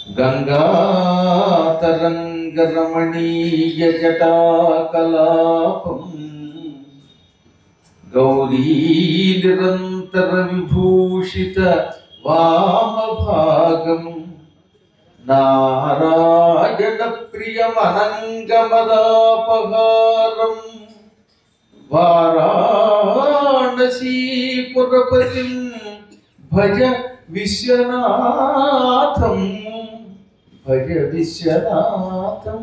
గంగాతరంగరమణీయ జటాకలాపం గౌరీ నిరంతర విభూషిత వామభాగం నారాయణ ప్రియమనంగమదాపహారం వారాణసీపురపతిం భజ విశ్వనాథం భజ విశ్వనాథం.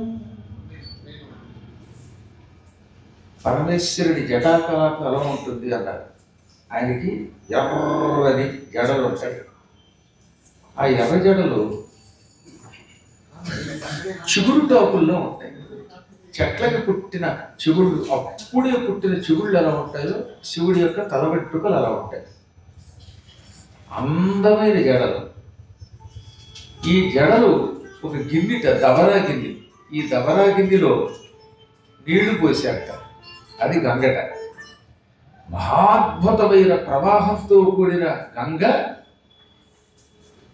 పరమేశ్వరుడి జటాకలాపం ఎలా ఉంటుంది అన్నారు. ఆయనకి ఎర్రని జడలు ఉంటాయి. ఆ ఎర్ర జడలు చిగురు టాకుల్లో ఉంటాయి. చెట్లకి పుట్టిన చిగుళ్ళు, అప్పుడే పుట్టిన చిగుళ్ళు ఎలా ఉంటాయో శివుడి యొక్క తల వెంట్రుకలు అలా ఉంటాయి. అందమైన జడలు. ఈ జడలు ఒక గిన్నెట దబరా గిన్నె. ఈ దబరా గిన్నెలో నీళ్లు పోసాక అది గంగట. మహాద్భుతమైన ప్రవాహంతో కూడిన గంగ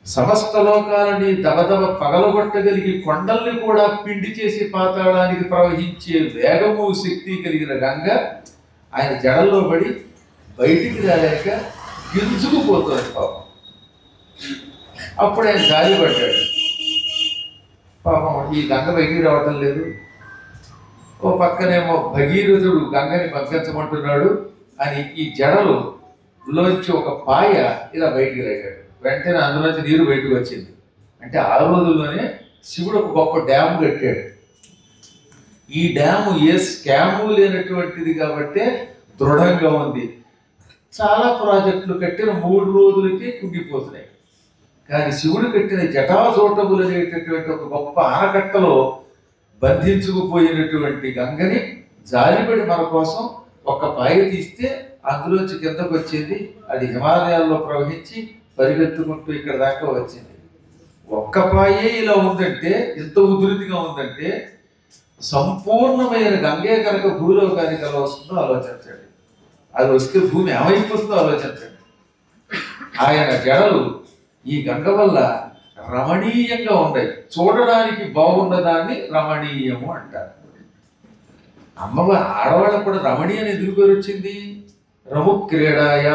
సమస్త లోకాలని దబదబ పగలగొట్టగలిగి కొండల్ని కూడా పిండి చేసి పాతాళానికి ప్రవహించే వేగము శక్తి కలిగిన గంగ ఆయన జడల్లో పడి బయటికి రాలేక గింజుకుపోతుంది పాపం. అప్పుడు ఆయన గాలి పడ్డాడు. పాపం ఈ గంగ బయటికి రావటం లేదు. ఓ పక్కనేమో భగీరథుడు గంగని పంపించమంటున్నాడు అని ఈ జడలు లోంచి ఒక పాయ ఇలా బయటికి రాగాడు. వెంటనే అందులోంచి నీరు బయటకు వచ్చింది. అంటే ఆ రోజుల్లోనే శివుడు ఒక గొప్ప డ్యాము కట్టాడు. ఈ డ్యాము ఏ స్కాము లేనటువంటిది కాబట్టే దృఢంగా ఉంది. చాలా ప్రాజెక్టులు కట్టిన 3 రోజులకి కుంగిపోతున్నాయి. కానీ శివుడు కట్టిన జటాజోటములు అనేటటువంటి ఒక గొప్ప ఆనకట్టలో బంధించుకుపోయినటువంటి గంగని జాలిపడి మన కోసం ఒక పాయ తీస్తే అందులోంచి కిందకు వచ్చింది. అది హిమాలయాల్లో ప్రవహించి పరిగెత్తుకుంటూ ఇక్కడ దాకా వచ్చింది. ఒక్క పాయే ఇలా ఉందంటే, ఎంత ఉధృతిగా ఉందంటే, సంపూర్ణమైన గంగే కనుక భూలోకానికి ఎలా వస్తుందో ఆలోచించండి. అది వస్తే భూమి ఏమైపోతుందో ఆలోచించండి. ఆయన జడలు ఈ గంగ వల్ల రమణీయంగా ఉన్నాయి. చూడడానికి బాగున్నదాన్ని రమణీయము అంటారు. అమ్మవారు ఆడవాళ్ళకు కూడా రమణీయ అని ఎందుకు పేరు వచ్చింది? రము క్రీడాయ,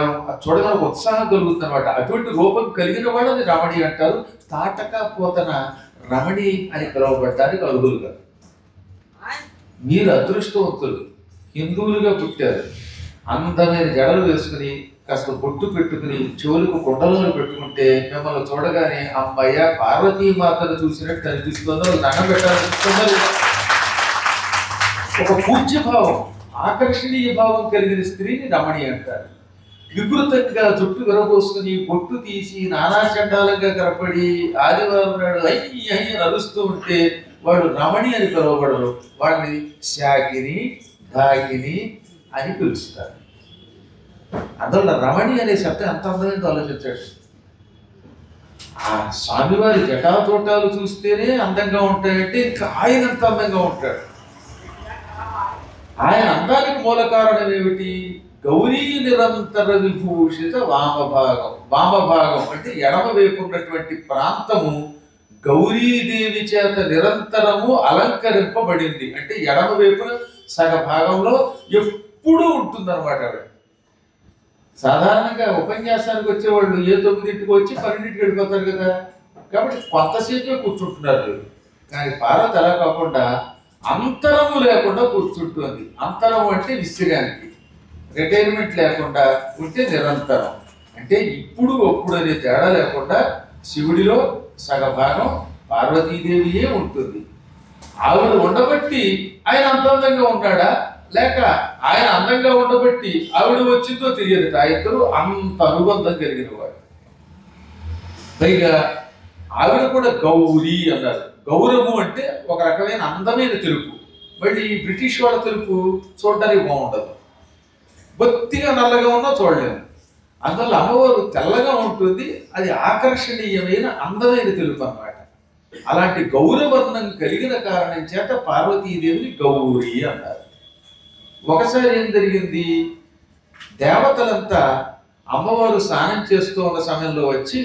చూడడానికి ఉత్సాహం కలుగుతుంది అనమాట. అటువంటి రూపం కలిగిన వాళ్ళని రమణి అంటారు. తాటక పోతన రమణి అని పిలువబడ్డానికి అర్హులుగా. మీరు అదృష్టవంతులు, హిందువులుగా పుట్టారు. అందమైన జడలు వేసుకుని కాస్త బొట్టు పెట్టుకుని చెవులకు కుండలను పెట్టుకుంటే మిమ్మల్ని చూడగానే అమ్మయ్య పార్వతీమాతను చూసినట్టు అనిపిస్తుందో, దండం పెట్టాలనిపిస్తుందో. ఒక పూజ్యభావం, ఆకర్షణీయ భావం కలిగిన స్త్రీని రమణి అంటారు. వికృతంగా జుట్టు విరబోసుకుని బొట్టు తీసి నానాచండాలంగా కనపడి ఆదివారం నాడు అయ్యి నడుస్తూ ఉంటే వాడు రమణి అని పిలువబడరు. వాళ్ళని శాకిని, ధాకిని అని పిలుస్తారు. అందువల్ల రమణి అనే శబ్దం ఎంత అందమైందో ఆలోచించాడు. ఆ స్వామివారి జటాతోటాలు చూస్తేనే అందంగా ఉంటాయంటే ఇంకా ఆయన ఎంత అందంగా ఉంటాడు. ఆయన అందానికి మూల కారణం ఏమిటి? గౌరీ నిరంతర విభూషిత వామభాగం. వామభాగం అంటే ఎడమ వైపు ఉన్నటువంటి ప్రాంతము గౌరీదేవి చేత నిరంతరము అలంకరింపబడింది. అంటే ఎడమ వైపున సగ భాగంలో ఎప్పుడూ ఉంటుందన్నమాట ఆవిడ. సాధారణంగా ఉపన్యాసానికి వచ్చేవాళ్ళు 9ంటికి వచ్చి 12ంటికి వెళ్ళిపోతారు కదా, కాబట్టి కొంతసేపే కూర్చుంటున్నారు. కానీ పార్వతి అలా కాకుండా అంతరము లేకుండా కూర్చుంటుంది. అంతరము అంటే విశ్రాంతి, రిటైర్మెంట్ లేకుండా ఉంటే నిరంతరం. అంటే ఇప్పుడు అప్పుడు అనే తేడా లేకుండా శివుడిలో సగభాగం పార్వతీదేవియే ఉంటుంది. ఆవిడ ఉండబట్టి ఆయన అంత అందంగా ఉన్నాడా, లేక ఆయన అందంగా ఉండబట్టి ఆవిడ వచ్చిందో తెలియదు. ఆ ఇద్దరు అంత అనుబంధం కలిగిన వాడు. పైగా ఆవిడ కూడా గౌరీ అన్నారు. గౌరవం అంటే ఒక రకమైన అందమైన తెలుపు. మళ్ళీ బ్రిటిష్ వాళ్ళ తెలుపు చూడడానికి బాగుండదు. బొత్తిగా నల్లగా ఉన్నా చూడలేము. అందువల్ల అమ్మవారు తెల్లగా ఉంటుంది. అది ఆకర్షణీయమైన అందమైన తెలుపు అన్నమాట. అలాంటి గౌరవర్ణం కలిగిన కారణం చేత పార్వతీదేవిని గౌరీ అన్నారు. ఒకసారి ఏం జరిగింది? దేవతలంతా అమ్మవారు స్నానం చేస్తూ ఉన్న సమయంలో వచ్చి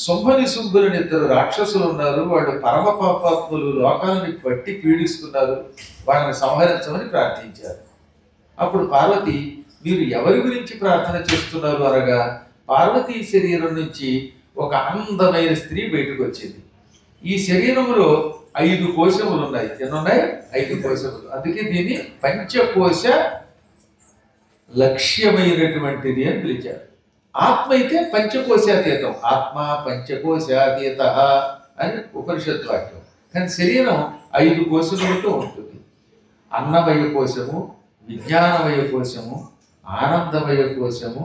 శుంభని శుంభులని ఇద్దరు రాక్షసులు ఉన్నారు, వాళ్ళు పరమ పాపాత్ములు, లోకాలని పట్టి పీడిస్తున్నారు, వాళ్ళని సంహరించమని ప్రార్థించారు. అప్పుడు పార్వతి, మీరు ఎవరి గురించి ప్రార్థన చేస్తున్నారు అనగా పార్వతీ శరీరం నుంచి ఒక అందమైన స్త్రీ బయటకు వచ్చింది. ఈ శరీరంలో 5 కోశములు ఉన్నాయి. ఎన్నున్నాయి? 5 కోశములు. అందుకే దీన్ని పంచకోశ లక్ష్యమైనటువంటిది అని పిలిచారు. ఆత్మ అయితే పంచకోశాతీతం, ఆత్మ పంచకోశాతీత అని ఉపనిషత్తు వాక్యం. కానీ శరీరం 5 కోశములతో ఉంటుంది. అన్నమయ కోశము, విజ్ఞానమయ కోశము, ఆనందమయ కోశము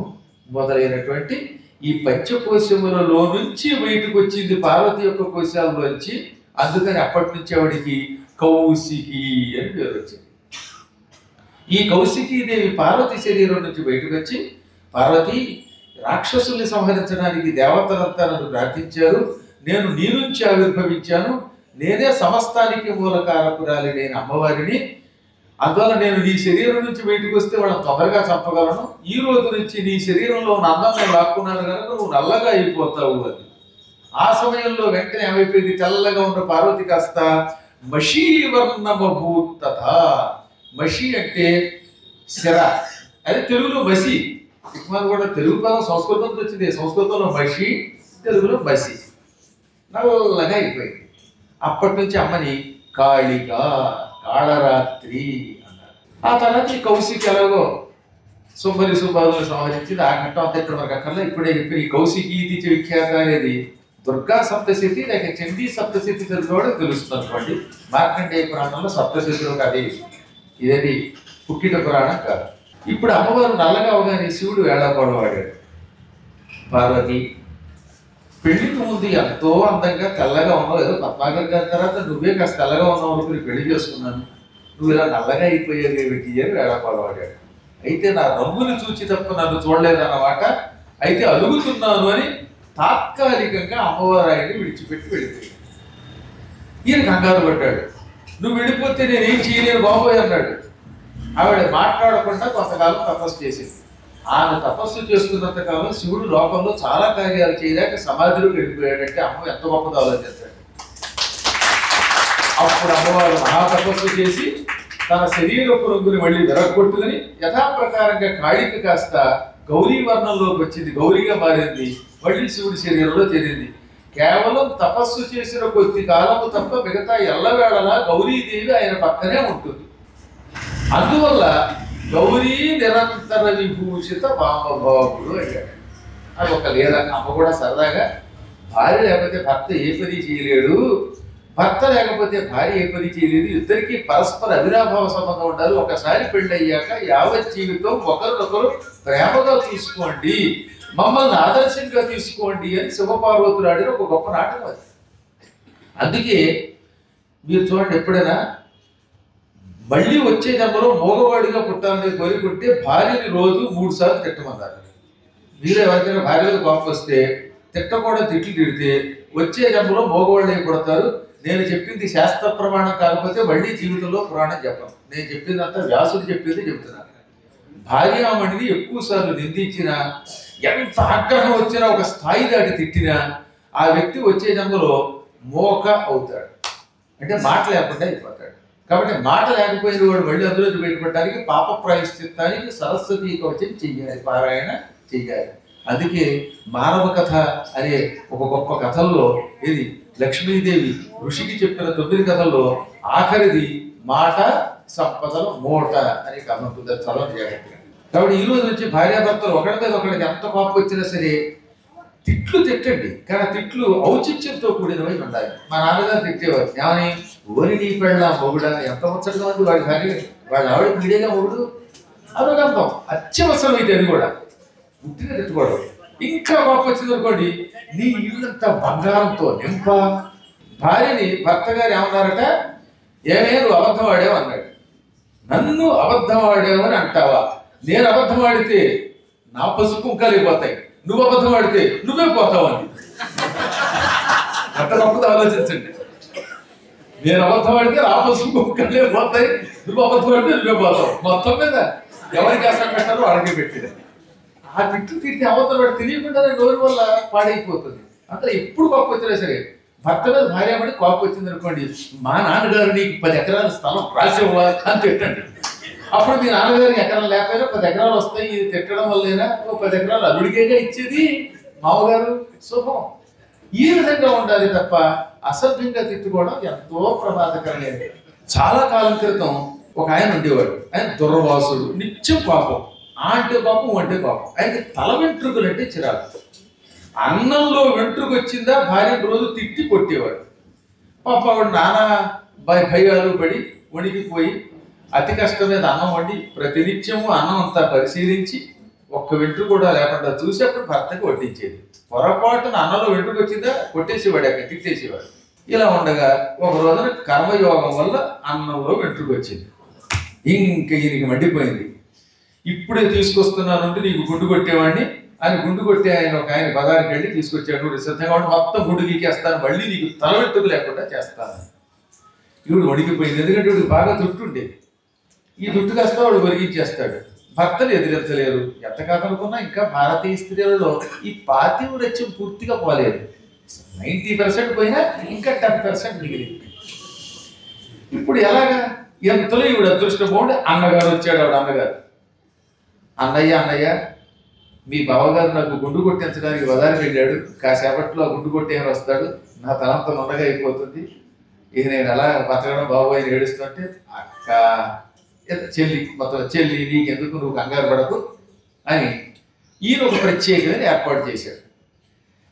మొదలైనటువంటి ఈ పంచకోశములలో నుంచి బయటకు వచ్చింది పార్వతి యొక్క కోశాలలోంచి. అందుకని అప్పటి నుంచి ఆవిడికి కౌశికి అని పేరు వచ్చింది. ఈ కౌశికీదేవి పార్వతి శరీరం నుంచి బయటకు వచ్చి, పార్వతి, రాక్షసుల్ని సంహరించడానికి దేవతలంతా నన్ను ప్రార్థించారు, నేను నీ నుంచి ఆవిర్భవించాను, నేనే సమస్తానికి మూలకారకురాలి, నేను అమ్మవారిని, అందువల్ల నేను నీ శరీరం నుంచి బయటకు వస్తే వాళ్ళని తొందరగా చంపగలను. ఈ రోజు నుంచి నీ శరీరంలో ఉన్న అన్నం నేను లాక్కున్నాను కనుక నువ్వు నల్లగా అయిపోతావు అని. ఆ సమయంలో వెంటనే ఏమైపోయింది, తెల్లగా ఉన్న పార్వతి కాస్త మషీవర్ణమభూత. మషి అంటే శర, అది తెలుగులో మసి. మనం కూడా తెలుగు పదం సంస్కృతంతో వచ్చింది. సంస్కృతంలో మషి, తెలుగులో మసి. నల్లగా అయిపోయింది. అప్పటి నుంచి అమ్మని కాళిక, కాళరాత్రి అన్నారు. ఆ తర్వాత ఈ కౌశికి ఎలాగో శుంభని శుంభాదులను సంహరించింది. ఆ ఘట్టం అంతా ఇక్కడ మనకు అక్కర్లా. ఇప్పుడే చెప్పిన ఈ కౌశికి ఇది విఖ్యాత అనేది దుర్గా సప్తశతి లేక చండీ సప్తశతి తెలుసుకోవడం తెలుస్తుంది అనుకోండి. మార్కండేయ పురాణంలో సప్తశతిలో కాదు, ఇదేది పుక్కిట పురాణం కాదు. ఇప్పుడు అమ్మవారు నల్లగా అవగానే శివుడు వేళాపడవాడాడు. పార్వతి, పెళ్లికి ముందు ఎంతో అందంగా తెల్లగా ఉన్నావు, ఏదో పద్మాకర్ గారి తర్వాత నువ్వే కాస్త తెల్లగా ఉన్నావు అనుకుని పెళ్లి చేసుకున్నాను, నువ్వు ఇలా నల్లగా అయిపోయావు ఏమిటి అని వేళాపడవాడాడు. అయితే నా రంగుని చూచి తప్ప నన్ను చూడలేదన్నమాట. అయితే అలుగుతున్నాను అని తాత్కాలికంగా అమ్మవారు ఆయన్ని విడిచిపెట్టి వెళ్ళిపోయాడు. ఈయన కంగారు పడ్డాడు. నువ్వు వెళ్ళిపోతే నేనేం చేయలేను బాబోయ్ అన్నాడు. ఆవిడ మాట్లాడకుండా కొంతకాలం తపస్సు చేసింది. ఆమె తపస్సు చేస్తున్నంత కాలం శివుడు లోకంలో చాలా కార్యాలు చేయలేక సమాధిలో వెళ్ళిపోయాడంటే అమ్మ ఎంత గొప్పదో ఆలోచించాడు. అప్పుడు అమ్మవారు మహాతపస్సు చేసి తన శరీరపు రంగుని మళ్ళీ విరగొట్టుకుని యథాప్రకారంగా కాళిక కాస్త గౌరీ వర్ణంలోకి వచ్చింది, గౌరీగా మారింది, మళ్ళీ శివుడి శరీరంలో చేరింది. కేవలం తపస్సు చేసిన కొద్ది కాలము తప్ప మిగతా ఎల్లవేళలా గౌరీదేవి ఆయన పక్కనే ఉంటుంది. అందువల్ల గౌరీ నిరంతర విభూషిత వామభావుడు అయ్యాడు. అది ఒక లేదా అమ్మ కూడా సరదాగా, భార్య లేకపోతే భర్త ఏ పని చేయలేడు, భర్త లేకపోతే భార్య ఏ పని చేయలేదు, ఇద్దరికి పరస్పర అవినాభావ సంబంధం ఉండాలి. ఒకసారి పెళ్ళయ్యాక యావత్ జీవితం ఒకరినొకరు ప్రేమగా చూసుకోండి, మమ్మల్ని ఆదర్శంగా తీసుకోండి అని శివపార్వతులు ఆడిన ఒక గొప్ప నాటకం అది. అందుకే మీరు చూడండి, ఎప్పుడైనా మళ్ళీ వచ్చే జన్మలో మోగవాడిగా పుట్టాలని కోరుకుంటే భార్యని రోజు 3 సార్లు తిట్టమన్నారు. మీరు ఎవరికైనా భార్య మీద కోపం వస్తే తిట్టకూడదు, తిట్లు తిడితే వచ్చే జన్మలో మోగవాళ్ళు పుడతారు. నేను చెప్పింది శాస్త్ర ప్రమాణం కాకపోతే మళ్ళీ జీవితంలో పురాణం చెప్పను. నేను చెప్పిందంతా వ్యాసుడు చెప్పింది చెప్తున్నాను. భార్యామణిని ఎక్కువ సార్లు నిందించినా, ఎంత ఆగ్రహం వచ్చినా, ఒక స్థాయి దాటి తిట్టినా ఆ వ్యక్తి వచ్చే జన్మలో మోక అవుతాడు, అంటే మాట లేకుండా అయిపోతాడు. కాబట్టి మాట లేకపోయిన వాడు మళ్ళీ అందులో బయటపడడానికి పాప ప్రాయశ్చిత్తానికి సరస్వతీ కవచం చెయ్యాలి, పారాయణ చెయ్యాలి. అందుకే మానవ కథ అనే ఒక గొప్ప కథల్లో ఇది లక్ష్మీదేవి ఋషికి చెప్పిన 9 కథల్లో ఆఖరిది మాట సంపదల మూట అని కథ చదవడం జాగ్రత్తగా. కాబట్టి ఈ రోజు నుంచి భార్యాభర్తలు ఒకరి మీద ఒకరికి ఎంత కోపం వచ్చినా సరే తిట్లు తిట్టండి, కానీ తిట్లు ఔచిత్యంతో కూడినవై ఉండాలి. మా నాన్నగారు తిట్టేవారు, ఏమని, ఓరి నీ పెళ్ళ మొగుడా, ఎంత ముచ్చటగా ఉంది వాడి భార్య, వాడి ఆవిడ పీడేగా మొగుడు, అదొక అర్థం. అత్యవసరం అయితే అది కూడా పుట్టిన తిట్టుకోవడం. ఇంకా కోపం వచ్చింది అనుకోండి, నీ ఇల్లంతా బంగారంతో నింప. భార్యని భర్త గారు ఏమన్నారట, ఏమే నువ్వు అబద్ధం ఆడావు అన్నాడు. నన్ను అబద్ధం ఆడావు అని అంటావా, నేను అబద్ధం ఆడితే నా పసుపు కుంకాలు అయిపోతాయి, నువ్వు అబద్ధం ఆడితే నువ్వే పోతావు అని. అంత గొప్పది ఆలోచించండి. నేను అబద్ధం ఆడితే నా పసుపు కుంకాలే పోతాయి, నువ్వు అబద్ధం ఆడితే నువ్వే పోతావు. మొత్తం మీద ఎవరికి ఆశ పెట్టారో అడిగి పెట్టింది. ఆ తిట్టు తిట్టి అబద్ధం వాడు తెలియకుండా నోరు వల్ల పాడైపోతుంది. అంతా ఎప్పుడు కోపం వచ్చినా సరే భర్త మీద భార్యపడి కోపం వచ్చింది అనుకోండి, మా నాన్నగారు నీకు 10 ఎకరాల స్థలం రాసివ్వా అని తిట్టండి. అప్పుడు మీ నాన్నగారికి ఎకరం లేకపోయినా 10 ఎకరాలు వస్తాయి. ఇది తిట్టడం వల్లైనా ఓ 10 ఎకరాలు అల్లుడికేగా ఇచ్చేది మామగారు, శుభం. ఈ విధంగా ఉండాలి తప్ప అసభ్యంగా తిట్టుకోవడం ఎంతో ప్రమాదకరమైనది. చాలా కాలం క్రితం ఒక ఆయన ఉండేవాడు. ఆయన దుర్వాసుడు, నిత్యం పాపం. అంటే పాపం అంటే పాపం. ఆయనకి తల వెంట్రుకలు అంటే చిరాకు. అన్నంలో వెంట్రుకు వచ్చిందా భార్యను రోజు తిట్టి కొట్టేవాడు. పాప వాడు నానా భయాలు పడి వణికిపోయి అతి కష్టం మీద అన్నం వండి ప్రతినిత్యము అన్నం అంతా పరిశీలించి ఒక్క వెంట్రుక కూడా లేకుండా చూసి అప్పుడు భర్తకి వడ్డించేది. పొరపాటున అన్నంలో వెంట్రుకు వచ్చిందా కొట్టేసేవాడు, అక్కడ తిట్టేసేవాడు. ఇలా ఉండగా ఒక రోజున కర్మయోగం వల్ల అన్నంలో వెంట్రుకు వచ్చింది. ఇంకా ఈయనకి మండిపోయింది. ఇప్పుడే తీసుకొస్తున్నానంటే నీకు గుండు కొట్టేవాడిని అని గుండు కొట్టే ఆయన ఒక ఆయన బజారుకి వెళ్ళి తీసుకొచ్చాడు. నువ్వు సిద్ధంగా ఉండి మొత్తం గుండు గీకేస్తాను, మళ్ళీ నీకు తల వెంట్రుకు లేకుండా చేస్తాను. ఇవిడు వణికిపోయింది. ఎందుకంటే ఇవిడికి బాగా దుట్టు ఉండేది. ఈ దుట్టు కాస్త వాడు ఒరిగించేస్తాడు. భర్తలు ఎదిరించలేరు. ఎంత కాదనుకున్నా ఇంకా భారతీయ స్త్రీలలో ఈ పాతివ్రత్యం పూర్తిగా పోలేదు. 90% పోయినా ఇంకా 10% మిగిలింది. ఇప్పుడు ఎలాగా? ఎంతలో ఈవిడ అదృష్టం బాగుండి అన్నగారు వచ్చాడు. ఆవిడ అన్నగారు, అన్నయ్య మీ బావగారు నాకు గుండు కొట్టించడానికి బజారుకి వెళ్ళాడు, కాసేపట్లో గుండు కొట్టేమని వస్తాడు, నా తలంతా నుండగా అయిపోతుంది, ఇక నేను ఎలా బతకడం బాబోయ్ ఏడుస్తుంటే, అక్క చెల్లి మొత్తం చెల్లి నీకెందుకు, నువ్వు కంగారు పడకు అని ఈయన ఒక ప్రత్యేకమైన ఏర్పాటు చేశాడు.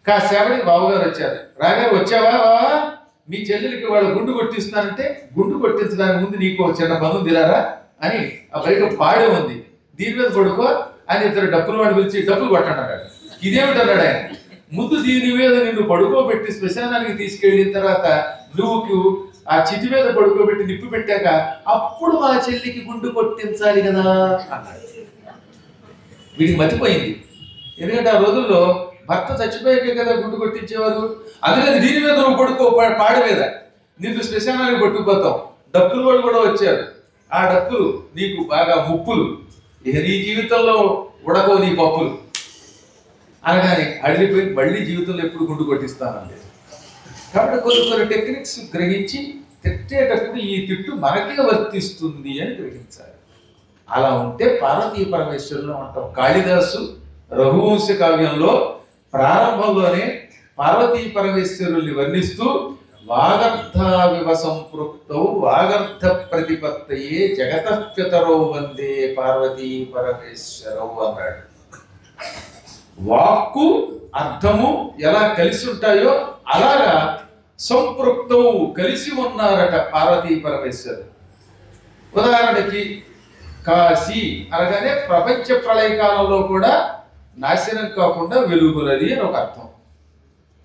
కాసేపటికి బావగారు వచ్చారు. రాగారు, వచ్చావా బావా, మీ చెల్లెలకి వాళ్ళు గుండు కొట్టిస్తున్నారంటే గుండు కొట్టించడానికి ముందు నీకు చిన్న పనులు దిరారా అని ఆ బయట పాడే ఉంది, దీని మీద పడుకో అని ఇద్దరు డబ్బులు వాడు పిలిచి డబ్బులు కొట్టండి అన్నాడు. ఇదేమిటన్నాడు ఆయన, ముందు దీని మీద నిన్ను పడుకోబెట్టి శ్మశానానికి తీసుకెళ్ళిన తర్వాత నువ్వు ఆ చితి మీద పడుకోబెట్టి నిప్పు పెట్టాక అప్పుడు మా చెల్లికి గుండు కొట్టించాలి కదా అన్నాడు. వీడికి మతిపోయింది. ఎందుకంటే ఆ రోజుల్లో భర్త చచ్చిపోయాకే కదా గుండు కొట్టించేవారు. అందుకని దీని మీద నువ్వు పడుకో, పాడి మీద నిన్ను శ్మశానానికి పట్టుకుపోతాం. డప్పులు వాళ్ళు కూడా వచ్చారు. ఆ డప్పులు నీకు బాగా ముప్పులు, ఇక నీ జీవితంలో ఉడకో నీ పప్పులు అనగానే అడిగిపోయి మళ్ళీ జీవితంలో ఎప్పుడు గుండు కొట్టిస్తానండి. కాబట్టి కొన్ని టెక్నిక్స్ గ్రహించి తిట్టేటప్పుడు ఈ తిట్టు మనకే వర్తిస్తుంది అని గ్రహించాలి. అలా ఉంటే పార్వతీ పరమేశ్వరులు అంటాం. కాళిదాసు రఘువంశ కావ్యంలో ప్రారంభంలోనే పార్వతీ పరమేశ్వరుల్ని వర్ణిస్తూ వాగర్థావివ సంపృక్తౌ వాగర్థ ప్రతిపత్తయే జగతః పితరౌ వందే పార్వతీ పరమేశ్వరౌ అన్నాడు. వాక్కు అర్థము ఎలా కలిసి ఉంటాయో అలాగా సంపృక్తవు కలిసి ఉన్నారట పార్వతీ పరమేశ్వరు. ఉదాహరణకి కాశీ అనగానే ప్రపంచ ప్రళయకాలంలో కూడా నాశనం కాకుండా వెలుగునది అని ఒక అర్థం.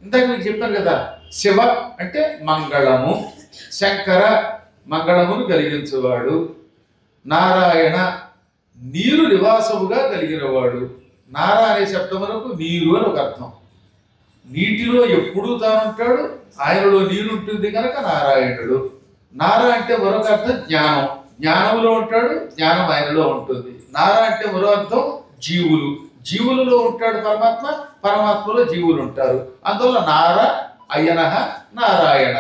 ఇందాక మీకు చెప్పాను కదా, శివ అంటే మంగళము, శంకర మంగళమును కలిగించేవాడు, నారాయణ నీరు నివాసముగా కలిగినవాడు. నార అనే శబ్దమునకు నీరు అని ఒక అర్థం. నీటిలో ఎప్పుడూ తానుంటాడు, ఆయనలో నీరు ఉంటుంది కనుక నారాయణుడు. నార అంటే మరొక అర్థం జ్ఞానం, జ్ఞానంలో ఉంటాడు, జ్ఞానం ఆయనలో ఉంటుంది. నార అంటే మరో అర్థం జీవులు, జీవులలో ఉంటాడు పరమాత్మ, పరమాత్మలో జీవులు ఉంటారు. అందువల్ల నార అయన నారాయణ.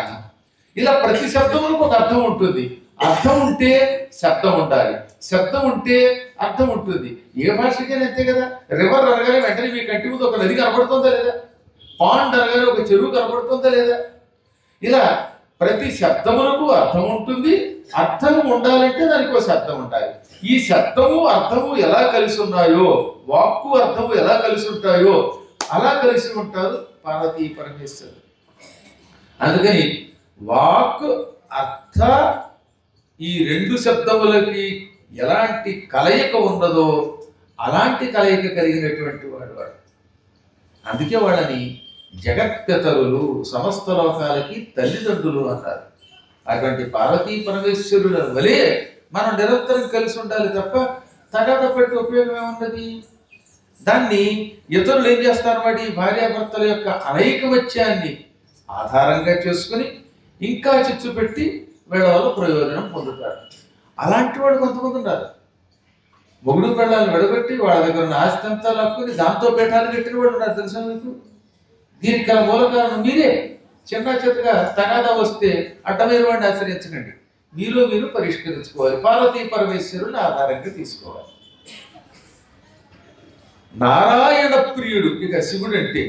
ఇలా ప్రతి శబ్దములకు ఒక అర్థం ఉంటుంది. అర్థం ఉంటే శబ్దం ఉండాలి, శబ్దం ఉంటే అర్థం ఉంటుంది. ఏ భాషకైనా అంతే కదా. రివర్ అనగానే వెంటనే మీ కంటి ముందు ఒక నది కనబడుతుందా లేదా, పాండ్ అనగానే ఒక చెరువు కనబడుతుందా లేదా. ఇలా ప్రతి శబ్దమునకు అర్థం ఉంటుంది. అర్థం ఉండాలంటే దానికి ఒక శబ్దం ఉండాలి. ఈ శబ్దము అర్థము ఎలా కలిసి ఉన్నాయో, వాక్కు అర్థము ఎలా కలిసి ఉంటాయో అలా కలిసి ఉంటారు పార్వతీ పరమేశ్వరుడు. అందుకని వాక్ అర్థ ఈ రెండు శబ్దములకి ఎలాంటి కలయిక ఉన్నదో అలాంటి కలయిక కలిగినటువంటి వాడు. అందుకే వాళ్ళని జగత్పితరులు, సమస్త లోకాలకి తల్లిదండ్రులు అన్నారు. అటువంటి పార్వతీ పరమేశ్వరుల వలె మనం నిరంతరం కలిసి ఉండాలి తప్ప తగాద పెట్టి ఉపయోగం ఏమున్నది. దాన్ని ఇతరులు ఏం చేస్తారు, వాటి భార్యాభర్తల యొక్క అనైకమత్యాన్ని ఆధారంగా చేసుకుని ఇంకా చిచ్చు పెట్టి వీళ్ళ వల్ల ప్రయోజనం పొందుతారు. అలాంటి వాడు కొంతమంది ఉన్నారు. మొగుడు పిల్లల్ని విడబెట్టి వాళ్ళ దగ్గర ఉన్న ఆస్తి అంతా లాక్కుని దాంతో పీఠాలు కట్టిన వాడు ఉన్నారు. తెలుసా మీకు? దీనికి గల మూల కారణం మీరే. చిన్న చిత్తగా తగాదా వస్తే అడ్డమైన వాడిని ఆశ్రయించకండి, మీలో మీరు పరిష్కరించుకోవాలి, పార్వతీ పరమేశ్వరుని ఆధారంగా తీసుకోవాలి. నారాయణ ప్రియుడు ఇక శివుడు అంటే,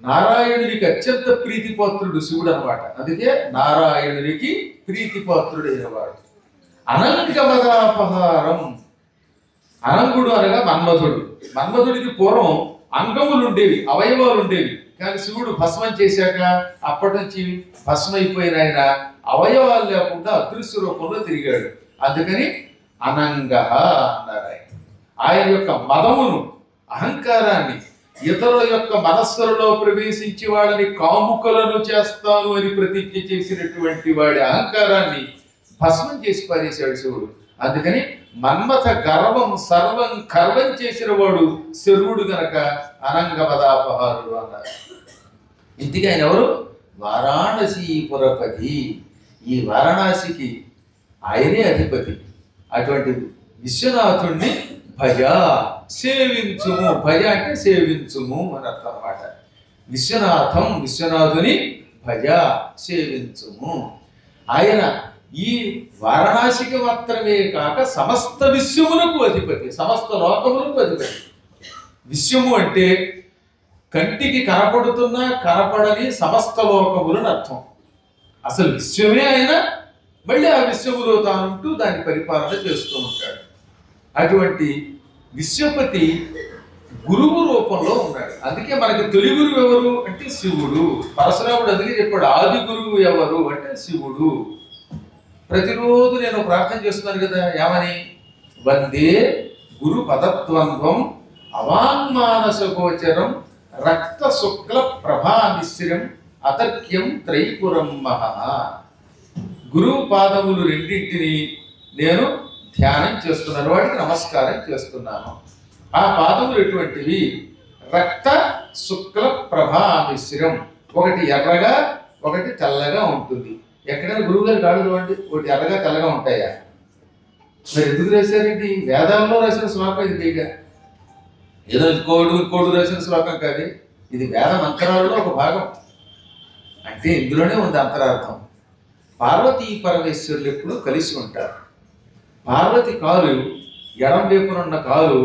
నారాయణునికి అత్యంత ప్రీతిపాత్రుడు శివుడు అనమాట. అందుకే నారాయణునికి ప్రీతిపాత్రుడైన వాడు. అనంగమదాపహారం, అనంగుడు అనగా మన్మధుడు. మన్మధుడికి పూర్వం అంగములు ఉండేవి, అవయవాలు ఉండేవి. కానీ శివుడు భస్మం చేశాక అప్పటి నుంచి భస్మైపోయిన ఆయన అవయవాలు లేకుండా అదృశ్య రూపంలో తిరిగాడు. అందుకని అనంగ అన్నారు ఆయన. ఆయన యొక్క మదమును, అహంకారాన్ని, ఇతరుల యొక్క మనస్సులలో ప్రవేశించి వాళ్ళని కాముకలను చేస్తాను అని ప్రతిజ్ఞ చేసినటువంటి వాడి అహంకారాన్ని భస్మం చేసి పారేశాడు శివుడు. అందుకని మన్మథ గర్వం సర్వం కర్వం చేసిన వాడు శర్వుడు గనక అనంగమదాపహారుడు అన్నారు. ఇంటికి ఆయన ఎవరు? వారాణసీపురపతి. ఈ వారణాసికి ఆయనే అధిపతి. అటువంటి విశ్వనాథుణ్ణి భజ, సేవించుము. భజ అంటే సేవించుము అని అర్థం అన్నమాట. విశ్వనాథం, విశ్వనాథుని భజ, సేవించుము. ఆయన ఈ వారణాసికి మాత్రమే కాక సమస్త విశ్వములకు అధిపతి, సమస్త లోకములకు అధిపతి. విశ్వము అంటే కంటికి కనపడుతున్నా కనపడని సమస్త లోకములని అర్థం. అసలు విశ్వమే ఆయన, మళ్ళీ ఆ విశ్వములో తానుంటూ దాన్ని పరిపాలన చేస్తూ ఉంటాడు. అటువంటి విశ్వపతి గురువు రూపంలో ఉన్నాడు. అందుకే మనకి తొలి గురువు ఎవరు అంటే శివుడు. పరశురాముడు అందుకే చెప్పాడు, ఆది గురువు ఎవరు అంటే శివుడు. ప్రతిరోజు నేను ప్రార్థన చేస్తున్నాను కదా, ఏమని? వందే గురు పదద్వంద్వం అవాంగ్మానస గోచరం రక్త శుక్ల ప్రభామిశ్రం అతర్క్యం త్రైపురం మహా. గురువు పాదములు రెండింటిని నేను ధ్యానం చేస్తున్నాను, వాటికి నమస్కారం చేస్తున్నాను. ఆ పాదములు ఎటువంటివి? రక్త శుక్ల ప్రభామిశ్రం. ఒకటి ఎర్రగా ఒకటి తెల్లగా ఉంటుంది. ఎక్కడైనా గురువుగారు కాళ్ళు చూడండి, ఒకటి ఎర్రగా తెల్లగా ఉంటాయా? మరి ఎందుకు రాశారండి? వేదాల్లో రాసిన శ్లోకం ఇది. లేక ఏదో కోడు రాసిన శ్లోకం కాదు, ఇది వేద మంత్రాలలో ఒక భాగం. అంటే ఇందులోనే ఉంది అంతరార్థం. పార్వతీ పరమేశ్వరులు ఎప్పుడు కలిసి ఉంటారు. పార్వతి కాలు, ఎడం వైపునున్న కాలు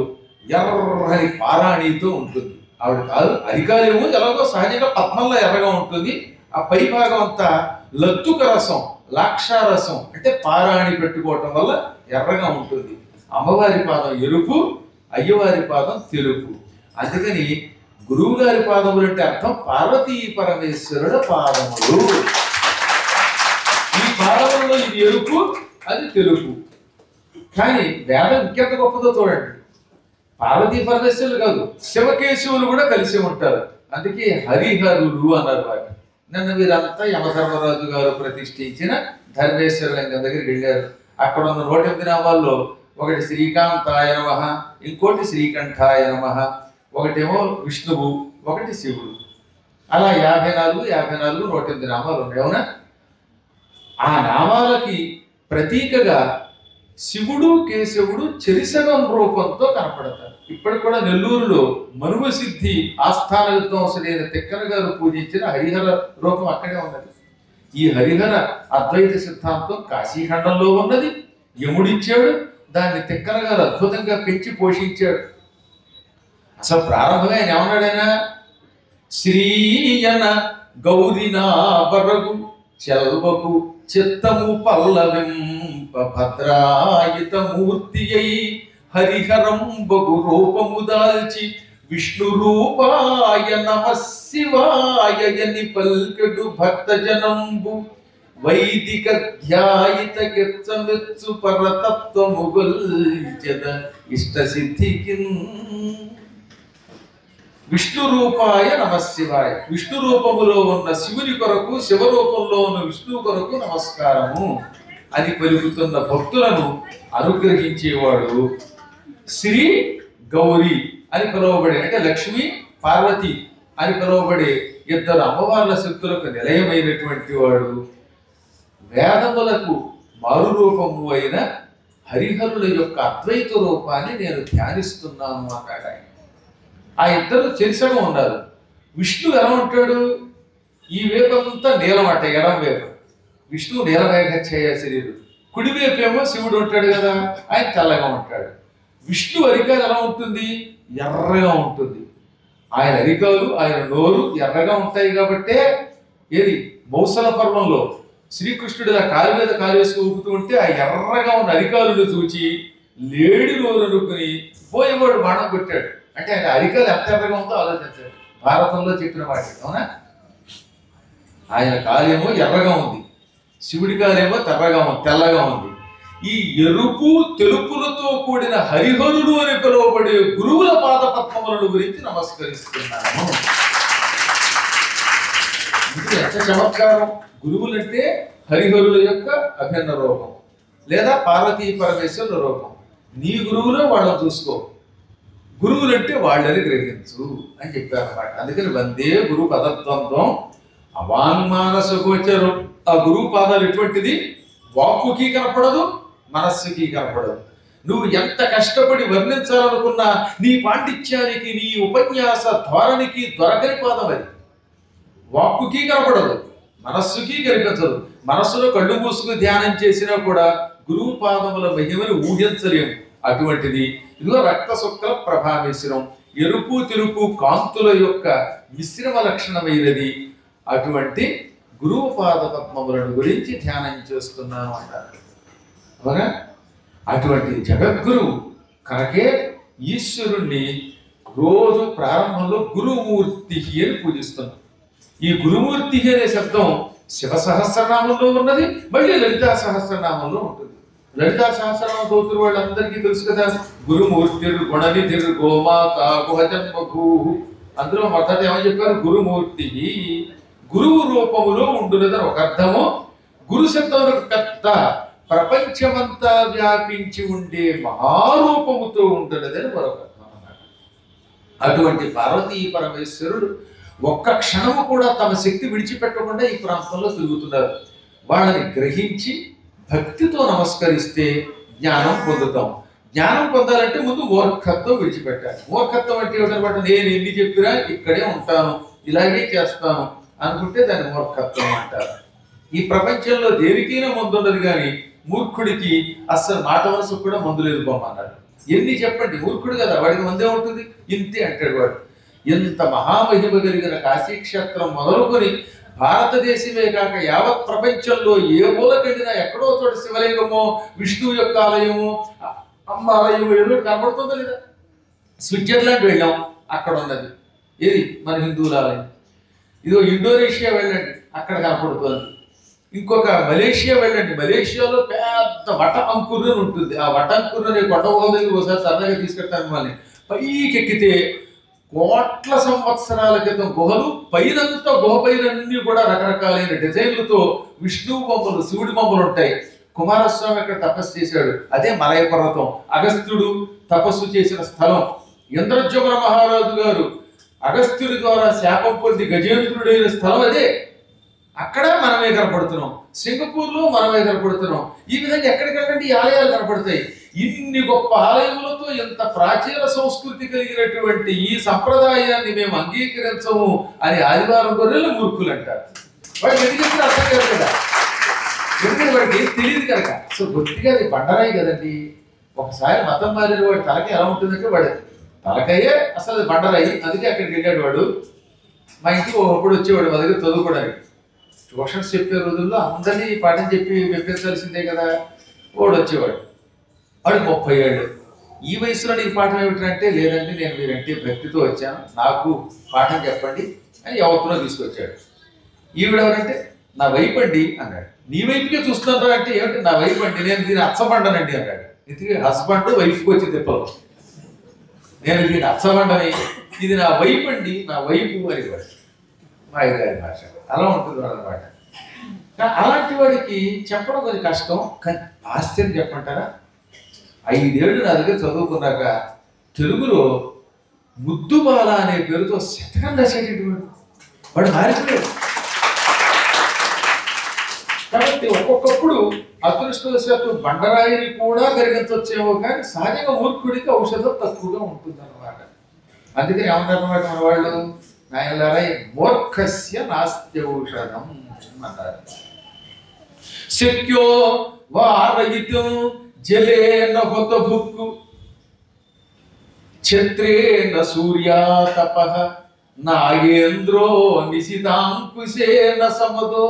ఎర్రని పారాణితో ఉంటుంది. ఆవిడ కాలు, అరికాలేమో ఎలాగో సహజంగా పద్మంలో ఎర్రగా ఉంటుంది. ఆ పై భాగం అంతా లత్తుక రసం, లాక్షారసం అంటే పారాణి పెట్టుకోవటం వల్ల ఎర్రగా ఉంటుంది. అమ్మవారి పాదం ఎరుపు, అయ్యవారి పాదం తెలుపు. అందుకని గురువు గారి పాదములు అంటే అర్థం పార్వతీ పరమేశ్వరుల పాదములు. ఈ పాదములలో ఇది ఎరుపు, అది తెలుపు. కానీ వేదం ఇంకెంత గొప్పదో చూడండి. పార్వతీ పరమేశ్వరులు కాదు, శివకేశవులు కూడా కలిసి ఉంటారు. అందుకే హరిహరులు అన్నారు వారు. నిన్న వీరంతా యమధర్మరాజు గారు ప్రతిష్ఠించిన ధర్మేశ్వర లింగం దగ్గరికి వెళ్ళారు. అక్కడ ఉన్న 108 నామాల్లో ఒకటి శ్రీకాంతాయ నమః, ఇంకోటి శ్రీకంఠాయ నమః, ఒకటేమో విష్ణువు, ఒకటి శివుడు. అలా 54 108 నామాలు ఉన్నాయి. అవునా? ఆ నామాలకి ప్రతీకగా శివుడు కేశవుడు చెరిసగం రూపంతో కనపడతారు. ఇప్పటికి కూడా నెల్లూరులో మనువ సిద్ధి ఆస్థాన విద్వాంసుడైన తిక్కన గారు పూజించిన హరిహర రూపం అక్కడే ఉన్నది. ఈ హరిహర అద్వైత సిద్ధాంతం కాశీఖండంలో ఉన్నది. యముడిచ్చాడు, దాన్ని తిక్కన గారు అద్భుతంగా పెంచి పోషించాడు. అసలు ప్రారంభంగా ఆయన ఏమన్నాడైనా, శ్రీయన గౌరినా బరగు చెల్వకు చిత్తము పల్లవింప భద్రాయుత మూర్తి అయి హరిహరం బగు రూపము దాల్చి విష్ణు రూపాయ నమ శివాయని పల్కెడు భక్త జనంబు వైదిక ధ్యాయిత కెచ్చమెచ్చు పరతత్వముగొల్చెద ఇష్ట సిద్ధికి. విష్ణు రూపాయ నమ శివాయ, విష్ణు రూపములో ఉన్న శివుని కొరకు, శివరూపంలో ఉన్న విష్ణువు కొరకు నమస్కారము అని పలుకుతున్న భక్తులను అనుగ్రహించేవాడు శ్రీ గౌరీ అని పిలువబడే, అంటే లక్ష్మి పార్వతి అని పిలువబడే ఇద్దరు అమ్మవార్ల శక్తులకు నిలయమైనటువంటి వాడు. వేదములకు మారు రూపము అయిన హరిహరుల యొక్క అద్వైత రూపాన్ని నేను ధ్యానిస్తున్నాను అన్నాడు ఆయన. ఆ ఇద్దరు చెరిసగం ఉన్నారు. విష్ణువు ఎలా ఉంటాడు? ఈ వేపంతా నీలం అట, ఎడం వేప. విష్ణువు నీలమేఘ ఛాయ శరీరుడు. కుడివైపు ఏమో శివుడు ఉంటాడు కదా, ఆయన తెల్లగా ఉంటాడు. విష్ణు అరికాలు ఎలా ఉంటుంది? ఎర్రగా ఉంటుంది. ఆయన అరికాలు, ఆయన నోరు ఎర్రగా ఉంటాయి కాబట్టే ఏది మౌసల పర్వంలో శ్రీకృష్ణుడు ఆ కాలు మీద కాలు వేసుకు ఊపుతూ ఉంటే ఆ ఎర్రగా ఉన్న అరికాలను చూచి లేడి నోరు అనుకుని పోయేవాడు బాణం కొట్టాడు. అంటే ఆయన అరికాలు ఎంత ఎర్రగా ఉందో ఆలోచించాడు. భారతంలో చెప్పిన మాట అవునా? ఆయన కాలేమో ఎర్రగా ఉంది, శివుడి కాలేమో తెల్లగా ఉంది. ఈ ఎరుపు తెలుపులతో కూడిన హరిహరుడు అని పిలువబడే గురువుల పాదపద్మములను గురించి నమస్కరిస్తున్నాను. ఇది ఎంత చమత్కారం! గురువులంటే హరిహరుల యొక్క అభిన్న రూపం లేదా పార్వతీ పరమేశ్వరుల రూపం. నీ గురువులో వాళ్ళని చూసుకో, గురువులంటే వాళ్ళని గ్రహించు అని చెప్పారన్నమాట. అందుకని వందే గురు పదద్వంద్వం అవాంగ్మానస గోచరం. ఆ గురువు పాదాలు ఎటువంటిది? వాక్కుకి కనపడదు, మనస్సుకి కనపడదు. నువ్వు ఎంత కష్టపడి వర్ణించాలనుకున్నా నీ పాండిత్యానికి, నీ ఉపన్యాస ధోరణికి దొరకని పాదం అది. వాక్కుకి కనపడదు, మనస్సుకి కనిపించదు. మనస్సులో కళ్ళు మూసుకుని ధ్యానం చేసినా కూడా గురువు పాదముల మహిమని ఊహించలేము. అటువంటిది ఇదిగో రక్త శుక్ల ప్రభామిశ్రం, ఎరుపు తెలుపు కాంతుల యొక్క మిశ్రమ లక్షణమైనది. అటువంటి గురువు పాద పద్మములను గురించి ధ్యానం చేస్తున్నాను అంటారు. అవునా? అటువంటి జగద్గురువు కనుకే ఈశ్వరుణ్ణి రోజు ప్రారంభంలో గురుమూర్తి అని పూజిస్తున్నాం. ఈ గురుమూర్తి అనే శబ్దం శివ సహస్రనామంలో ఉన్నది, మళ్ళీ లలితా సహస్రనామంలో ఉంటుంది. లలితా సహస్రనామం చదువుతున్న వాళ్ళందరికీ తెలుసు కదా, గురుమూర్తిర్ గుణనిధిర్ గోమాత గుహజన్మభూ. అందులో మొదట ఏమని చెప్పారు? గురుమూర్తి గురువు రూపములో ఉండునదని ఒక అర్థము. గురు శబ్దములకు పెద్ద ప్రపంచమంతా వ్యాపించి ఉండే మహారూపముతో ఉంటున్నదని మరొక అర్థం అన్నమాట. అటువంటి పార్వతీ పరమేశ్వరుడు ఒక్క క్షణము కూడా తమ శక్తి విడిచిపెట్టకుండా ఈ ప్రాంతంలో తిరుగుతున్నారు. వాళ్ళని గ్రహించి భక్తితో నమస్కరిస్తే జ్ఞానం పొందుతాం. జ్ఞానం పొందాలంటే ముందు మూర్ఖత్వం విడిచిపెట్టాలి. మూర్ఖత్వం అంటే ఏమిటనమాట? నేను ఎన్ని చెప్పినా ఇక్కడే ఉంటాను, ఇలాగే చేస్తాను అనుకుంటే దాన్ని మూర్ఖత్వం అంటారు. ఈ ప్రపంచంలో దేనికైనా ముందున్నది కానీ మూర్ఖుడికి అస్సలు మాట వరుసకు కూడా మందు లేదు బొమ్మన్నాడు. ఎన్ని చెప్పండి, మూర్ఖుడు కదా, వాడికి ముందే ఉంటుంది, ఇంతే అంటాడు వాడు. ఎంత మహామహిమ కలిగిన కాశీక్షేత్రం మొదలుకొని భారతదేశమే కాక యావత్ ప్రపంచంలో ఏ మూలకెళ్ళినా ఎక్కడో చోట శివలింగమో విష్ణువు యొక్క ఆలయమో అమ్మ ఆలయమో ఏదో కనపడుతుందో లేదా? స్విట్జర్లాండ్ వెళ్ళాం, అక్కడ ఉన్నది ఏది మన హిందువుల ఆలయం. ఇదో ఇండోనేషియా వెళ్ళండి, అక్కడ కనపడుతుంది. ఇంకొక మలేషియా వెళ్ళండి, మలేషియాలో పెద్ద వట అంకుర్ అని ఉంటుంది. ఆ వట అంకుర్ అనే కొండ దగ్గర ఒకసారి సరదాగా తీసుకెళ్తాను. మళ్ళీ పైకి ఎక్కితే కోట్ల సంవత్సరాల క్రితం గుహలు, పైనంతా గుహ పైనన్నీ కూడా రకరకాలైన డిజైన్లతో విష్ణువు బొమ్మలు, శివుడి బొమ్మలు ఉంటాయి. కుమారస్వామి అక్కడ తపస్సు చేశాడు, అదే మలయ పర్వతం. అగస్త్యుడు తపస్సు చేసిన స్థలం. ఇంద్రజమున మహారాజు గారు అగస్త్యుడి ద్వారా శాపం పొంది గజేంద్రుడైన స్థలం అదే. అక్కడ మనమే కనపడుతున్నాం, సింగపూర్లో మనమే కనపడుతున్నాం. ఈ విధంగా ఎక్కడికెళ్ళండి ఈ ఆలయాలు కనపడతాయి. ఇన్ని గొప్ప ఆలయములతో ఎంత ప్రాచీన సంస్కృతి కలిగినటువంటి ఈ సంప్రదాయాన్ని మేము అంగీకరించము అని ఆదివారం గొర్రెలు మూర్ఖులు అంటారు. వాడు ఎందుకు చెప్పిన అర్థం కాదు కదా, ఎందుకంటే వాడికి ఏం తెలియదు కనుక. సో బొత్తిగా అది బండరాయి కదండి. ఒకసారి మతం మారిన వాడి తలకాయ ఎలా ఉంటుందంటే వాడు తలకాయే అసలు బండరాయి. అందుకే అక్కడికి వెళ్ళాడు వాడు. మా ఇంటికి ఒకప్పుడు వచ్చేవాడు మా దగ్గర చదువుకోవడానికి. ట్యూషన్స్ చెప్పే రోజుల్లో అందరినీ పాఠం చెప్పి మెప్పించాల్సిందే కదా. వాడు వచ్చేవాడు, వాడు 30 ఏళ్ళు. ఈ వయసులో నీకు పాఠం ఏమిటంటే, లేదండి నేను మీరంటే భక్తితో వచ్చాను, నాకు పాఠం చెప్పండి అని ఎవరినో తీసుకొచ్చాడు. ఈవిడెవరంటే నా వైపు అండి అన్నాడు. నీ వైపుకే చూస్తున్నారా అంటే, ఏమిటి నా వైపు అండి, నేను దీన్ని అచ్చబండనండి అన్నాడు. ఇది హస్బెండ్ వైఫ్కి వచ్చి తిప్పలు, నేను దీన్ని అచ్చబండని, ఇది నా వైపు అండి, నా వైపు అని వాడు మా ఐదారి భాష అలా ఉంటుంది వాడు అనమాట. అలాంటి వాడికి చెప్పడం కొంచెం కష్టం. కానీ ఆశ్చర్యం చెప్పంటారా, 5 ఏళ్ళు నా దగ్గర చదువుకున్నాక తెలుగులో ముద్దుబాల అనే పేరుతో శతకం రాసేటటువంటి వాడు మారిపోయాడు. కాబట్టి ఒక్కొక్కప్పుడు అదృష్టవశాత్తు బండరాయిని కూడా కరిగించవచ్చేమో, కానీ సహజంగా మూర్ఖుడికి ఔషధం తక్కువగా ఉంటుంది అన్నమాట. అందుకని ఏమన్నారన్నమాట మన వాళ్ళు, నాయనలారా మూర్ఖస్య నాస్త్యౌషధం అన్నారు. శక్యో వారయితుం జలేన హుతభుక్కు ఛత్రేణ సూర్యాతపః నాగేంద్రో నిశితాంకుశేన సమదో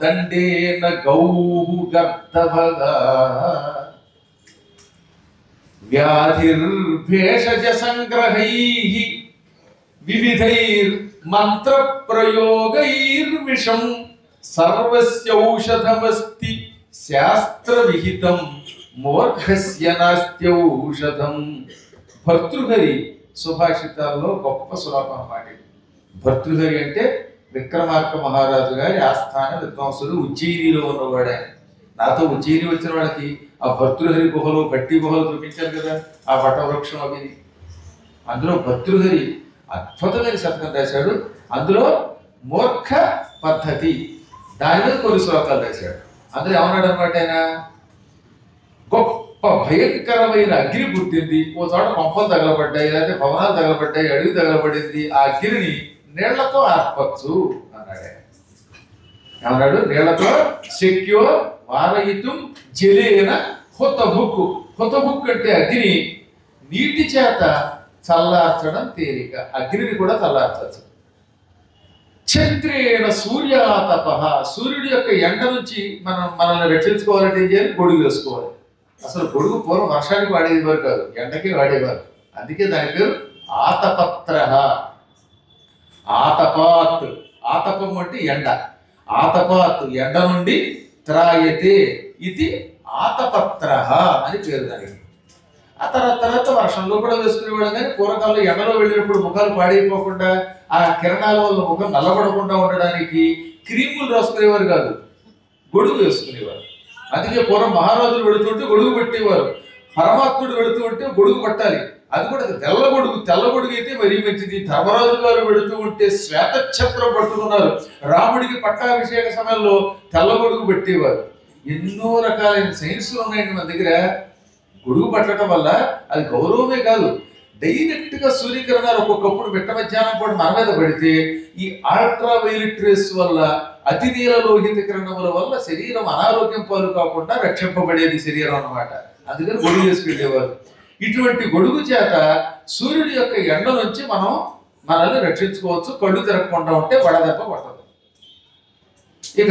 దండేన గౌః గర్దభగా వ్యాధిర్భేషజ సంగ్రహైః వివిధైర్ మంత్ర ప్రయోగైర్విషం సర్వస్యౌషధమస్తి శాస్త్ర విహితం మూర్ఖస్య నాస్త్యౌషధం. భర్తృహరి సుభాషితాల్లో గొప్ప శ్లోకం మాట. భర్తృహరి అంటే విక్రమార్క మహారాజు గారి ఆస్థాన విద్వాంసుడు, ఉజ్జయినిలో ఉన్నవాడు ఆయన. నాతో ఉజ్జయిని వచ్చిన వాళ్ళకి ఆ భర్తృహరి గుహలు బట్టి గుహలు చూపించారు కదా, ఆ వటవృక్షం అవి. అందులో భర్తృహరి అద్భుతమైన శతకం రాశాడు. అందులో మూర్ఖ పద్ధతి దాని మీద కొన్ని శ్లోకాలు రాశాడు. అందులో ఏమన్నాడు అనమాట, ఆయన గొప్ప భయంకరమైన అగ్ని పుట్టింది, ఓ చోట పంపలు తగలబడ్డాయి, లేకపోతే భవనాలు తగలబడ్డాయి, అడవి తగలబడింది, ఆ అగ్నిని నీళ్లతో ఆర్పచ్చు అన్నాడు. ఏమన్నాడు, నీళ్లతో శక్యో వారయితుం జలేన హుతభుక్కు. హుతభుక్కు అంటే అగ్ని, నీటి చేత చల్లార్చడం తేలిక, అగ్నిని కూడా చల్లార్చచ్చు. ఛత్రేణ సూర్యాతపః, సూర్యుడి యొక్క ఎండ నుంచి మనల్ని రక్షించుకోవాలంటే ఏం చేయాలి, గొడుగు వేసుకోవాలి. అసలు గొడుగు పూర్వం వర్షానికి వాడేవారు కాదు, ఎండకి వాడేవారు. అందుకే దాని పేరు ఆతపత్ర. ఆతపాత్, ఆతపం అంటే ఎండ, ఆతపాత్ ఎండ నుండి త్రాయతే ఇది ఆతపత్ర అని పేరు దానికి. ఆ తర్వాత వర్షంలో కూడా వేసుకునేవాడు. కానీ పూర్వకాలంలో ఎండలో వెళ్ళినప్పుడు ముఖాలు పాడైపోకుండా, ఆ కిరణాల వల్ల ముఖం నల్లబడకుండా ఉండడానికి క్రీములు రాసుకునేవారు కాదు, గొడుగు వేసుకునేవారు. అందుకే పూర్వం మహారాజులు వెళుతుంటే గొడుగు పెట్టేవారు, పరమాత్ముడు వెళుతూ ఉంటే గొడుగు పట్టాలి. అది కూడా తెల్ల గొడుగు, తెల్ల గొడుగు అయితే మరీ మంచిది. ధర్మరాజు గారు వెళుతూ ఉంటే శ్వేతఛత్రం పట్టుకున్నారు. రాముడికి పట్టాభిషేక సమయంలో తెల్ల గొడుగు పెట్టేవారు. ఎన్నో రకాలైన సైన్స్లు ఉన్నాయండి మన దగ్గర. గొడుగు పట్టడం వల్ల అది గౌరవమే కాదు, డైరెక్ట్ గా సూర్యకిరణాలు ఒక్కొక్కప్పుడు మిట్ట మధ్యాహ్నం పాటు మన మీద పడితే ఈ అల్ట్రా వైలెట్ రేస్ వల్ల, అతి నీల లోహిత కిరణముల వల్ల శరీరం అనారోగ్యం పాలు కాకుండా రక్షింపబడేది శరీరం అన్నమాట. అందుకని గొడుగు వేసుకెళ్ళేవారు. ఇటువంటి గొడుగు చేత సూర్యుడి యొక్క ఎండ నుంచి మనల్ని రక్షించుకోవచ్చు. కళ్ళు తిరగకుండా ఉంటే వడదెబ్బ పట్టదు. ఇక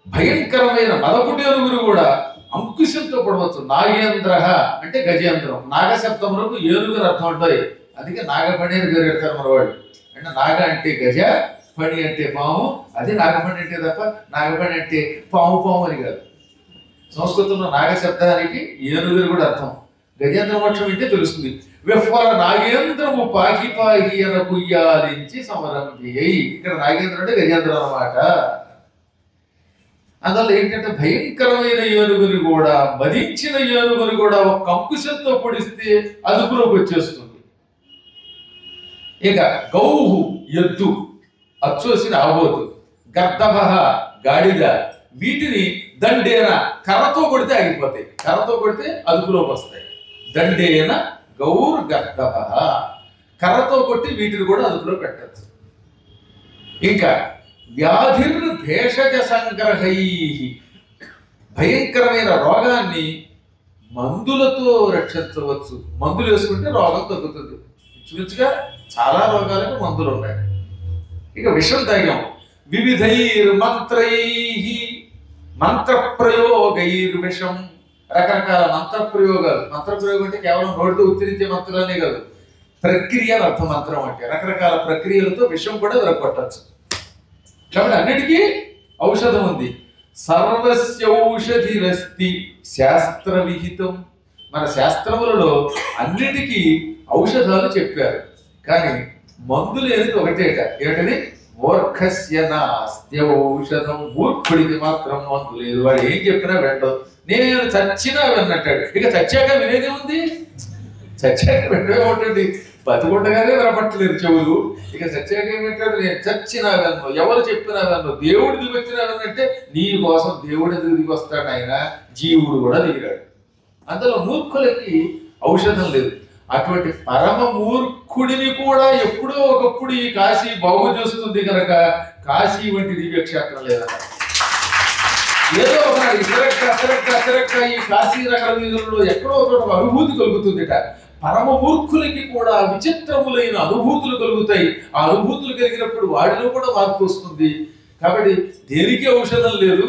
భయంకరమైన మదపుటేరుగురు కూడా అంకుశంతో పడవచ్చు. నాగేంద్ర అంటే గజేంద్రం, నాగశబ్దములకు ఏనుగుని అర్థం ఉంటాయి. అందుకే నాగపణి అని పేరు పెడతారు మనవాళ్ళు. అంటే నాగ అంటే గజ, పణి అంటే పాము. అది నాగపణి అంటే తప్ప నాగపణి అంటే పాము అని కాదు. సంస్కృతంలో నాగశబ్దానికి ఏనుగుని కూడా అర్థం. గజేంద్ర మోక్షం అంటే తెలుస్తుంది. విఫల నాగేంద్రము పాహి పాహి అన కుయ్యాలించి సమరంభి. ఇక్కడ నాగేంద్రం అంటే గజేంద్రం అన్నమాట. అందువల్ల ఏంటంటే భయంకరమైన ఏనుగుని కూడా, మదించిన ఏనుగుని కూడా ఒక అంకుశంతో పొడిస్తే అదుపులోకి వచ్చేస్తుంది. ఇక గౌహు ఎద్దు, అచ్చోసిన ఆబోతు, గర్దభ గాడిద, వీటిని దండేన కర్రతో కొడితే ఆగిపోతాయి, కర్రతో కొడితే అదుపులోకి వస్తాయి. దండేన గౌర్ గర్దభ, కర్రతో కొట్టి వీటిని కూడా అదుపులో పెట్టచ్చు. ఇంకా వ్యాధిర్ భేషజ సంగ్రహై, భయంకరమైన రోగాన్ని మందులతో రక్షించవచ్చు. మందులు వేసుకుంటే రోగం తగ్గుతుంది. ఇంచుమించుగా చాలా రోగాలకు మందులు ఉన్నాయి. ఇక విషం తాగాం. వివిధైర్ మంత్రై, మంత్ర ప్రయోగైర్ విషం, రకరకాల మంత్ర ప్రయోగాలు. మంత్రప్రయోగం అంటే కేవలం నోటితో ఉచ్చరించే మంత్రాలనే కాదు, ప్రక్రియ అర్థం మంత్రం అంటే. రకరకాల ప్రక్రియలతో విషం కూడా దొరకొట్టచ్చు. కాబట్టి అన్నిటికీ ఔషధం ఉంది. సర్వస్యౌషధిరస్తి శాస్త్ర విహితం. మన శాస్త్రములలో అన్నిటికీ ఔషధాలు చెప్పారు, కానీ మందు లేనిది ఒకటేట. ఏంటది? మూర్ఖస్య నాస్తి ఔషధం. మూర్ఖుడికి మాత్రం మందు లేదు. వాడు ఏం చెప్పినా వెంటదు. నేను చచ్చినా విన్నట్టాడు. ఇక చచ్చాక వినేది ఉంది? చచ్చాక వెంటనే ఉంటుంది. బతుకుండగానే వినపట్టలేదు చెవులు. ఇక చచ్చాక ఏమంటాడు? నేను చచ్చినా విన్ను, ఎవరు చెప్పినా విన్ను, దేవుడు దిగి వచ్చినా విన్నంటే నీ కోసం దేవుడు ఎందుకు దిగి వస్తాడు? ఆయన జీవుడు కూడా దిగిరాడు. అందులో మూర్ఖులకి ఔషధం లేదు. అటువంటి పరమ మూర్ఖుడిని కూడా ఎప్పుడో ఒకప్పుడు ఈ కాశీ బాగు చేస్తుంది కనుక కాశీ వంటి దివ్యక్షేత్రం లేదట. ఏదో ఒకనాడు ఇతరక్క ఈ కాశీ నగర వీధుల్లో ఎక్కడో చోట అనుభూతి కలుగుతుందిట. పరమ మూర్ఖులకి కూడా విచిత్రములైన అనుభూతులు కలుగుతాయి. ఆ అనుభూతులు కలిగినప్పుడు వాడిలో కూడా మార్పు వస్తుంది. కాబట్టి దేనికి ఔషధం లేదు,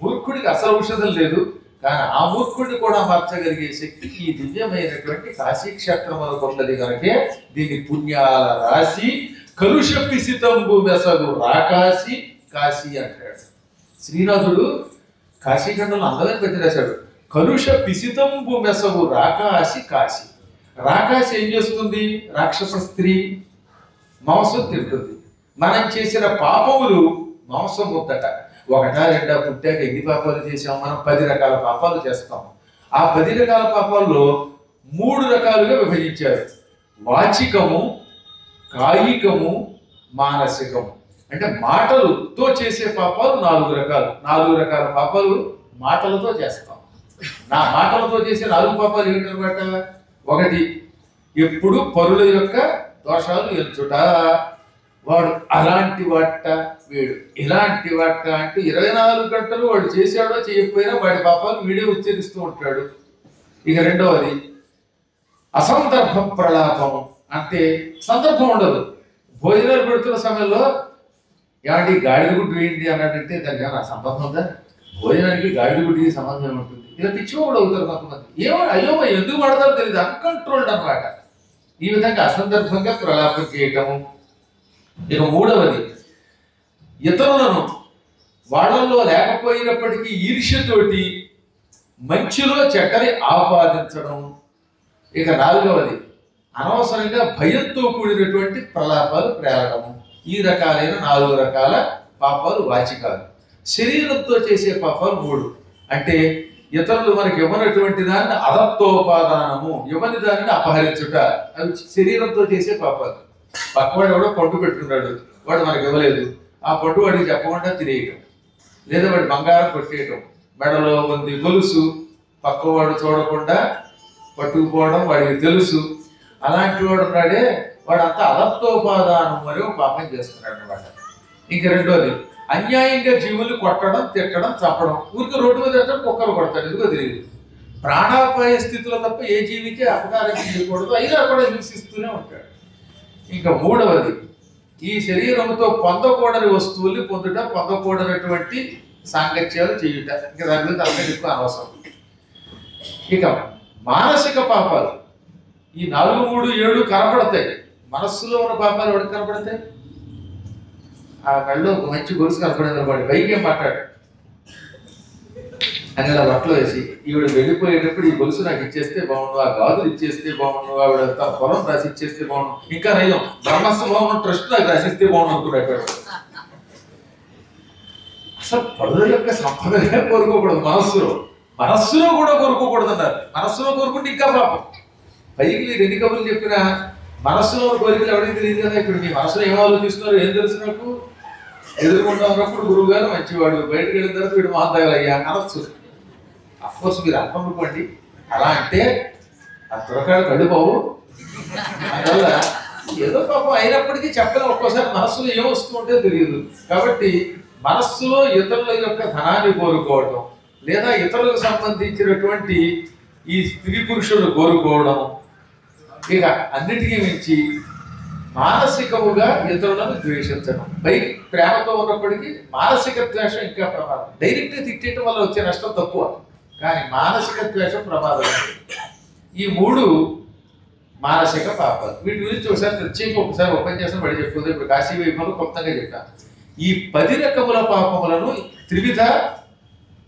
మూర్ఖుడికి అసలు ఔషధం లేదు. కానీ ఆ మూర్ఖుడిని కూడా మార్చగలిగే శక్తి ఈ దివ్యమైనటువంటి కాశీ క్షేత్రం అనుకున్నది కనుకే దీని పుణ్యాల రాశి కలుష పిసితంబు మెసగు రాకాశి కాశీ అంటాడు. శ్రీనాథుడు కాశీఖండంలో అందమైన పెట్టి రాశాడు. కలుష పిసితంబు మెసగు రాకాశి కాశీ. రాకాశి ఏం చేస్తుంది? రాక్షస స్త్రీ మాంసం తింటుంది. మనం చేసిన పాపములు మాంసం ముద్దట. ఒకటా రెండా పుట్టాక ఎన్ని పాపాలు చేసాం? మనం 10 రకాల పాపాలు చేస్తాం. ఆ 10 రకాల పాపాల్లో 3 రకాలుగా విభజించారు. వాచికము, కాయికము, మానసికము. అంటే మాటలతో చేసే పాపాలు 4 రకాలు. 4 రకాల పాపాలు మాటలతో చేస్తాం. నా మాటలతో చేసే 4 పాపాలు ఏంటన్నమాట? ఒకటి, ఎప్పుడు పరుల యొక్క దోషాలు ఎంచుట. వాడు అలాంటి వాట, వీడు ఇలాంటి వాట అంటే 24 గంటలు వాడు చేశాడో చేయకపోయినా వాడి పాపాలు వీడే ఉచ్చరిస్తూ ఉంటాడు. ఇక రెండవది అసందర్భ ప్రలాపము. అంటే సందర్భం ఉండదు. భోజనాలు పెడుతున్న సమయంలో ఏమంటే గాడిద గుడ్డు వేయండి అన్నాడంటే దానికి నా సంబంధం ఉందా? భోజనానికి గాడిద గుడ్డికి సంబంధం ఉంటుంది. ఇలా పిచ్చివాడు అవుతారు కొంతమంది. ఏమో అయ్యో ఎందుకు పడతారో తెలియదు, అన్కంట్రోల్డ్ అన్నమాట. ఈ విధంగా అసందర్భంగా ప్రలాపం చేయటము. ఇక మూడవది ఇతరులను వాళ్ళల్లో లేకపోయినప్పటికీ ఈర్ష్యతోటి మంచిలో చెడ్డని ఆపాదించడం. ఇక నాలుగవది అనవసరంగా భయంతో కూడినటువంటి ప్రలాపాలు ప్రేరడము. ఈ రకాలైన 4 రకాల పాపాలు వాచికాలు. శరీరంతో చేసే పాపాలు 3. అంటే ఇతరులు మనకి ఇవ్వనటువంటి దాన్ని అదత్తోపాదానము, ఇవ్వని దానిని అపహరించుట. అవి శరీరంతో చేసే పాపాలు. పక్కవాడు ఎవడో పండు పెట్టుకున్నాడు, వాడు మనకి ఇవ్వలేదు, ఆ పండు వాడికి చెప్పకుండా తినేయటం. లేదా వాడి బంగారం కొట్టేయటం. మెడలో ఉంది గొలుసు పక్కవాడు చూడకుండా పట్టుకుపోవడం వాడికి తెలుసు. అలాంటి వాడు ఉన్నాడే, వాడు అంతా అదత్తోపాదానం మరియు పాపం చేస్తున్నాడు అనమాట. ఇంక రెండోది అన్యాయంగా జీవులు కొట్టడం, తిట్టడం, చంపడం. ఊరికి రోడ్డు మీద పెట్టడం, కుక్కలు కొడతాడు, ఎందుకో తెలియదు. ప్రాణాపాయ స్థితిలో తప్ప ఏ జీవికి అపకారం చేయకూడదు, అయినా కూడా హింసిస్తూనే ఉంటాడు. ఇంకా మూడవది ఈ శరీరంతో పొందకూడని వస్తువుల్ని పొందుట, పొందకూడనటువంటి సాంగత్యాలు చేయుట. ఇంకా దాని మీద అందరికీ ఎక్కువ అనవసరం. ఇక మానసిక పాపాలు ఈ 4, 3, 7 కనపడతాయి. మనస్సులో ఉన్న పాపాలు ఎవరికి కనపడతాయి? ఆ కళ్ళు ఒక మంచి గొలుసు కనపడింది అనుకోండి, పైకి ఏం మాట్లాడు అని అలా బట్టలు వేసి ఈవిడ వెళ్ళిపోయేటప్పుడు ఈ గొలుసు నాకు ఇచ్చేస్తే బాగుండు, ఆ గాజులు ఇచ్చేస్తే బాగుండు, ఆవిడ పొలం రాసి ఇచ్చేస్తే బాగుండు, ఇంకా నయం బ్రహ్మస్థ భవనం ట్రస్ట్ నాకు రాసిస్తే బాగుండు అనుకున్నాడు. అసలు పనుల యొక్క సంపదనే కోరుకోకూడదు. మనస్సులో కూడా కోరుకోకూడదు అన్నారు. మనస్సులో కోరుకుంటే ఇంకా పాపం. పైకి మీరు ఎన్ని కబుర్లు చెప్పినా మనస్సులో కోరికలు ఎవరికి తెలియదు కదా. ఇప్పుడు మీ మనసులో ఏం ఆలోచిస్తున్నారు ఏం తెలుసు నాకు? ఎదురుకుండా ఉన్నప్పుడు గురువు గారు మంచివాడు, బయటకు వెళ్ళిన తర్వాత వీడు మాంతగలయ్యా అనొచ్చు. అఫ్కోర్స్ మీరు అనుకోండి, అలా అంటే ఆ త్వరకాడు కడిపోవు. అందువల్ల ఏదో పాపం అయినప్పటికీ చెప్పడం ఒక్కోసారి మనస్సులో ఏం వస్తూ ఉంటే తెలియదు. కాబట్టి మనస్సులో ఇతరుల యొక్క ధనాన్ని కోరుకోవడం, లేదా ఇతరులకు సంబంధించినటువంటి ఈ స్త్రీ పురుషులు కోరుకోవడం, ఇక అన్నిటికీ మించి మానసికముగా ఇతరులను ద్వేషించడం. పైకి ప్రేమతో ఉన్నప్పటికీ మానసిక ద్వేషం ఇంకా ప్రమాదం. డైరెక్ట్గా తిట్టేయటం వల్ల వచ్చే నష్టం తక్కువ, కానీ మానసిక ద్వేషం ప్రమాదం. ఈ 3 మానసిక పాపాలు. వీటి గురించి ఒకసారి ఓపెన్ చేసిన పడి చెప్పుకుంది. ఇప్పుడు కాశీ వైభవంలో కొత్తగా చెప్పాను. ఈ 10 రకముల పాపములను త్రివిధ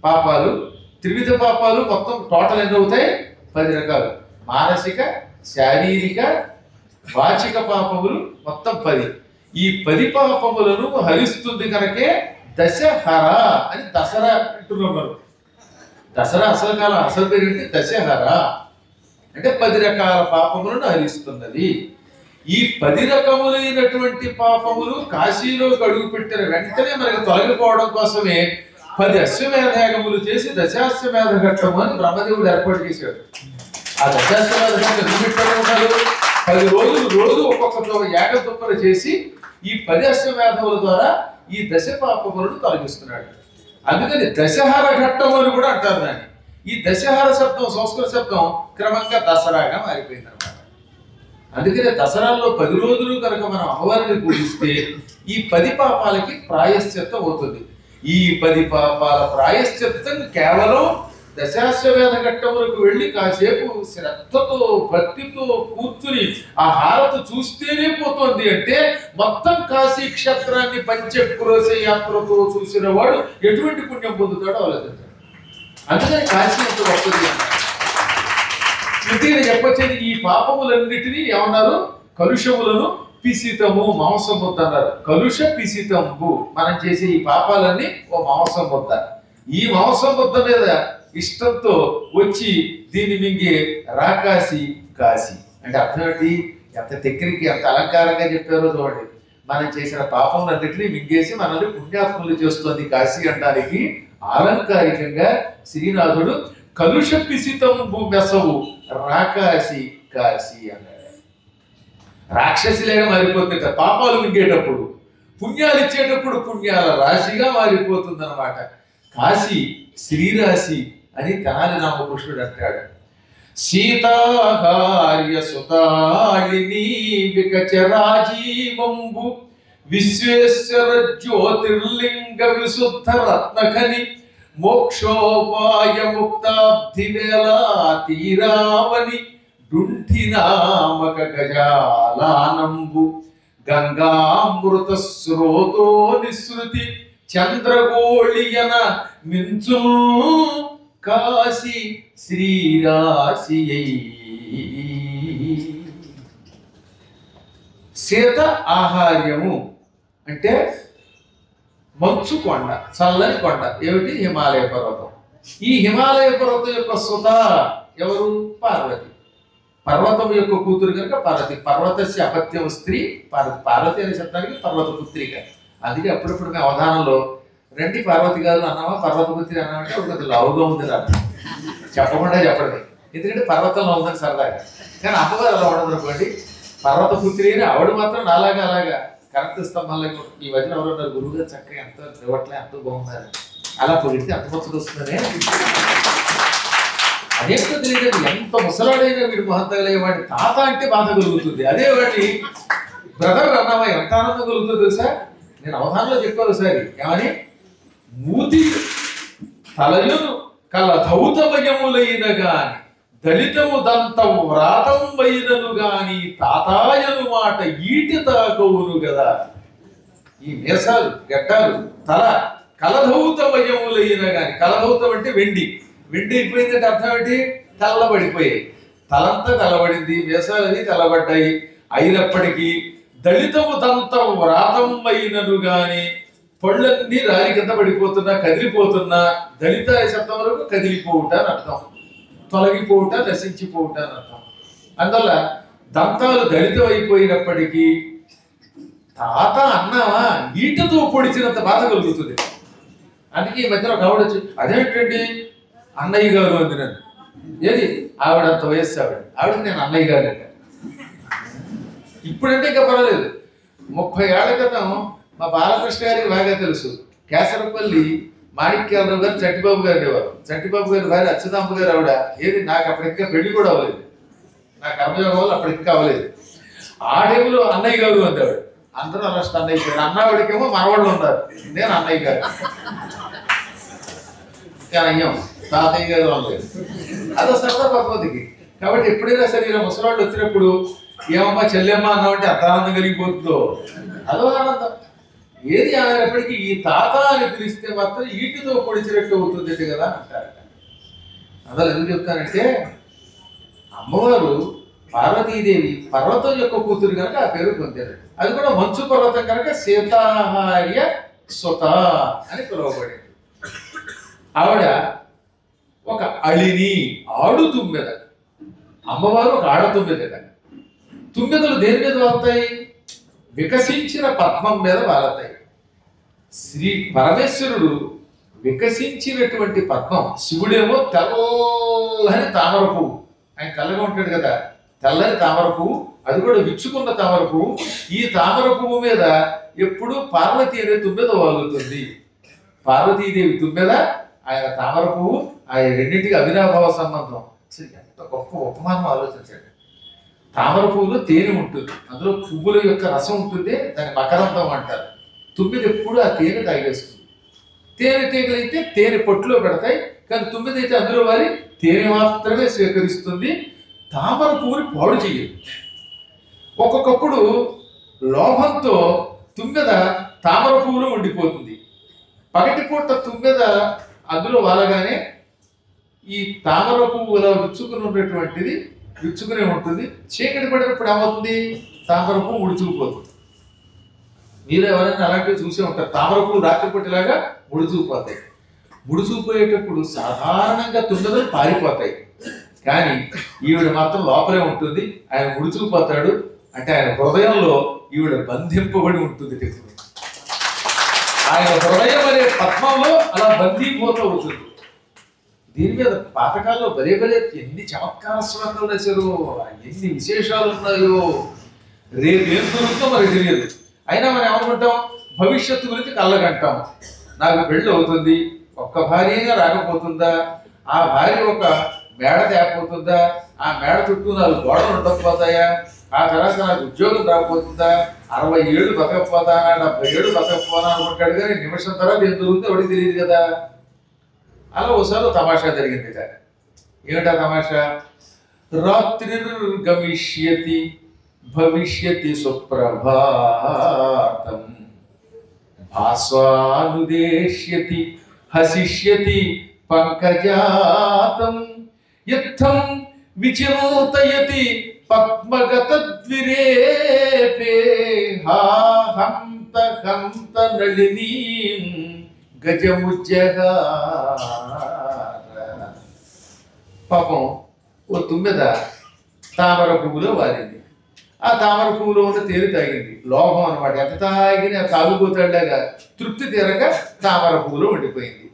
పాపాలు మొత్తం టోటల్ ఎన్ని అవుతాయి? 10 రకాలు. మానసిక, శారీరక, వాచిక పాపములు మొత్తం 10. ఈ 10 పాపములను హరిస్తుంది కనుకే దశహర అని దసరా అంటున్నారు. దసరా అసలు కాలం అసలు పేరు దశహర అంటే 10 రకాల పాపములను హరిస్తున్నది. ఈ 10 రకములైనటువంటి పాపములు కాశీలో అడుగు పెట్టిన వెంటనే మనకి తొలగిపోవడం కోసమే 10 అశ్వమేధయాగములు చేసి దశాశ్వమేధ ఘట్టము అని బ్రహ్మదేవుడు ఏర్పాటు చేశాడు. ఆ దశాశ్వమేధం ఎన్ని ఉన్నారు? 10 రోజులు రోజు ఒక్కొక్క యాగ తుప్పలు చేసి ఈ 10 అశ్వమేధముల ద్వారా ఈ దశ పాపములను తొలగిస్తున్నాడు. అందుకని దశహర ఘట్టం అని కూడా అంటారు దాన్ని. ఈ దశహర శబ్దం సంస్కృత శబ్దం క్రమంగా దసరాగా మారిపోయింది అనమాట. అందుకనే దసరాల్లో 10 రోజులు కనుక మనం అమ్మవారిని పూజిస్తే ఈ 10 పాపాలకి ప్రాయశ్చిత్తం అవుతుంది. ఈ 10 పాపాల ప్రాయశ్చిత్తం కేవలం దశాశ్వమేధ ఘట్టములకు వెళ్ళి కాసేపు శ్రద్ధతో భక్తితో కూర్చుని ఆ హారతి చూస్తేనే పోతుంది. అంటే మొత్తం కాశీ క్షేత్రాన్ని పంచక్రోశ యాత్రతో చూసిన వాడు ఎటువంటి పుణ్యం పొందుతాడో ఆలోచించాడు. అందుకని కాశీ అంత గొప్పది. ఇంటిని చెప్పొచ్చేది ఈ పాపములన్నిటినీ ఏమన్నారు? కలుషములను పిసితము మాంసం ముద్ద అన్నారు. కలుష పిసితంబు మనం చేసే ఈ పాపాలన్నీ ఓ మాంసం ముద్ద. ఈ మాంసం ముద్ద మీద ఇష్టంతో వచ్చి దీన్ని మింగే రాకాశి కాశీ అంటే అర్థం ఏంటి? ఎంత టెక్నిక్ ఎంత అలంకారంగా చెప్పారో చూడండి. మనం చేసిన పాపములన్నిటినీ మింగేసి మనల్ని పుణ్యాత్ములు చేస్తుంది కాశీ అనడానికి ఆలంకారికంగా శ్రీనాథుడు కలుష పిసితంబు మెసవు రాకాశి కాశీ అన్నాడు. రాక్షసిలేగా మారిపోతుంది పాపాలు మింగేటప్పుడు, పుణ్యాలు ఇచ్చేటప్పుడు పుణ్యాల రాశిగా మారిపోతుంది అన్నమాట. కాశీ శ్రీరాశి అని తెనాలి రామకృష్ణుడు అంటాడు. సీతాహార్య సుతాళిని వికచరాజీవంబు విశ్వేశ్వర జ్యోతిర్లింగ విశుద్ధ రత్నఖని మోక్షోపాయ ముక్తాబ్ధి వేళ తీరావని డుంఠినామక గజాలానంబు గంగామృత స్రోతో నిసృతి చంద్రగోళియన మించు కాశీ శ్రీరాశి. సీత ఆహార్యము అంటే మంచు కొండ, చల్లని కొండ. ఏమిటి? హిమాలయ పర్వతం. ఈ హిమాలయ పర్వతం యొక్క సుత ఎవరు? పార్వతి. పర్వతం యొక్క కూతురు కనుక పార్వతి. పర్వతస్య అపత్యం స్త్రీ పార్వతి. పార్వతి అనే శబ్దానికి పర్వత పుత్రిక. అందుకే అప్పుడప్పుడు మేము అవధానంలో రండి పార్వతి గారు అన్నామా పర్వతపుత్రి అన్నామంటే ఒక లావుగా ఉంది రా చెప్పకుండా చెప్పండి. ఎందుకంటే పర్వతంలో ఉందని సరదాగా. కానీ అమ్మగారు అలా ఉండదు అనుకోండి. పర్వతపుత్రి అని ఆవిడ మాత్రం అలాగా కరెక్ట్ స్తంభాలకు ఈ వదిన ఎవరు ఉన్నారు గురువుగా చక్కగా ఎంత రేవట్లే ఎంతో బాగున్నారు అలా పొగిడితే అంత ముచ్చట వస్తుందనే. అదేంటో తెలియదు. ఎంత ముసలాడైనా వీడు మహంతగలే వాడి తాత అంటే బాధ కలుగుతుంది. అదే వాడి బ్రదర్ అన్నావా ఎంత ఆనందం కలుగుతుంది తెలుసా? నేను అవధానంలో చెప్పాను సారి ఏమని? మూతి తలయును కల ధౌతమయములైన గాని దళితము దంతం వ్రాతం వైనను గాని తాతాయను మాట ఈటి తాకవును కదా. ఈ మేసాలు గడ్డాలు తల కలధౌతమయములైన గాని, కలధౌతం అంటే వెండి. వెండి అయిపోయిందంటే అర్థం ఏంటి? తెల్లబడిపోయాయి. తలంతా తెల్లబడింది, మేసాలవి తెల్లబడ్డాయి. అయినప్పటికీ దళితము దంతం వ్రాతం వైనను గాని పళ్ళన్నీ రాలి కింద పడిపోతున్నా కదిలిపోతున్నా దళిత శబ్దం వరకు కదిలిపోవుట అని అర్థం, తొలగిపోవుట నశించిపోవుట అని అర్థం. అందువల్ల దంతాలు దళితం అయిపోయినప్పటికీ తాత అన్నావా ఈటతో పొడిచినంత బాధ కలుగుతుంది. అందుకే ఈ మధ్యలో ఒక ఆవిడ వచ్చి అదేంటండి అన్నయ్య గారు అంది నన్ను. ఏది ఆవిడంత వయస్సు ఆవిడకి నేను అన్నయ్య గారు అంట. ఇప్పుడంటే ఇంకా పర్వాలేదు. 30 ఏళ్ల క్రితం మా బాలకృష్ణ గారికి బాగా తెలుసు. కేసరపల్లి మాణిక్యాలరావు గారు చట్టిబాబు గారు అనేవారు. చట్టిబాబు గారి భార్య అచ్యుతాంబ గారు ఆవిడ. ఏది నాకు అప్పటికా పెళ్లి కూడా అవ్వలేదు, నా కర్మయోగం వల్ల అప్పటికి అవ్వలేదు. ఆ టైంలో అన్నయ్య గారు అందాడు. అందరూ అలా స్టన్ అయిపోయారు. అన్నవాడికేమో మనవాళ్ళు ఉన్నారు, నేను అన్నయ్య గారు అయ్యాం, తాతయ్య గారు అనలేదు. అదో సరదా పద్ధతికి. కాబట్టి ఎప్పుడైనా సరే ఇలా ముసలాళ్ళు వచ్చినప్పుడు ఏమమ్మా చెల్లెమ్మ అన్నామంటే అంత ఆనందం కలిగిపోతుందో అదో ఆనందం. ఏది అయినప్పటికీ ఈ తాత అని పిలిస్తే మాత్రం ఈటితో పొడిచినట్టు అవుతుంది కదా అంటారట. అందులో ఎందుకు చెప్తానంటే అమ్మవారు పార్వతీదేవి పర్వతం యొక్క కూతురు కనుక ఆ పేరు పొందారు. అది కూడా మంచు పర్వతం కనుక సీతాహార్య సుత అని పిలువబడింది. ఆవిడ ఒక అళిని ఆడు తుమ్మెద. అమ్మవారు ఒక ఆడ తుమ్మెద. తుమ్మెదలు దేని మీద వాళ్తాయి? వికసించిన పద్మం మీద వాళ్తాయి. శ్రీ పరమేశ్వరుడు వికసించినటువంటి పద్మం, శివుడేమో తెల్లని తామర పువ్వు ఆయన తెల్లగా ఉంటాడు కదా, తెల్లని తామర పువ్వు, అది కూడా విచ్చుకున్న తామర పువ్వు. ఈ తామర పువ్వు మీద ఎప్పుడు పార్వతి అనే తుమ్మెద వాలుతుంది. పార్వతీదేవి తుమ్మెద, ఆయన తామర పువ్వు, ఆయన రెండింటికి అవినాభావ సంబంధం. అసలు ఎంత గొప్ప ఉపమానం ఆలోచించండి. తామర పువ్వులో తేనె ఉంటుంది, అందులో పువ్వుల యొక్క రసం ఉంటుంది, దాన్ని మకరందం అంటారు. తుమ్మెద ఎప్పుడు ఆ తేనె తాగేస్తుంది. తేనె తీగలైతే తేనె పొట్టులో పెడతాయి, కానీ తుమ్మెద అయితే అందులో వారి తేనె మాత్రమే స్వీకరిస్తుంది. తామర పువ్వుని పాడు చేయదు. ఒక్కొక్కప్పుడు లోభంతో తుమ్మెద తామర పువ్వులో ఉండిపోతుంది. పగటిపూట తుమ్మెద అందులో వాలగానే ఈ తామర పువ్వు ఇలా విచ్చుకుని ఉన్నటువంటిది విచ్చుకునే ఉంటుంది. చీకటి పడినప్పుడు ఏమవుతుంది? తామర పువ్వు ముడుచుకుపోతుంది. మీరు ఎవరైనా అలాంటివి చూసే ఉంటారు. తామర పువ్వు రాత్రిపూట ఇలాగా ముడుచుకుపోతాయి. ముడుచుకుపోయేటప్పుడు సాధారణంగా తుమ్మెదలు పారిపోతాయి, కానీ ఈవిడ మాత్రం లోపలే ఉంటుంది. ఆయన ముడుచుకుపోతాడు అంటే ఆయన హృదయంలో ఈవిడ బంధింపబడి ఉంటుంది. ఆయన హృదయం అనే పద్మంలో అలా బంధీపోతూ అవుతుంది. దీని మీద పాతకాల్లో భలే ఎన్ని చమత్కార శ్లోకాలు రాశారు, ఎన్ని విశేషాలు ఉన్నాయో. రేపేం దొరుకుతుందో మనకు తెలియదు. అయినా మనం ఏమనుకుంటాం? భవిష్యత్తు గురించి కళ్ళగంటాం. నాకు పెళ్ళి అవుతుంది, ఒక్క భార్యగా రాకపోతుందా, ఆ భార్య ఒక మేడ తేకపోతుందా, ఆ మేడ చుట్టూ 4 గోడలు ఉండకపోతాయా, ఆ తర్వాత నాకు ఉద్యోగం రాకపోతుందా, 60 ఏళ్ళు బతకపోతానా, 70 ఏళ్ళు బతకపోనా అనుకుంటాడు. కానీ నిమిషం తర్వాత ఏం దొరుకుతుందో ఎవరికి తెలియదు కదా. అలా ఒకసారి తమాషా జరిగింది. ఏమిటా తమాషా? రాత్రిర్గమిష్యతి భవిష్యతి సుప్రభాతం భాస్వానుదేశ్యతి హసిష్యతి పంకజాతం యత్థం విచిరోతయతి పద్మగతద్విరేపే హా హంత హంత నళినీం గజముజ్జగార. పాపం ఓ తుమ్మెద తామర పువ్వులో వారింది. ఆ తామర పువ్వులో ఉన్న తేనె తాగింది. లోభం అనమాట. ఎంత తాగినా తాగుపోతాడులాగా తృప్తి తీరక తామర పువ్వులో ఉండిపోయింది.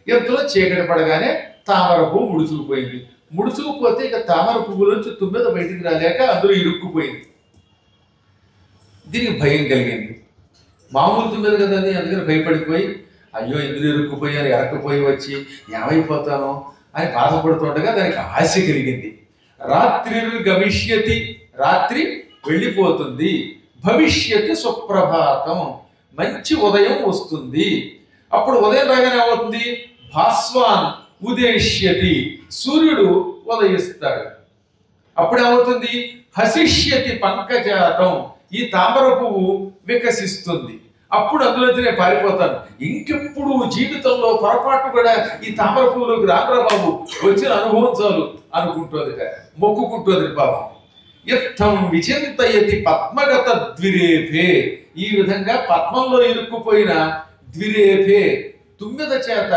ఎంతలో చీకటి పడగానే తామర పువ్వు ముడుచుకుపోయింది. ముడుచుకుపోతే ఇక తామర పువ్వులోంచి తుమ్మెద బయటికి రాలేక అందులో ఇరుక్కుపోయింది. దీనికి భయం కలిగింది. మామూలు తుమ్మెద కదా అది, అందుకని భయపడిపోయి అయ్యో ఇందులో ఇరుక్కుపోయాను, ఎరక్కుపోయి వచ్చి ఏమైపోతానో అని బాధపడుతుండగా దానికి ఆశ కలిగింది. రాత్రిర్గమిష్యతి, రాత్రి వెళ్ళిపోతుంది. భవిష్యత్తు సుప్రభాతం, మంచి ఉదయం వస్తుంది. అప్పుడు ఉదయం రాగానే ఏమవుతుంది? భాస్వాన్ ఉదేష్యతి, సూర్యుడు ఉదయిస్తాడు. అప్పుడు ఏమవుతుంది? హసిష్యతి పంకజాతం, ఈ తామర పువ్వు వికసిస్తుంది. అప్పుడు అందులోంచి నేను పారిపోతాను, ఇంకెప్పుడు జీవితంలో పొరపాటు కూడా ఈ తామర పువ్వులోకి రామరా బాబు, వచ్చిన అనుభవం చాలు అనుకుంటుంది, మొక్కుకుంటుంది పాపం. యత్థం విచింతయతి పద్మగత ద్విరేఫే, ఈ విధంగా పద్మంలో ఇరుక్కుపోయిన ద్విరేఫే తుమ్మెద చేత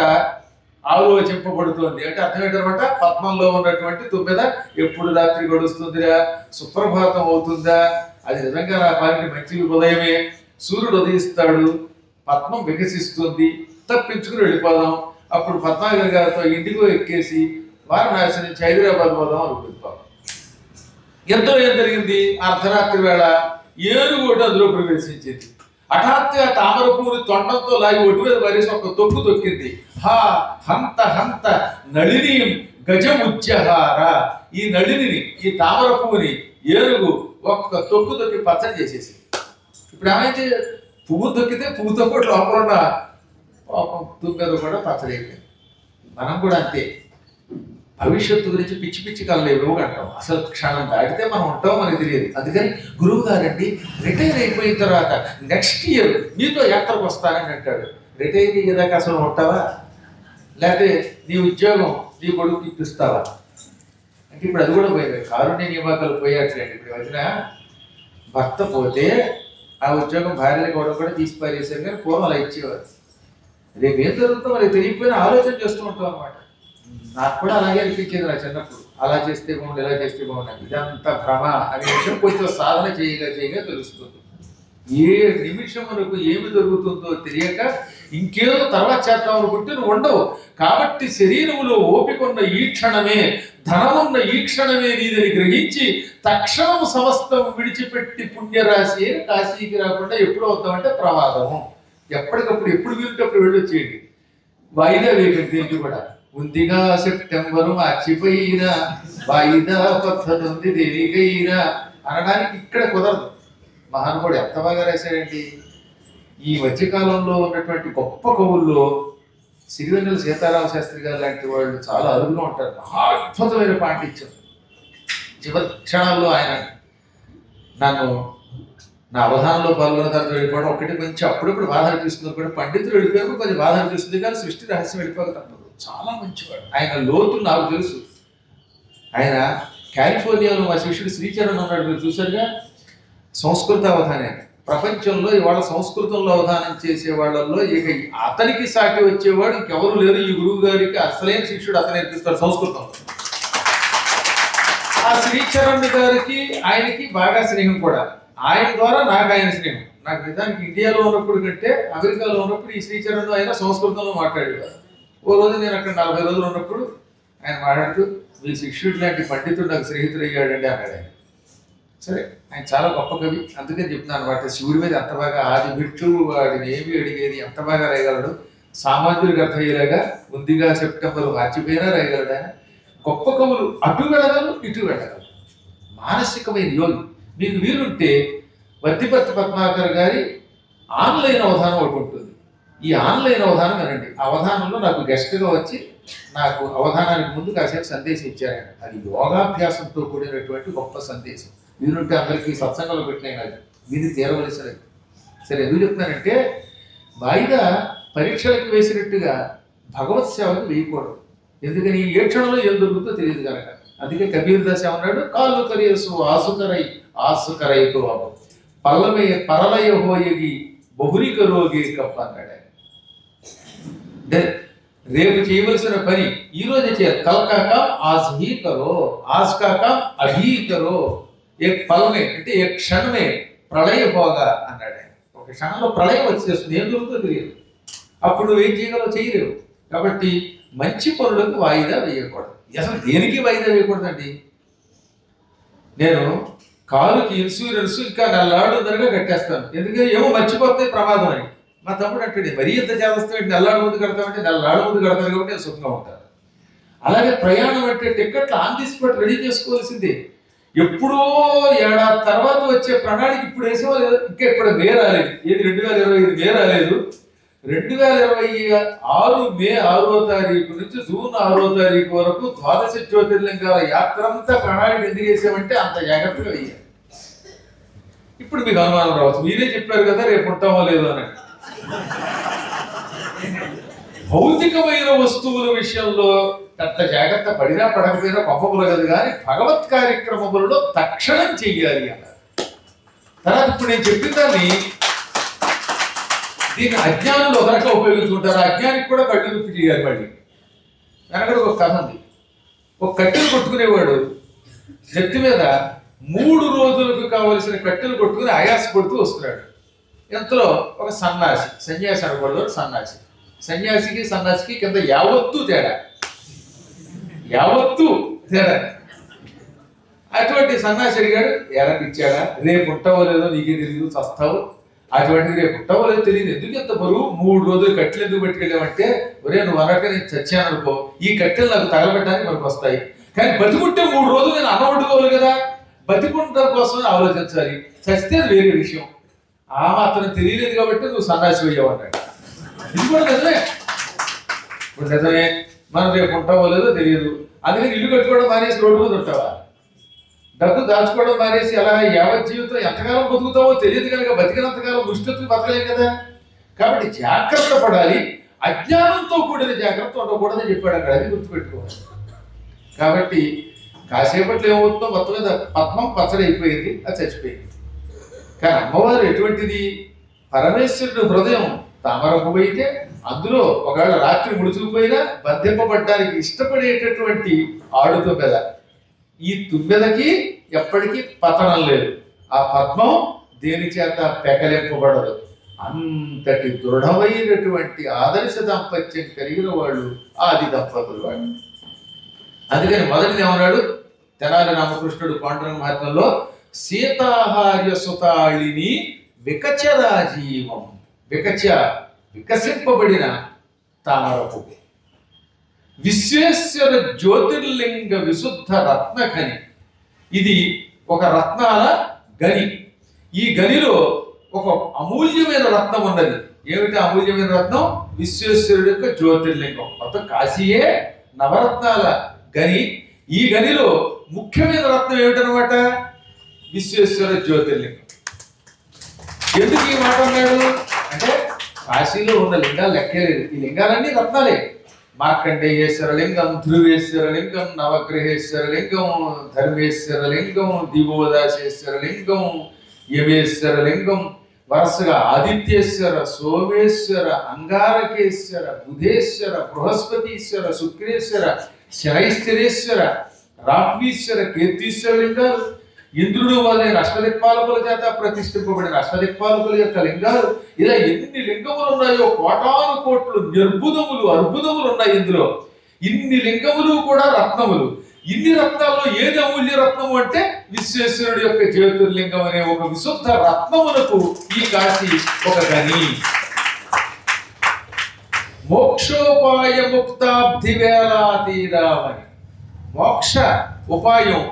ఆలోచింపబడుతోంది. అంటే అర్థం ఏంటనమాట? పద్మంలో ఉన్నటువంటి తుమ్మెద ఎప్పుడు రాత్రి గడుస్తుందిరా, సుప్రభాతం అవుతుందా, అది నిజంగా నా పాలిటి మంచి ఉదయమే, సూర్యుడు ఉదయిస్తాడు, పద్మం వికసిస్తుంది, తప్పించుకుని వెళ్ళిపోదాం. అప్పుడు పద్మాగర్ గారితో ఇంటికో ఎక్కేసి వారణాసి నుంచి హైదరాబాద్ పోదాం అనుకుంటాం. ఎంతో ఏం జరిగింది? అర్ధరాత్రి వేళ ఏనుగు ఒకటి అందులో ప్రవేశించింది. హఠాత్తుగా తామర పువ్వుని తొండంతో లాగి ఒడ్డు మీద వరేసి ఒక తొక్కు తొక్కింది. హా హంత హంత నళిని గజముజ్జహార, ఈ నళిని, ఈ తామర పువ్వుని ఏనుగు ఒక్క తొక్కు తొక్కి పచ్చడి చేసేసి. ఇప్పుడు ఏమైతే పువ్వు తొక్కితే పువ్వుతో కూడా లోపల ఉన్న పాపం తుమ్మెద కూడా పచ్చడి అయిపోయింది. మనం కూడా అంతే, భవిష్యత్తు గురించి పిచ్చి పిచ్చి కళ్ళేవో అంటాం. అసలు క్షణం దాటితే మనం ఉంటామో మనకు తెలియదు. అందుకని గురువు గారండి రిటైర్ అయిపోయిన తర్వాత నెక్స్ట్ ఇయర్ మీతో యాత్రకు వస్తానని అంటాడు. రిటైర్ అయ్యేదాకా అసలు ఉంటావా, లేకపోతే నీ ఉద్యోగం నీ కొడుకు ఇప్పిస్తావా అంటే ఇప్పుడు అది కూడా పోయింది. కారుణ్య నియామకాలు పోయాట్లేండి. ఇప్పుడు వచ్చిన భర్త పోతే ఆ ఉద్యోగం భార్యలు కూడా తీసి పారేసారు, కానీ పూర్వం అలా ఇచ్చేవారు. రేపు ఏం జరుగుతుందో మనకి తెలియకపోయినా ఆలోచన చేస్తూ ఉంటాం అన్నమాట. నాకు కూడా అలాగే అనిపించేది నా చిన్నప్పుడు, అలా చేస్తే బాగుండు, ఇలా చేస్తే బాగుండు. ఇదంతా భ్రమ అనే విషయం కొంచెం సాధన చేయగా తెలుస్తుంది. ఏ నిమిషం మనకు ఏమి జరుగుతుందో తెలియక ఇంకేదో తర్వాత చేద్దాం అనుకుంటే నువ్వు ఉండవు. కాబట్టి శరీరములో ఓపిక ఉన్న ఈ క్షణమే, ధనమున్న ఈ క్షణమే నీదని గ్రహించి తక్షణం సమస్తం విడిచిపెట్టి పుణ్యరాశి కాశీకి రాకుండా ఎప్పుడు అవుతామంటే ప్రమాదము. ఎప్పటికప్పుడు ఎప్పుడు వీలుంటే అప్పుడు వెళ్ళొచ్చేయండి. వాయిదా వేయకండి దేనికి కూడా. ఉందిగా సెప్టెంబరు మార్చిపోయినా వాయిదా పద్ధతి దేనికైనా అనడానికి ఇక్కడ కుదరదు. మహానుభావుడు ఎంత బాగా రాశాడండి. ఈ మధ్యకాలంలో ఉన్నటువంటి గొప్ప కవుల్లో సిరివెన్నెల సీతారామ శాస్త్రి గారు లాంటి వాళ్ళు చాలా అరుదుగా ఉంటారు. అద్భుతమైన పాండిత్యం. చివరి క్షణాల్లో ఆయన నన్ను నా అవధానంలో పాల్గొన్న తర్వాత వెళ్ళిపోవడం ఒకటి కొంచెం అప్పుడప్పుడు బాధ అనిపిస్తుంది. కూడా పండితులు వెళ్ళిపోయారు కొంచెం బాధ అనిపిస్తుంది, కానీ సృష్టి రహస్యం వెళ్ళిపోక తప్పదు. చాలా మంచివాడు. ఆయన లోతులు నాకు తెలుసు. ఆయన కాలిఫోర్నియాలో మా శిష్యుడు శ్రీచరణ్ ఉన్నాడు, మీరు చూసారుగా. సంస్కృత అవధానే ప్రపంచంలో ఇవాళ సంస్కృతంలో అవధానం చేసే వాళ్ళల్లో ఇక అతనికి సాటి వచ్చేవాడు ఇంకెవరు లేరు. ఈ గురువు గారికి అసలైన శిష్యుడు అతను నేర్పిస్తాడు సంస్కృతంలో. ఆ శ్రీచరణ్ గారికి ఆయనకి బాగా స్నేహం కూడా. ఆయన ద్వారా నాకు ఆయన స్నేహం. నాకు నిజానికి ఇండియాలో ఉన్నప్పుడు కంటే అమెరికాలో ఉన్నప్పుడు ఈ శ్రీచరణ్ ఆయన సంస్కృతంలో మాట్లాడేవారు. ఓ రోజు నేను అక్కడ 40 రోజులు ఉన్నప్పుడు ఆయన మాట్లాడుతూ మీ శిష్యుడు లాంటి పండితుడు నాకు స్నేహితుడు అయ్యాడండి అన్నాడు ఆయన. సరే, ఆయన చాలా గొప్ప కవి, అందుకని చెప్తున్నాను అనమాట. శివుడి మీద ఎంత బాగా ఆది బిట్టు వాడిని ఏమి అడిగేది ఎంత బాగా రాయగలడు. సామాన్యుడికి అర్థమయ్యేలాగా ఉందిగా సెప్టెంబర్ మార్చిపోయినా రాయగలడు ఆయన. గొప్ప కవులు అటు వెళ్ళగలరు ఇటు వెళ్ళగలరు. మానసికమైన యోగి. మీకు వీలుంటే వద్దిపర్తి పద్మాకర్ గారి ఆన్లైన్ అవధానం ఒకటి ఉంటుంది. ఈ ఆన్లైన్ అవధానం వినండి. ఆ అవధానంలో నాకు గెస్ట్గా వచ్చి నాకు అవధానానికి ముందు కాసేపు సందేశం ఇచ్చారు ఆయన. అది యోగాభ్యాసంతో కూడినటువంటి గొప్ప సందేశం. వీలుంటే అందరికీ సత్సంగంలో పెట్టినాయి. వీధి తీరవలసినది. సరే, ఎందుకు చెప్తున్నానంటే వాయిదా పరీక్షలకు వేసినట్టుగా భగవత్ సేవకు వేయకూడదు. ఎందుకని ఏ క్షణంలో ఏం దొరుకుతుందో తెలియదు కనుక. అందుకే కబీర్ దాస్ ఏమన్నాడు, కాళ్ళు కరియసు ఆసుకరై ఆసుకరైతో బాబు పల్లమే పరలయ హోయగి బహురిక రోగి కప్ప అన్నాడు ఆయన. రేపు చేయవలసిన పని ఈ రోజు చేయాలి. కల్కా కామ్ ఆజ్ హీ కరో, ఆజ్ కా కామ్ అభీ కరో. ఏ పలమే అంటే ఏ క్షణమే ప్రళయ హోగా అన్నాడు ఆయన. ఒక క్షణంలో ప్రళయం వచ్చేస్తుంది, ఏం దొరుకుతుందో తెలియదు. అప్పుడు నువ్వేం చేయగలవు, చేయలేవు. కాబట్టి మంచి పనులకు వాయిదా వేయకూడదు. అసలు దేనికి వాయిదా వేయకూడదండి. నేను కారుకి ఇన్సూరెన్స్ ఇంకా 4 ఏళ్ళ కట్టేస్తాను, ఎందుకంటే ఏమో మర్చిపోతే ప్రమాదం అని. మా తమ్ముడు అంటే మరీ ఎంత చేస్తాం, 4 ఏళ్ళ ముందు కడతామంటే 4 ఏళ్ళ ముందు కడతాను కాబట్టి నేను సుఖంగా ఉంటాను. అలాగే ప్రయాణం అంటే టికెట్లు ఆన్ ది స్పాట్ రెడీ చేసుకోవాల్సిందే. ఎప్పుడో ఏడాది తర్వాత వచ్చే ప్రణాళిక ఇప్పుడు వేసేవాళ్ళు. ఇంకా ఇప్పుడు మే రాలేదు. ఏది 2025 మే రాలేదు. 2026 మే 6వ తారీఖు నుంచి జూన్ 6వ తారీఖు వరకు ద్వాదశ జ్యోతిర్లింగాల యాత్ర అంతా ప్రణాళిక ఎందుకు వేసామంటే అంత జాగ్రత్తగా వేయాలి. ఇప్పుడు మీకు అనుమానం రావచ్చు, మీరే చెప్పారు కదా రేపు ఉంటామో లేదో అని. భౌతికమైన వస్తువుల విషయంలో పెద్ద జాగ్రత్త పడినా పడకపోయినా పంపకూడదు, కానీ భగవత్ కార్యక్రమములలో తక్షణం చెయ్యాలి అన్నారు. తర్వాత ఇప్పుడు నేను చెప్పిన దాన్ని దీన్ని అజ్ఞానులు ఒక రకంగా ఉపయోగించుకుంటారు. అజ్ఞానికి కూడా కట్టెలు గుర్తు చేయాలి. మళ్ళీ వెనకడ ఒక కథ ఉంది. ఒక కట్టెలు కొట్టుకునేవాడు నెత్తి మీద 3 రోజులకు కావలసిన కట్టెలు కొట్టుకుని ఆయాసపడుతూ వస్తున్నాడు. ఎంతలో ఒక సన్యాసి, సన్యాసి అనకూడదు, సన్యాసి. సన్యాసికి సన్యాసికి కింద యావత్తు తేడా, యావత్తు తేడా. అటువంటి సన్యాసి అడిగాడు, ఎలాంటిచ్చాడా, రేపు ఉంటావో లేదో నీకే తెలియదు, చస్తావు. అటువంటిది రేపు ఉంటావో లేదో తెలియదు, ఎందుకు ఎంత బరువు, 3 రోజులు కట్టెలు ఎందుకు పట్టుకెళ్ళామంటే, ఒరే నువ్వు అనక నేను చచ్చాను అనుకో, ఈ కట్టెలు నాకు తగలబెట్టడానికి మనకు వస్తాయి. కానీ బతికుంటే 3 రోజులు నేను అన్నం వండుకోవాలి కదా, బతికుండడం కోసమే ఆలోచించాలి. చస్తే వేరే విషయం. ఆ మాత్రం తెలియలేదు కాబట్టి నువ్వు సన్యాసి అయ్యావు అన్నాడు. ఇది కూడా నిజమే. ఇప్పుడు నిజమే, మనం రేపు ఉంటావో లేదో తెలియదు. అందుకని ఇల్లు కట్టుకోవడం మానేసి రోడ్డు మీద ఉంటావా, డబ్బు దాచుకోవడం మానేసి అలా యావత్ జీవితం ఎంతకాలం బతుకుతావో తెలియదు కనుక బతికినంతకాలం ముష్టెత్తుకు బతకలేం కదా. కాబట్టి జాగ్రత్త పడాలి. అజ్ఞానంతో కూడిన జాగ్రత్త ఉండకూడదని చెప్పాడు అక్కడ, అది గుర్తుపెట్టుకోవాలి. కాబట్టి కాసేపట్లో ఏమవుతుందో మొత్తం మీద పద్మం పచ్చడి అయిపోయింది, అది చచ్చిపోయింది. కానీ అమ్మవారు ఎటువంటిది, పరమేశ్వరుడు హృదయం తామర పువ్వు అయితే అందులో ఒకవేళ రాత్రి ముడుచుకుపోయినా బంధింపబడ్డానికి ఇష్టపడేటటువంటి ఆడు తుమ్మెద. ఈ తుమ్మెదకి ఎప్పటికీ పతనం లేదు. ఆ పద్మం దేని చేత పెకలింపబడదు. అంతటి దృఢమైనటువంటి ఆదర్శ దాంపత్యం కలిగిన వాళ్ళు ఆది దంపతులు వాళ్ళు. అందుకని మొదటిది ఏమన్నాడు తెనాలి రామకృష్ణుడు పాండురంగ మహాత్మ్యంలో, సీతాహార్య సుతాళిని వికచరాజీవం. వికచ వికసింపబడిన తామరపు, విశ్వేశ్వర జ్యోతిర్లింగ విశుద్ధ రత్నఖని. ఇది ఒక రత్నాల గని. ఈ గనిలో ఒక అమూల్యమైన రత్నం ఉన్నది. ఏమిటి అమూల్యమైన రత్నం? విశ్వేశ్వరుడు యొక్క జ్యోతిర్లింగం. మొత్తం కాశీయే నవరత్నాల గని. ఈ గనిలో ముఖ్యమైన రత్నం ఏమిటనమాట? విశ్వేశ్వర జ్యోతిర్లింగం. ఎందుకు ఈ మాట అన్నాడు అంటే, కాశీలో ఉన్న లింగాలు లెక్కలేదు. ఈ లింగాలన్నీ రత్నాలే. మార్కండేయేశ్వర లింగం, ధ్రువేశ్వర లింగం, నవగ్రహేశ్వర లింగం, ధర్మేశ్వర లింగం, దివోదాసేశ్వర లింగం, యమేశ్వర లింగం, వరుసగా ఆదిత్యేశ్వర, సోమేశ్వర, అంగారకేశ్వర, బుధేశ్వర, బృహస్పతీశ్వర, శుక్రేశ్వర, శనైశ్వరేశ్వర, రాహ్వీశ్వర, కీర్తీశ్వర లింగాలు, ఇంద్రుడు వాళ్ళైన అష్టదిక్పాలకుల చేత ప్రతిష్ఠింపబడిన అష్టదిక్పాలకుల యొక్క లింగాలు. ఇలా ఎన్ని లింగములు ఉన్నాయో, కోటాను కోట్లు నిర్బుధములు అర్బుదములు ఉన్నాయి ఇందులో. ఇన్ని లింగములు కూడా రత్నములు. ఇన్ని రత్నాల్లో ఏది అమూల్య రత్నము అంటే విశ్వేశ్వరుడు యొక్క జ్యోతిర్లింగం అనే ఒక విశుద్ధ రత్నములకు ఈ కాశీ ఒక గని. మోక్షోపాయ ముక్తాబ్ధి వేలాతీరామని. మోక్ష ఉపాయం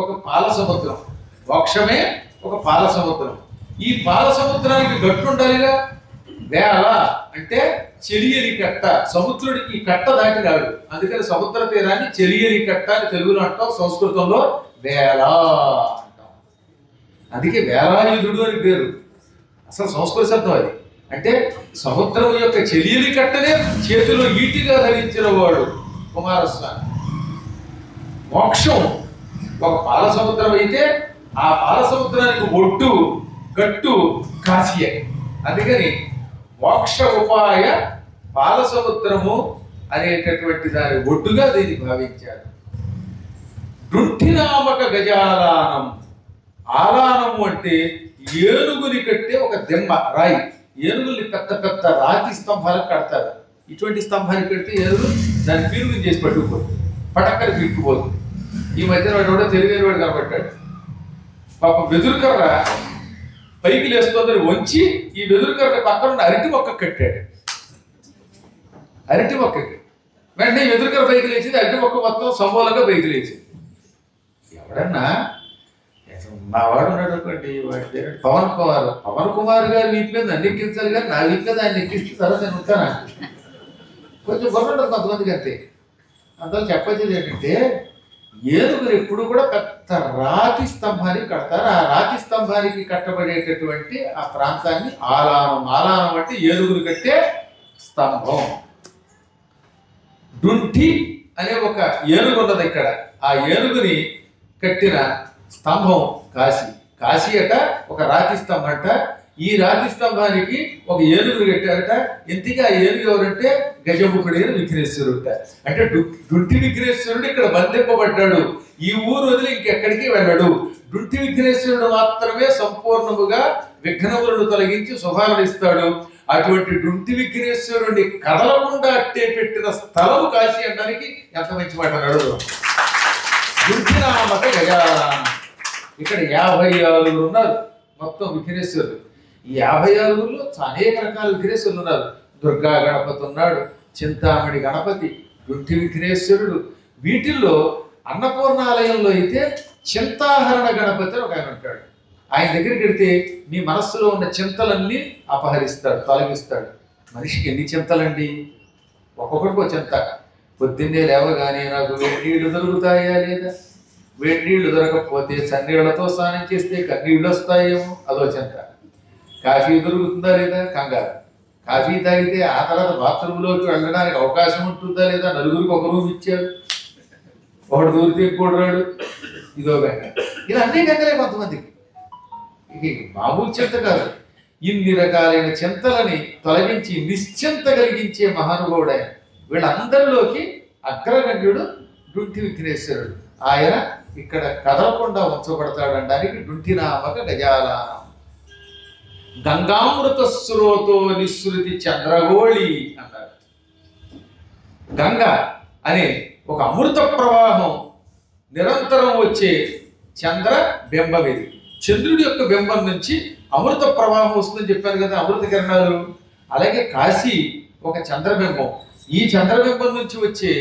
ఒక పాల సముద్రం. మోక్షమే ఒక పాల సముద్రం. ఈ పాల సముద్రానికి గట్టు ఉండాలిగా. వేళ అంటే చెలియని కట్ట. సముద్రుడికి కట్ట దాటి రాడు. అందుకని సముద్ర తీరాన్ని చెలియని కట్ట అని తెలుగులో అంటాం, సంస్కృతంలో వేళ అంటాం. అందుకే వేలాయుధుడు అని పేరు. అసలు సంస్కృత శబ్దం అది. అంటే సముద్రం యొక్క చెలియని కట్టనే చేతిలో ఈటిగా ధరించిన వాడు కుమారస్వామి. మోక్షం ఒక పాల సముద్రం అయితే ఆ పాల సముద్రానికి ఒడ్డు గట్టు కాశీయే. అందుకని మోక్ష ఉపాయ పాల సముద్రము అనేటటువంటి దాని ఒడ్డుగా దీన్ని భావించారు. డుంఠినామక గజాలానం. ఆలానము అంటే ఏనుగుని కట్టే ఒక దిమ్మ, రాయి. ఏనుగుల్ని పెద్ద పెద్ద రాతి స్తంభాలకు కడతారు. ఇటువంటి స్తంభానికి కడితే ఏనుగు దాన్ని పీరుగుని చేసి పట్టుకుపోతుంది, పటక్కని పీక్కుపోతుంది. ఈ మధ్యన వాడు కూడా తెలివైన వాడు కనబట్టాడు. పాప వెదురుకర్ర పైకి లేస్తుందని వంచి ఈ వెదురుకర్ర పక్కన ఉన్న అరటి మొక్క కట్టాడు. అరటి మొక్కకి వెంటనే వెదురుకర్ర పైకి లేచింది, అరటి మొక్క మొత్తం సమూలంగా పైకి లేచింది. ఎవడన్నా మా వాడు ఉన్నాడు అనుకోండి, వాడి పేరు పవన్ కుమార్. పవన్ కుమార్ గారు వీటి మీద నన్ను ఎక్కించాలి కానీ నా వీటి మీద ఆయన ఎక్కించిన తర్వాత నేను ఉంటాను. కొంచెం బొర్ర కొంతమందికి అంతే. అందువల్ల చెప్పచ్చేది ఏంటంటే, ఏనుగురు ఎప్పుడు కూడా పెద్ద రాతి స్తంభానికి కడతారు. ఆ రాతి స్తంభానికి కట్టబడేటటువంటి ఆ ప్రాంతాన్ని ఆలానం. ఆలానం అంటే ఏనుగురు కట్టే స్తంభం. డుంఠి అనే ఒక ఏనుగు ఉన్నది ఇక్కడ. ఆ ఏనుగుని కట్టిన స్తంభం కాశీ. కాశీ అట ఒక రాతి స్తంభం అంట. ఈ రాతి స్తంభానికి ఒక ఏనుగురు కట్టారట. ఇంతకీ ఆ ఏనుగు ఎవరంటే గజముఖుడైన విఘ్నేశ్వరుడు. అంటే డుంటి విఘ్నేశ్వరుడు ఇక్కడ బంధింపబడ్డాడు. ఈ ఊరు వదిలి ఇంకెక్కడికి వెళ్ళడు. డుంటి విఘ్నేశ్వరుడు మాత్రమే సంపూర్ణముగా విఘ్నములను తొలగించి శుభాలను ఇస్తాడు. అటువంటి డుంటి విఘ్నేశ్వరుడిని కదలకుండా అట్టే పెట్టిన స్థలము కాశీ అనడానికి ఎంత మంచి మాట అన్నాడు. డుంటినామక గజాలానం. ఇక్కడ 54 ఉన్నారు మొత్తం విఘ్నేశ్వరుడు. ఈ 54లో అనేక రకాల విఘ్నేశ్వరులు ఉన్నారు. దుర్గా గణపతి ఉన్నాడు, చింతామణి గణపతి, డుంటి విఘ్నేశ్వరుడు. వీటిల్లో అన్నపూర్ణాలయంలో అయితే చింతాహరణ గణపతి అని ఒక ఆయన ఉంటాడు. ఆయన దగ్గరికి వెడితే మీ మనస్సులో ఉన్న చింతలన్నీ అపహరిస్తాడు, తొలగిస్తాడు. మనిషికి ఎన్ని చింతలండి? ఒక్కొక్కడికి ఒక చింత. పొద్దున్నే లేవగానే నాకు వేడి నీళ్లు దొరుకుతాయా లేదా, వేడి నీళ్లు దొరకకపోతే చన్నీళ్లతో స్నానం చేస్తే కన్నీళ్ళు వస్తాయేమో, అదో చింత. కాఫీ దొరుకుతుందా లేదా, కంగారు. కాఫీ తాగితే ఆ తర్వాత బాత్రూంలోకి వెళ్ళడానికి అవకాశం ఉంటుందా లేదా, నలుగురికి ఒక రూమ్ ఇచ్చారు, ఒకడు దూరితే ఇంకోటి రాడు, ఇదో బెంగ. ఇలా అన్నీ గంగలే కొంతమందికి. ఇది మామూలు చింత కాదు. ఇన్ని రకాలైన చింతలని తొలగించి నిశ్చింత కలిగించే మహానుభావుడు ఆయన. వీళ్ళందరిలోకి అగ్రగణ్యుడు డుంటి విఘ్నేశ్వరుడు. ఆయన ఇక్కడ కదలకుండా ఉంచబడతాడనడానికి డుంటినామక గజాలానం. గంగామృత స్రోతో నిస్సృతి చంద్రగోళి అన్నారు. గంగ అనే ఒక అమృత ప్రవాహం నిరంతరం వచ్చే చంద్ర బింబం ఇది. చంద్రుడి యొక్క బింబం నుంచి అమృత ప్రవాహం వస్తుందని చెప్పాను కదా, అమృత కిరణాలు. అలాగే కాశీ ఒక చంద్రబింబం. ఈ చంద్రబింబం నుంచి వచ్చే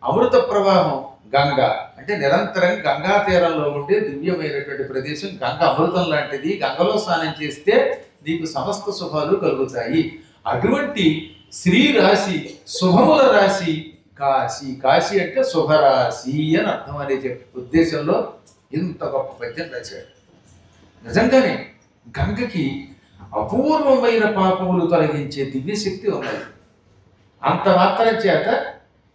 అమృత ప్రవాహం గంగ. అంటే నిరంతరం గంగా తీరంలో ఉండే దివ్యమైనటువంటి ప్రదేశం. గంగ అమృతం లాంటిది. గంగలో స్నానం చేస్తే నీకు సమస్త శుభాలు కలుగుతాయి. అటువంటి శ్రీ రాశి, శుభముల రాశి కాశీ. కాశీ అంటే శుభరాశి అని అర్థం అనే ఉద్దేశంలో ఇంత గొప్ప పద్యం రాశాడు. నిజంగానే గంగకి అపూర్వమైన పాపములు తొలగించే దివ్యశక్తి ఉన్నది. అంత మాత్రం చేత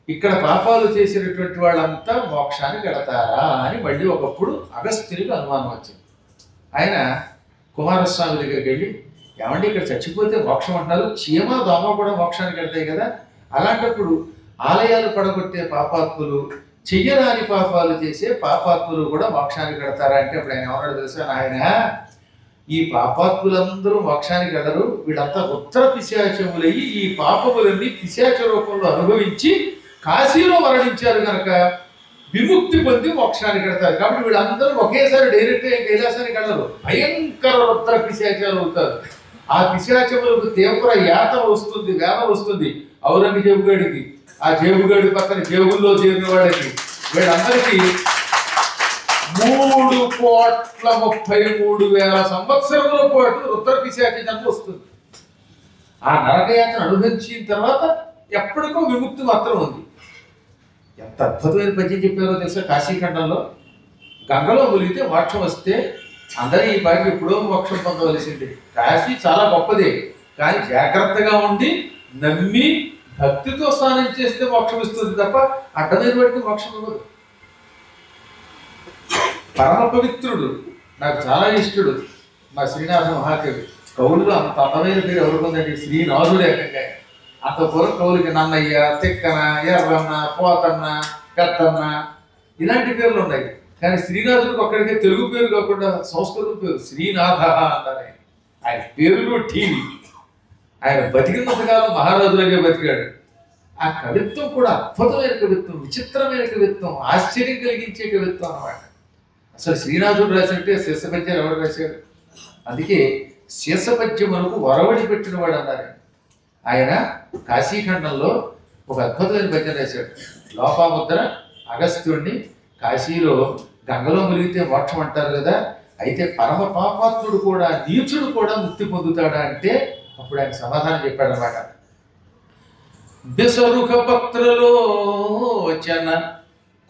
ఇక్కడ పాపాలు చేసినటువంటి వాళ్ళంతా మోక్షానికి వెళతారా అని మళ్ళీ ఒకప్పుడు అగస్త్యునికి అనుమానం వచ్చింది. ఆయన కుమారస్వామి దగ్గరికి వెళ్ళి, ఏమంటే ఇక్కడ చచ్చిపోతే మోక్షం అంటున్నారు, చీమ దోమ కూడా మోక్షానికి వెళ్తాయి కదా, అలాంటప్పుడు ఆలయాలు పడగొట్టే పాపాత్ములు, చెయ్యరాని పాపాలు చేసే పాపాత్ములు కూడా మోక్షానికి వెళతారా అంటే అప్పుడు ఆయన ఏమన్నాడు తెలుసా, ఆయన ఈ పాపాత్ములందరూ మోక్షానికి వెళ్ళరు, వీళ్ళంతా ఉత్తర పిశాచములయ్యి ఈ పాపములన్నీ పిశాచ రూపంలో అనుభవించి కాశీలో మరణించారు కనుక విముక్తి పొంది మోక్షానికి వెళ్తారు. కాబట్టి వీళ్ళందరూ ఒకేసారి డైరెక్ట్గా కైలాసానికి వెళ్ళరు, భయంకర ఉత్తర పిశాచాలు అవుతారు. ఆ పిశాచములకు తీవ్ర యాత వస్తుంది, వేద వస్తుంది. ఔరంగజేబుగాడికి, ఆ జేబుగాడి పక్కన జేబుల్లో చేరిన వాళ్ళకి, వీళ్ళందరికీ 3,33,000 సంవత్సరముల పాటు ఉత్తర పిశాచ జన్మ వస్తుంది. ఆ నరకయాత్ర అనుభవించిన తర్వాత ఎప్పటికో విముక్తి మాత్రం ఉంది. ఎంత అద్భుతమైన పద్యం చెప్పారో తెలుసా కాశీఖండంలో. గంగలో ములిగితే మోక్షం వస్తే అందరూ ఈ బాగా ఎప్పుడో మోక్షం పొందవలసింది. కాశీ చాలా గొప్పదే, కానీ జాగ్రత్తగా ఉండి నమ్మి భక్తితో స్నానం చేస్తే మోక్షం ఇస్తుంది తప్ప అడ్డమైన వాడికి మోక్షం ఇవ్వదు. పరమ పవిత్రుడు, నాకు చాలా ఇష్టడు మా శ్రీనాథ మహాకవి. కవులు అంత అందమైన పేరు ఎవరుకుందండి, శ్రీనాథుడే. ఏకంగా అంత పూర్వం కవులకి నన్నయ్య, తిక్కన, ఎర్రన్న, పోతన్న, కత్తన్న ఇలాంటి పేర్లు ఉన్నాయి. కానీ శ్రీనాథుడికి ఒక్కడికే తెలుగు పేరు కాకుండా సంస్కృత పేరు శ్రీనాథ అంటారు. ఆయన పేరులో టీవీ. ఆయన బతికినంతకాలం మహారాజులాగే బతికాడు. ఆ కవిత్వం కూడా అద్భుతమైన కవిత్వం, విచిత్రమైన కవిత్వం, ఆశ్చర్యం కలిగించే కవిత్వం అన్నమాట. అసలు శ్రీనాథుడు రాసినట్టే శీర్షపద్యాలు ఎవరు రాశాడు? అందుకే శీర్షపద్యములకు వరవడి పెట్టిన వాడు అన్నారు. ఆయన కాశీఖండంలో ఒక అద్భుతమైన పద్యం రాశాడు. లోపాముద్ర అగస్త్యుడిని కాశీలో గంగలో మునిగితే మోక్షం అంటారు కదా, అయితే పరమ పాపాత్ముడు కూడా, నీచుడు కూడా ముక్తి పొందుతాడా అంటే అప్పుడు ఆయన సమాధానం చెప్పాడనమాట. బిసరుఖ పత్రలోచన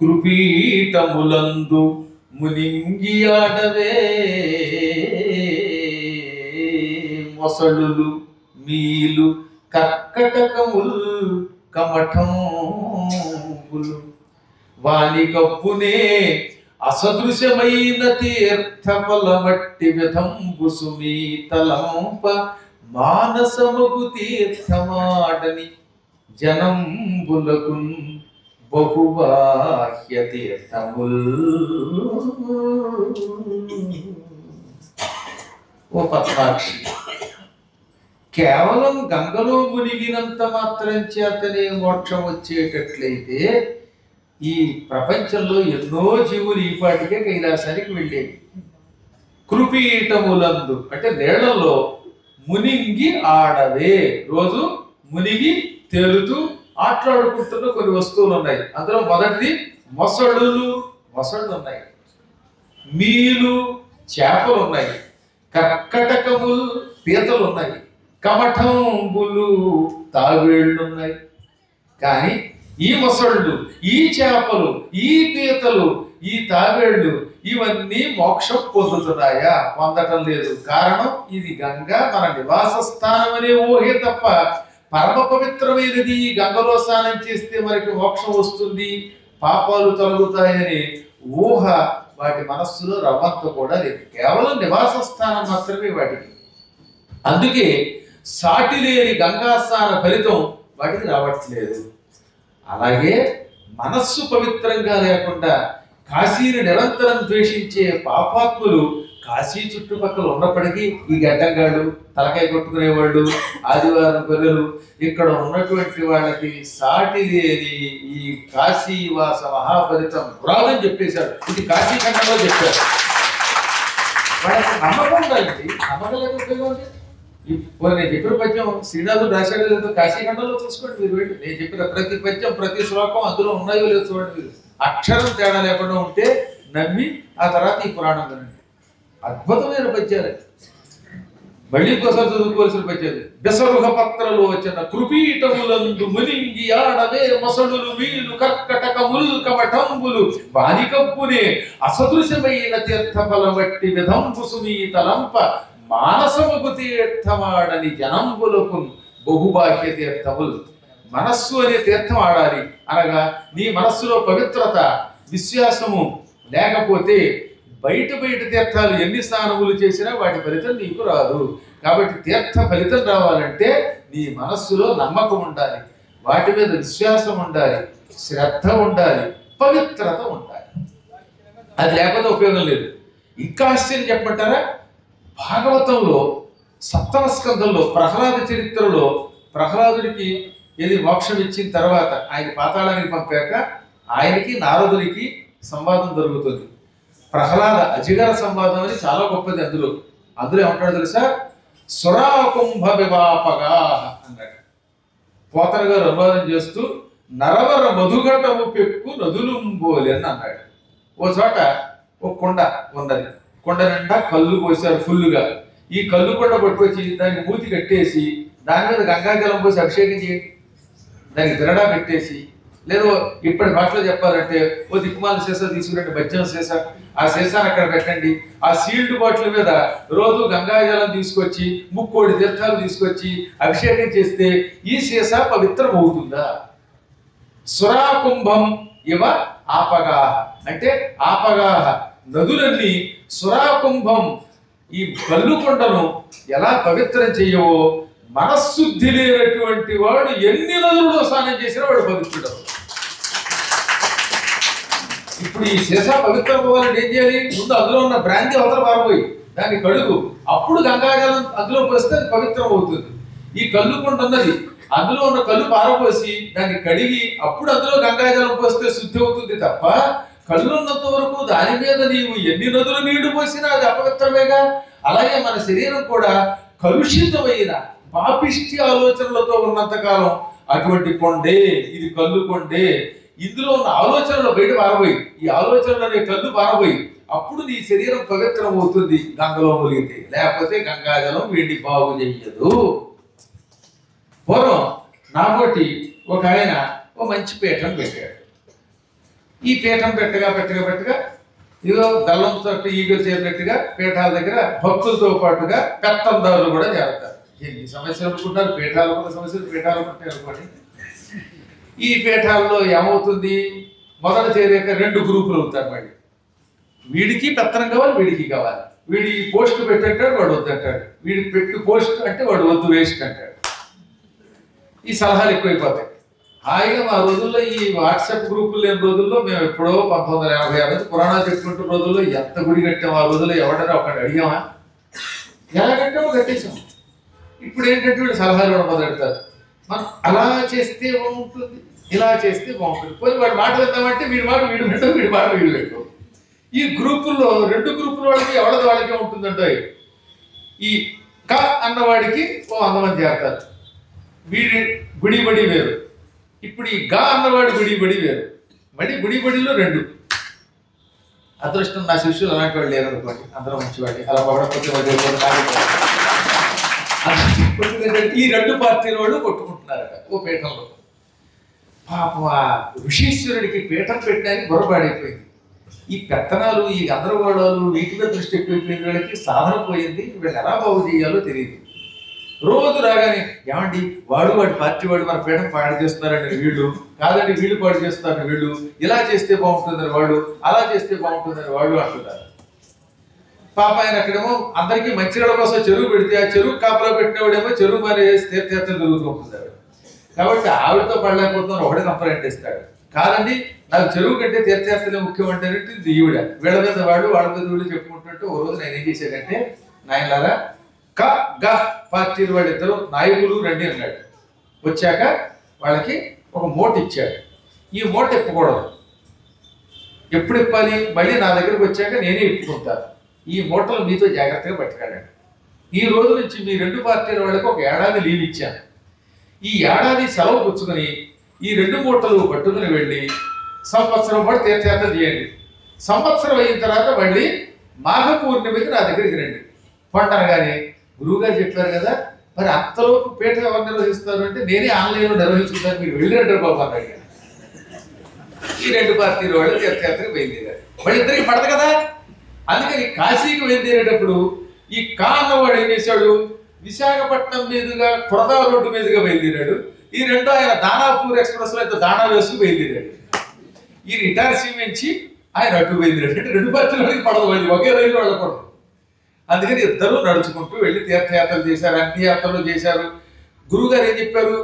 కృపీటములందు మునింగియాడవే మొసలులు మీలు కర్కటకముల్ కమఠంబులు వాని కప్పునే అసదృశ్యమైన తీర్థఫలమట్టి విధంబు సుమీతలంప మానసమగు తీర్థమాడని జనంబులకున్ బహుబాహ్య తీర్థముల్. ఓ పద్మాక్షి, కేవలం గంగలో మునిగినంత మాత్రం చేతనే మోక్షం వచ్చేటట్లయితే ఈ ప్రపంచంలో ఎన్నో జీవులు ఈ పాటికే కైలాసానికి వెళ్ళేవి. కృపీటములందు అంటే నీళ్లలో మునిగి ఆడవే, రోజు మునిగి తేలుతూ ఆటలాడుకుంటున్న కొన్ని వస్తువులు ఉన్నాయి. అందులో మొదటిది మొసళ్ళు ఉన్నాయి, మీలు చేపలు ఉన్నాయి, కర్కటకములు పీతలు ఉన్నాయి, కమఠంబులు తావేళ్ళు ఉన్నాయి. కానీ ఈ మొసళ్ళు, ఈ చేపలు, ఈ పీతలు, ఈ తావేళ్ళు ఇవన్నీ మోక్షం పొందుతున్నాయా? పొందటం లేదు. కారణం ఇది గంగా మన నివాస స్థానం అనే ఊహే తప్ప పరమ పవిత్రమైనది ఈ గంగలో స్నానం చేస్తే మనకి మోక్షం వస్తుంది, పాపాలు తొలగుతాయని ఊహ వాటి మనస్సులో రవ్వంత కూడా లేదు. కేవలం నివాస స్థానం మాత్రమే వాటికి. అందుకే సాటి లేని గంగా స్నాన ఫలితం వాటికి రావట్లేదు. అలాగే మనస్సు పవిత్రంగా లేకుండా కాశీని నిరంతరం ద్వేషించే పాపాత్ములు కాశీ చుట్టుపక్కల ఉన్నప్పటికీ ఈ గడ్డంగాళ్ళు తలకాయ కొట్టుకునేవాళ్ళు ఆదివారం పిల్లలు ఇక్కడ ఉన్నటువంటి వాళ్ళకి సాటి లేని ఈ కాశీవాస మహాఫలితం రాదని చెప్పేశాడు. ఇది కాశీ ఖండంలో చెప్పారు. వాళ్ళకి నమ్మకం ఉండాలండి. నమ్మకం లేకపోతే నేను చెప్పిన పద్యం శ్రీనాథుడు రాశాడో లేదో కాశీఖండంలో చూసుకోండి మీరు వెళ్ళి. నేను చెప్పిన ప్రతి పద్యం ప్రతి శ్లోకం అందులో ఉన్నాయో లేదో చూడండి మీరు. అక్షరం తేడా లేకుండా ఉంటే నమ్మి ఆ తర్వాత ఈ పురాణం వినండి. అద్భుతమైన పద్యాలు. మళ్ళీ ఇంకోసారి చదువుకోవాల్సిన పద్యాలు. బెసరుహ పత్రలోచన కృపీటములందు మునింగి ఆడవే మొసడులు వీలు కర్కటకముల్ కమఠంబులు బానికప్పునే అసదృశమైన తీర్థఫల వట్టి విధంపు సునీతలంప మానసముకు తీర్థమాడని జనంబులకు బహుబాహ్య తీర్థములు. మనస్సు అనే తీర్థం ఆడాలి అనగా నీ మనస్సులో పవిత్రత విశ్వాసము లేకపోతే బయట తీర్థాలు ఎన్ని స్నానములు చేసినా వాటి ఫలితం నీకు రాదు. కాబట్టి తీర్థ ఫలితం రావాలంటే నీ మనస్సులో నమ్మకం ఉండాలి, వాటి మీద విశ్వాసం ఉండాలి, శ్రద్ధ ఉండాలి, పవిత్రత ఉండాలి. అది లేకపోతే ఉపయోగం లేదు. ఇంకా ఆశ్చర్యం చెప్పమంటారా? భాగవతంలో సప్తమ స్కంధంలో ప్రహ్లాద చరిత్రలో ప్రహ్లాదుడికి ఏది మోక్షం ఇచ్చిన తర్వాత ఆయన పాతాళానికి పంపాక ఆయనకి నారదునికి సంవాదం జరుగుతుంది. ప్రహ్లాద అజిగర సంవాదం అని చాలా గొప్పది. అందులో ఏమంటాడు తెలుసా? సురాకుంభ వివాపగా అన్నాడు. పోతన గారు అనువాదం చేస్తూ నరవర మధుఘటము పెక్కు నదులుంబోలి అని అన్నాడు. ఓ చోట ఓ కొండ ఉన్నది. కొండ నిండా కళ్ళు పోసారు ఫుల్లుగా. ఈ కళ్ళు కొండ పట్టుకొచ్చి దానికి మూతి కట్టేసి దాని మీద గంగాజలం పోసి అభిషేకం చేయండి, దానికి తిరడా పెట్టేసి, లేదు ఇప్పటి భాషలో చెప్పాలంటే ఓ దిక్కుమాల సీసా తీసుకురండి, బజ్జం సీసా, ఆ సీసాను అక్కడ పెట్టండి. ఆ సీల్డ్ బాటిల్ మీద రోజు గంగాజలం తీసుకొచ్చి ముక్కోడి తీర్థాలు తీసుకొచ్చి అభిషేకం చేస్తే ఈ సీసా పవిత్రం అవుతుందా? సురాకుంభం ఇవ ఆపగాహ అంటే ఆపగాహ నదులన్నీ సురాకుంభం ఈ కల్లుకొండను ఎలా పవిత్రం చెయ్యవో మనశుద్ధి లేనటువంటి వాడు ఎన్ని నదులలో స్నానం చేసినా వాడు పవిత్రుడు. ఇప్పుడు ఈ సీసా పవిత్రం అవ్వాలంటే ఏం చేయాలి? ముందు అందులో ఉన్న బ్రాంతి అవతల పారబోయి దాన్ని కడుగు, అప్పుడు గంగాజలం అందులో పోస్తే అది పవిత్రం అవుతుంది. ఈ కల్లుకొండ ఉన్నది, అందులో ఉన్న కళ్ళు పారపోసి దాన్ని కడిగి అప్పుడు అందులో గంగాజలం పోస్తే శుద్ధి అవుతుంది తప్ప కళ్ళు ఉన్నంత వరకు దాని మీద నీవు ఎన్ని నదులు నీళ్లు పోసినా అది అపవిత్రమేగా. అలాగే మన శరీరం కూడా కలుషితమైన పాపిష్టి ఆలోచనలతో ఉన్నంతకాలం అటువంటి కొండే, ఇది కళ్ళు కొండే, ఇందులో ఉన్న ఆలోచనలు బయట పారబోయి, ఈ ఆలోచనలు అనే కళ్ళు పారబోయి అప్పుడు నీ శరీరం పవిత్రం అవుతుంది గంగలో ములిగితే. లేకపోతే గంగాజలం వీడిని బాగు చెయ్యదు. పూర్వం నాబోటి ఒక ఆయన ఓ మంచి పీఠం పెట్టాడు. ఈ పీఠం పెట్టగా ఇదో గల్లంతో ఈగలు చేరినట్టుగా పీఠాల దగ్గర భక్తులతో పాటుగా పెత్తందారులు కూడా చేరతారు. ఎన్ని సమస్యలు అనుకుంటారు? పీఠాలు ఉన్న సమస్యలు పీఠాలు ఉంటాయి అనుకోండి. ఈ పీఠాల్లో ఏమవుతుంది? మొదట చేరాక రెండు గ్రూపులు అవుతారు. మళ్ళీ వీడికి పెత్తనం కావాలి, వీడికి కావాలి. వీడి పోస్ట్ పెట్టంటాడు, వాడు వద్దంటాడు. వీడికి పెట్టి పోస్ట్ అంటే వాడు వద్దు, వేస్ట్ అంటాడు. ఈ సలహాలు ఎక్కువైపోతాయి. హాయిగా మా రోజుల్లో ఈ వాట్సాప్ గ్రూపులు లేని రోజుల్లో మేము ఎప్పుడో 1986 పురాణాలు చెప్పుకుంటున్న రోజుల్లో ఎంత గుడి కట్టాము. ఆ రోజుల్లో ఎవడన్నా ఒకటి అడిగామా? ఎలా కట్టామో కట్టేసాం. ఇప్పుడు ఏంటంటే వీడు సలహాలు కూడా మొదలెడతారు. మనం అలా చేస్తే బాగుంటుంది, ఇలా చేస్తే బాగుంటుంది. పోయి వాడి మాట వెళ్తామంటే వీడి మాట వీడు పెట్టాం, వీడి మాట వీడు పెట్టాం. ఈ గ్రూపుల్లో రెండు గ్రూపుల వాళ్ళకి ఎవడది వాళ్ళకే ఉంటుందంటే ఈ క అన్నవాడికి ఓ 100 మంది చేస్తారు. వీడి గుడి బడి వేరు. ఇప్పుడు ఈ గా అన్నవాడు గుడి బడి వేరు. మడి గుడి బడిలో రెండు. అదృష్టం నా శిష్యులు అలాంటి వాళ్ళు లేరు అనుకోండి, అందరూ మంచివాడి. అలా పడకపోతే ఈ రెండు పార్టీల వాళ్ళు కొట్టుకుంటున్నారట ఓ పీఠంలో. పాపం ఆ ఋషీశ్వరుడికి పీఠం పెట్టడానికి బొరపాడైపోయింది. ఈ పెత్తనాలు, ఈ గందరగోళాలు, వీటి మీద దృష్టి ఎక్కువైపోయిన వాళ్ళకి సాధన పోయింది. వీళ్ళు ఎలా బాగు చేయాలో తెలియదు. రోజు రాగానే ఏమండి వాడు వాడి పార్టీ వాడు మన పీఠం పాడు చేస్తున్నారని వీళ్ళు, కాదండి వీళ్ళు పాడు చేస్తున్నారని వీళ్ళు, ఇలా చేస్తే బాగుంటుందని వాడు, అలా చేస్తే బాగుంటుందని వాడు అంటున్నారు. పాప ఆయన అక్కడేమో అందరికీ మంచినీళ్ళ కోసం చెరువు పెడితే ఆ చెరువు కాపలా పెట్టినవాడేమో చెరువు మరి తీర్థయాత్రలు జరుగుతూ ఉంటున్నారు. కాబట్టి ఆవిడతో పడలేకపోతున్నారు, ఒకటే కంప్లైంట్ ఇస్తాడు. కాదండి నాకు చెరువు కంటే తీర్థయాత్రలే ముఖ్యం అంటే ఈవిడ వీళ్ళ మీద వాడు వాళ్ళ మీద వీళ్ళు చెప్పుకుంటున్నట్టు ఓ రోజు నేను ఏం చేశానంటే నాయనలారా క గ పార్టీలు వాళ్ళిద్దరు నాయకులు రండి అన్నాడు. వచ్చాక వాళ్ళకి ఒక మూట ఇచ్చాడు. ఈ మూట ఇప్పకూడదు, ఎప్పుడు ఇప్పాలి? మళ్ళీ నా దగ్గరకు వచ్చాక నేనే ఇప్పుకుంటాను. ఈ మూటలు మీతో జాగ్రత్తగా పట్టుకెళ్ళండి. ఈ రోజు నుంచి మీ రెండు పార్టీల వాళ్ళకి ఒక ఏడాది లీవ్ ఇచ్చాను. ఈ ఏడాది సెలవు పుచ్చుకొని ఈ రెండు మూటలు పట్టుకుని వెళ్ళి సంవత్సరం పాటు తీర్థయాత్ర చేయండి. సంవత్సరం అయిన తర్వాత మళ్ళీ మాఘ పూర్ణిమకి నా దగ్గరికి రండి. పంటనగానే గురువుగారు చెప్పారు కదా, మరి అంతలోపు పీఠ ఎవరు నిర్వహిస్తారు అంటే నేనే ఆన్లైన్లో నిర్వహించుకుంటాను, మీరు వెళ్ళినట్టు బాబు అన్నాడు. ఈ రెండు పార్టీల వాళ్ళు తీర్థయాత్రకు బయలుదేరారు. వాళ్ళిద్దరికి పడదు కదా, అందుకని కాశీకి బయలుదేరేటప్పుడు ఈ కా అన్నవాడు ఏం చేశాడు, విశాఖపట్నం మీదుగా కొరదా రోడ్డు మీదుగా బయలుదేరాడు. ఈ రెండో ఆయన దానాపూర్ ఎక్స్ప్రెస్ లో అయితే దానా వేసుకు బయలుదేరాడు. ఈ రిటైర్ నుంచి ఆయన అటు బయలుదేరాడు. అంటే రెండు పార్టీలకి పడదు, వాళ్ళు ఒకే రైలు వెళ్ళకూడదు. అందుకని ఇద్దరు నడుచుకుంటూ వెళ్ళి తీర్థయాత్రలు చేశారు, అన్ని యాత్రలు చేశారు. గురువుగారు ఏం చెప్పారు,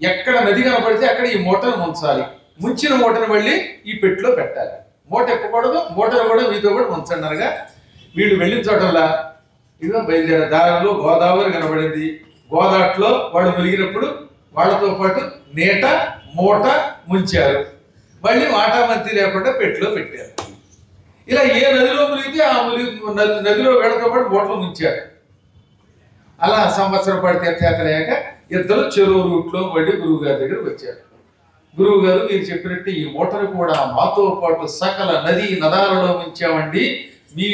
ఎక్కడ నది కనపడితే అక్కడ ఈ మూటను ముంచాలి, ముంచిన మూటను మళ్ళీ ఈ పెట్టిలో పెట్టాలి, మూట ఎక్కకూడదు, మూటను కూడా మీతో కూడా ముంచండినగా. వీళ్ళు వెళ్ళిన చోటల్లా ఇదిగో బయలుదేర దారిలో గోదావరి కనబడింది. గోదాట్లో వాడు మునిగినప్పుడు వాళ్ళతో పాటు నీట మూట ముంచారు, మళ్ళీ వాటామంతి లేకుండా పెట్టిలో పెట్టారు. ఇలా ఏ నదిలో మునిగితే ఆ నదిలో వీళ్ళతో పాటు మూటలు ముంచారు. అలా సంవత్సరం పాటు తీర్థయాత్ర అయ్యాక ఇద్దరు చెరువు రూట్లో మళ్ళీ గురువు గారి దగ్గరకు వచ్చారు. గురువు గారు మీరు చెప్పినట్టు ఈ మూటను కూడా మాతో పాటు సకల నది నదాలలో ఉంచామండి, మీ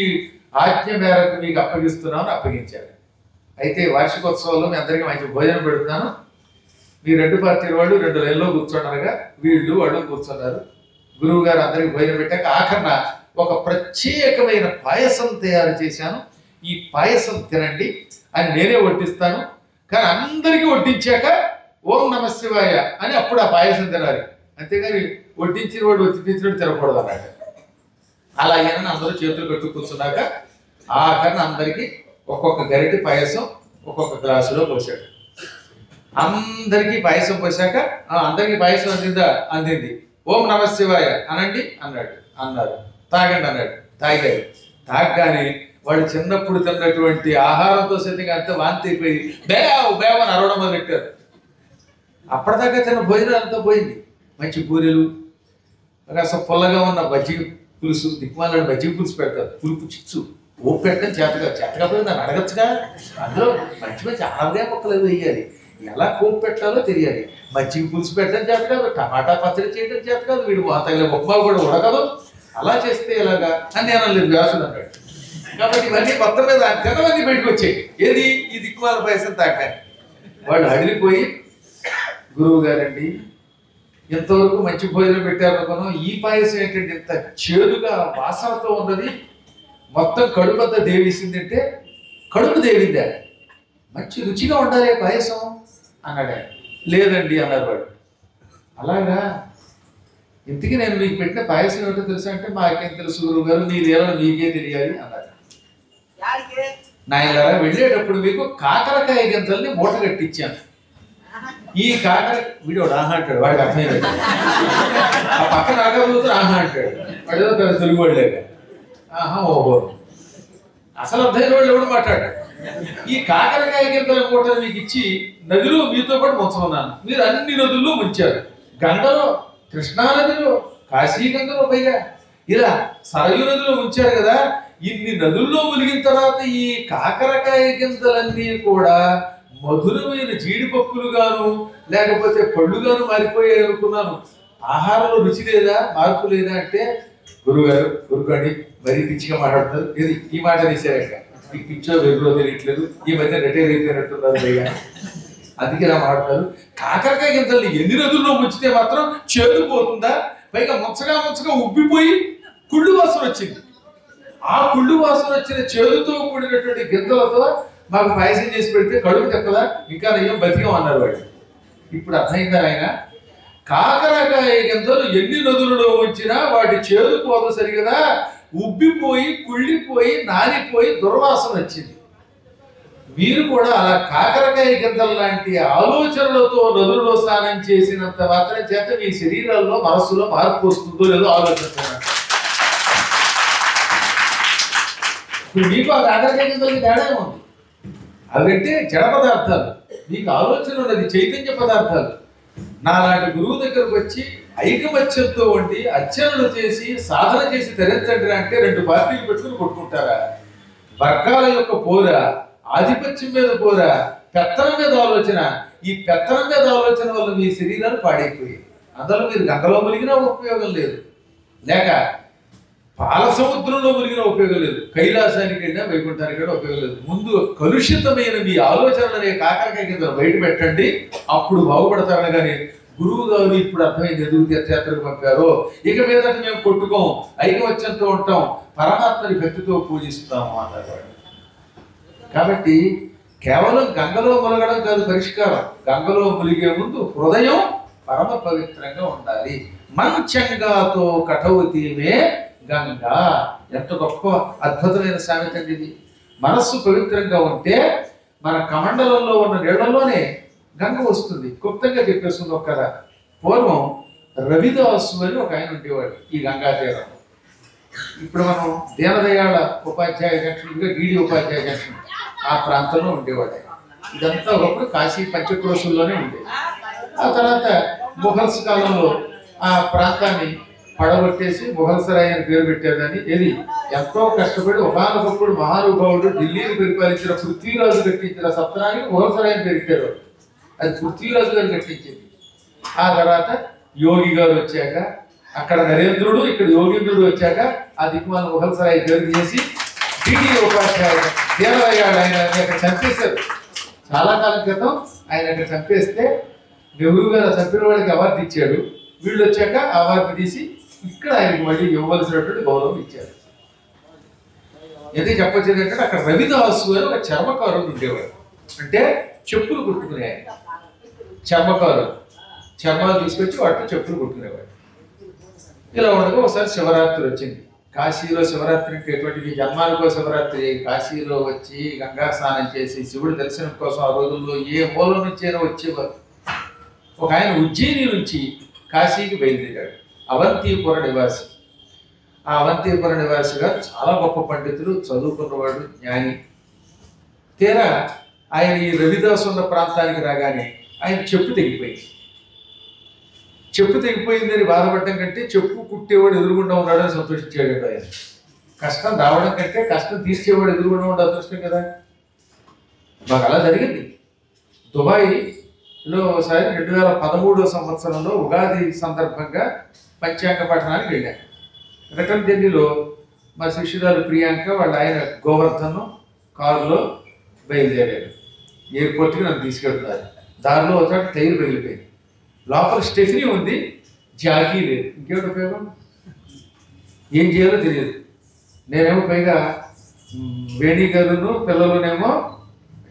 ఆజ్ఞ మేరకు మీకు అప్పగిస్తున్నామని అప్పగించారు. అయితే వార్షికోత్సవంలో మీ అందరికీ మంచి భోజనం పెడుతున్నాను, మీ రెండు పార్టీల వాళ్ళు రెండు లైన్లో కూర్చున్నారుగా, వీళ్ళు వాళ్ళు కూర్చున్నారు. గురువు గారు అందరికి భోజనం పెట్టాక ఆఖరణ ఒక ప్రత్యేకమైన పాయసం తయారు చేశాను, ఈ పాయసం తినండి అని నేనే వడ్డిస్తాను, కానీ అందరికీ వడ్డించాక ఓం నమ శివాయ అని అప్పుడు ఆ పాయసం తినాలి, అంతేగాని వడ్డించిన వాడు వడ్డించినట్టు తినకూడదు అన్నమాట. అలాగేనని అందరూ చేతులు కట్టు కూర్చున్నాక ఆఖరణ అందరికీ ఒక్కొక్క గరిటె పాయసం ఒక్కొక్క గ్లాసులో పోసాడు. అందరికీ పాయసం పోసాక అందరికీ పాయసం అందిందా? అందింది. ఓం నమ శివాయ అనండి అన్నారు. తాగండి అన్నాడు. తాగారు. తాగగానే వాళ్ళు చిన్నప్పుడు తిన్నటువంటి ఆహారంతో సరిగ్గా అంతా వాంతి అయిపోయి బేవని అరవడం మొదలెట్టారు. అప్పటిదాకా తిన్న భోజనం అంతా పోయింది. మంచి పూరీలు, అసలు పొల్లగా ఉన్న బజ్జీ పులుసు, దిక్కుమాలను బజ్జీ పులుసు పెడతారు, పులుపు చిచ్చు ఓపు పెట్టడం చేతగా పోయి నన్ను అడగచ్చుగా. అందులో మంచి ఆవగా మొక్కలు వేయాలి, ఎలా కోపు పెట్టాలో తెలియాలి. మజ్జిగ పులుసు పెట్టడం చేత కాదు, టమాటా పచ్చడి చేయడం చేత కాదు, వీడు తగిన ఉప్మా కూడా ఉడకదు, అలా చేస్తే ఎలాగా అని నేను లేదు వ్యాసుడు అన్నాడు. కాబట్టి ఇవన్నీ మొత్తం మీద జనవన్నీ బయటకు వచ్చాయి. ఏది ఈ దిక్కుమాల పాయసం తాకాలి. వాళ్ళు అడిగిపోయి గురువు గారండి ఎంతవరకు మంచి భోజనం పెట్టారు అనుకున్నాం, ఈ పాయసం ఏంటంటే ఇంత చేదుగా వాసనతో ఉన్నది, మొత్తం కడుపంతా దేవిసిందంటే కడుపు దేవిందా, మంచి రుచిగా ఉండాలి పాయసం అన్నాడు. లేదండి అన్నారు వాడు. అలాగా, ఇంతకీ నేను మీకు పెట్టిన పాయసం ఏమిటో తెలుసా అంటే మాకేం తెలుసు గురువు గారు, నీ లీలలో మీకే తెలియాలి అన్నారు. నాయనలారా వెళ్ళేటప్పుడు మీకు కాకరకాయ గింజల్ని మూట కట్టించాను. ఈ వీడు ఆహా అంటాడు, వాడికి అర్థమైంది. ఆ పక్కన ఆగబోతూ ఆహా అంటాడు, వాడు ఏదో తెలుగు వాళ్ళేక ఆహా ఓహో, అసలు అర్థమైన వాళ్ళు ఎవడు మాట్లాడాడు. ఈ కాకరకాయ గింజల మూటలు మీకు ఇచ్చి నదిలో మీతో పాటు ముంచమన్నాను. మీరు అన్ని నదుల్లో ముంచారు, గంగలో, కృష్ణానదిలో, కాశీగంగలో, పైగా ఇలా సరయు నదిలో ఉంచారు కదా. ఇన్ని నదుల్లో మునిగిన తర్వాత ఈ కాకరకాయ గింజలన్నీ కూడా మధురమైన జీడిపప్పులుగాను లేకపోతే పళ్ళుగాను మారిపోయాయి అనుకున్నాను. ఆహారంలో రుచి లేదా, మార్పు లేదా అంటే గురుగారు గురుగాని మరీ పిచ్చిగా మాట్లాడుతున్నారు. ఇది ఈ మాట తీసారక్క, ఈ పిచ్చో వెగురో తెలియట్లేదు, ఈ మధ్య రిటైర్ అయిపోయినట్టున్నారు భయ్యా, అందుకే ఇలా మాట్లాడతారు. కాకరకాయ గింజల్ని ఎన్ని నదుల్లో ముంచితే మాత్రం చేదుపోతుందా, పైగా ముంచగా ఉబ్బిపోయి కుళ్ళు వాసన వచ్చింది. ఆ కుళ్ళు వాసన వచ్చిన చేదుతో కూడినటువంటి గింజలతో మాకు పాయసం చేసి పెడితే కడుపు తెక్కదా, ఇంకా నయ్యం బతికం అన్నారు వాడు. ఇప్పుడు అర్థమైందా ఆయన, కాకరకాయ గింజలు ఎన్ని నదులలో వచ్చినా వాటి చేదు పోదు సరిగదా, ఉబ్బిపోయి కుళ్ళిపోయి నానిపోయి దుర్వాసన వచ్చింది. మీరు కూడా అలా కాకరకాయ గింజల లాంటి ఆలోచనలతో నదులలో స్నానం చేసినంత మాత్రం చేత మీ శరీరాల్లో మనస్సులో మార్పు వస్తుందో లేదో ఆలోచిస్తున్నాను. ఇప్పుడు మీకు ఆ కాకరకాయ గింజలకి తేడా ఉంది. అవంటే జడ పదార్థాలు, మీకు ఆలోచన ఉన్నది చైతన్య పదార్థాలు. నాలాంటి గురువు దగ్గరకు వచ్చి ఐకమత్యంతో ఉండి అర్చనలు చేసి సాధన చేసి తరించండి అంటే 2 పార్టీలు పెట్టుకుని కొట్టుకుంటారా? వర్గాల యొక్క పోర, ఆధిపత్యం మీద పోర, పెత్తనం మీద ఆలోచన. ఈ పెత్తనం మీద ఆలోచన వల్ల మీ శరీరాలు పాడైపోయాయి. అందులో మీరు గంగలో మునిగినా ఉపయోగం లేదు, లేక పాల సముద్రంలో మునిగినా ఉపయోగం లేదు, కైలాసానికి వెళ్ళినా వైకుంఠానికి వెళ్ళినా ఉపయోగం లేదు. ముందు కలుషితమైన మీ ఆలోచనలనే కాకరకాయ కింద బయట పెట్టండి, అప్పుడు బాగుపడతారని. కానీ గురువు గారు ఇప్పుడు అర్థమైంది ఎందుకు తీర్థయాత్రకు పంపారో. ఇక మీదట మేము కొట్టుకోం, ఐకమత్యంతో ఉంటాం, పరమాత్మని భక్తితో పూజిస్తాం మాట్లాడారు. కాబట్టి కేవలం గంగలో మునగడం కాదు పరిష్కారం. గంగలో మునిగే ముందు హృదయం పరమ పవిత్రంగా ఉండాలి. మంచంగాతో కఠౌతీమే గంగా. ఎంత గొప్ప అద్భుతమైన సామెత ఇది. మనస్సు పవిత్రంగా ఉంటే మన కమండలంలో ఉన్న నీళ్లలోనే గంగ వస్తుంది. క్లుప్తంగా చెప్పేస్తుంది ఒక కథ. పూర్వం రవిదాసు అని ఒక ఆయన ఉండేవాడు ఈ గంగా తీరం. ఇప్పుడు మనం దీనదయాళ ఉపాధ్యాయ జంక్షన్గా గీడి ఉపాధ్యాయ జంక్షన్ ఆ ప్రాంతంలో ఉండేవాడు. ఇదంతా ఒకప్పుడు కాశీ పంచక్రోశుల్లోనే ఉండేది. ఆ తర్వాత మొఘల్స్ కాలంలో ఆ ప్రాంతాన్ని పడగొట్టేసి మొఘల్సరాయ్ అని పేరు పెట్టేదని. ఇది ఎంతో కష్టపడి ఒకనొకప్పుడు మహానుభావుడు ఢిల్లీని పరిపాలించిన పృథ్వీరాజు కట్టించిన సత్రానికి మొఘల్సరాయ్ అని పేరు పెట్టారు. అది పృథ్వీరాజు గారు కట్టించింది. ఆ తర్వాత యోగి గారు వచ్చాక, అక్కడ నరేంద్రుడు ఇక్కడ యోగేంద్రుడు వచ్చాక ఆ దిక్కుమాల మొఘల్సరాయ్ పేరు చేసి టీడీ ఉపాధ్యాయ దేవరయ్యాడు. ఆయన అక్కడ చంపేశారు చాలా కాలం క్రితం. ఆయన అక్కడ చంపేస్తే నెహ్రూ గారు చంపిన వాళ్ళకి అవార్డు ఇచ్చాడు. వీళ్ళు వచ్చాక అవార్డు తీసి ఇక్కడ ఆయనకి మళ్ళీ ఇవ్వవలసినటువంటి గౌరవం ఇచ్చారు. ఎందుకు చెప్పొచ్చేది అంటే అక్కడ రవిదాసు అని ఒక చర్మకారుడు ఉండేవాడు. అంటే చెప్పులు కుట్టుకునే ఆయన చర్మకారుడు. చర్మాలు తీసుకొచ్చి వాటితో చెప్పులు కుట్టుకునేవాడు. ఇలా ఉండగా ఒకసారి శివరాత్రి వచ్చింది. కాశీలో శివరాత్రి అంటే ఎటువంటిది? జన్మానికో శివరాత్రి. కాశీలో వచ్చి గంగా స్నానం చేసి శివుడి దర్శనం కోసం ఆ రోజుల్లో ఏ మూల నుంచైనా వచ్చేవారు. ఒక ఆయన ఉజ్జయిని నుంచి కాశీకి బయలుదేరాడు. అవంతిపుర నివాసి. ఆ అవంతిపుర నివాసిగా చాలా గొప్ప పండితుడు, చదువుకున్నవాడు, జ్ఞాని. తీరా ఆయన ఈ రవిదాసు ఉన్న ప్రాంతానికి రాగానే ఆయన చెప్పు తెగిపోయింది. చెప్పు తెగిపోయిందని బాధపడడం కంటే చెప్పు కుట్టేవాడు ఎదురుగుండా ఉన్నాడని సంతోషించాడు ఆయన. కష్టం రావడం కంటే కష్టం తీర్చేవాడు ఎదురుగుండా ఉండే అదృష్టం కదా. మాకు అలా జరిగింది. దుబాయ్లో ఒకసారి 2013 సంవత్సరంలో ఉగాది సందర్భంగా పంచాంగ పఠనానికి వెళ్ళాను. రిటర్న్ జర్నీలో మా శిష్యురాలు ప్రియాంక వాళ్ళ ఆయన గోవర్ధన్ కారులో బయలుదేరారు. ఎయిర్పోర్ట్కి నన్ను తీసుకెళ్తున్నారు. దారిలో ఒక టైర్ పగిలిపోయింది. లోపల స్టెఫినీ ఉంది, జాకీ లేదు. ఇంకేమిటి ఉపయోగం? ఏం చేయాలో తెలియదు. నేనేమో పైగా వేణి గారును పిల్లలునేమో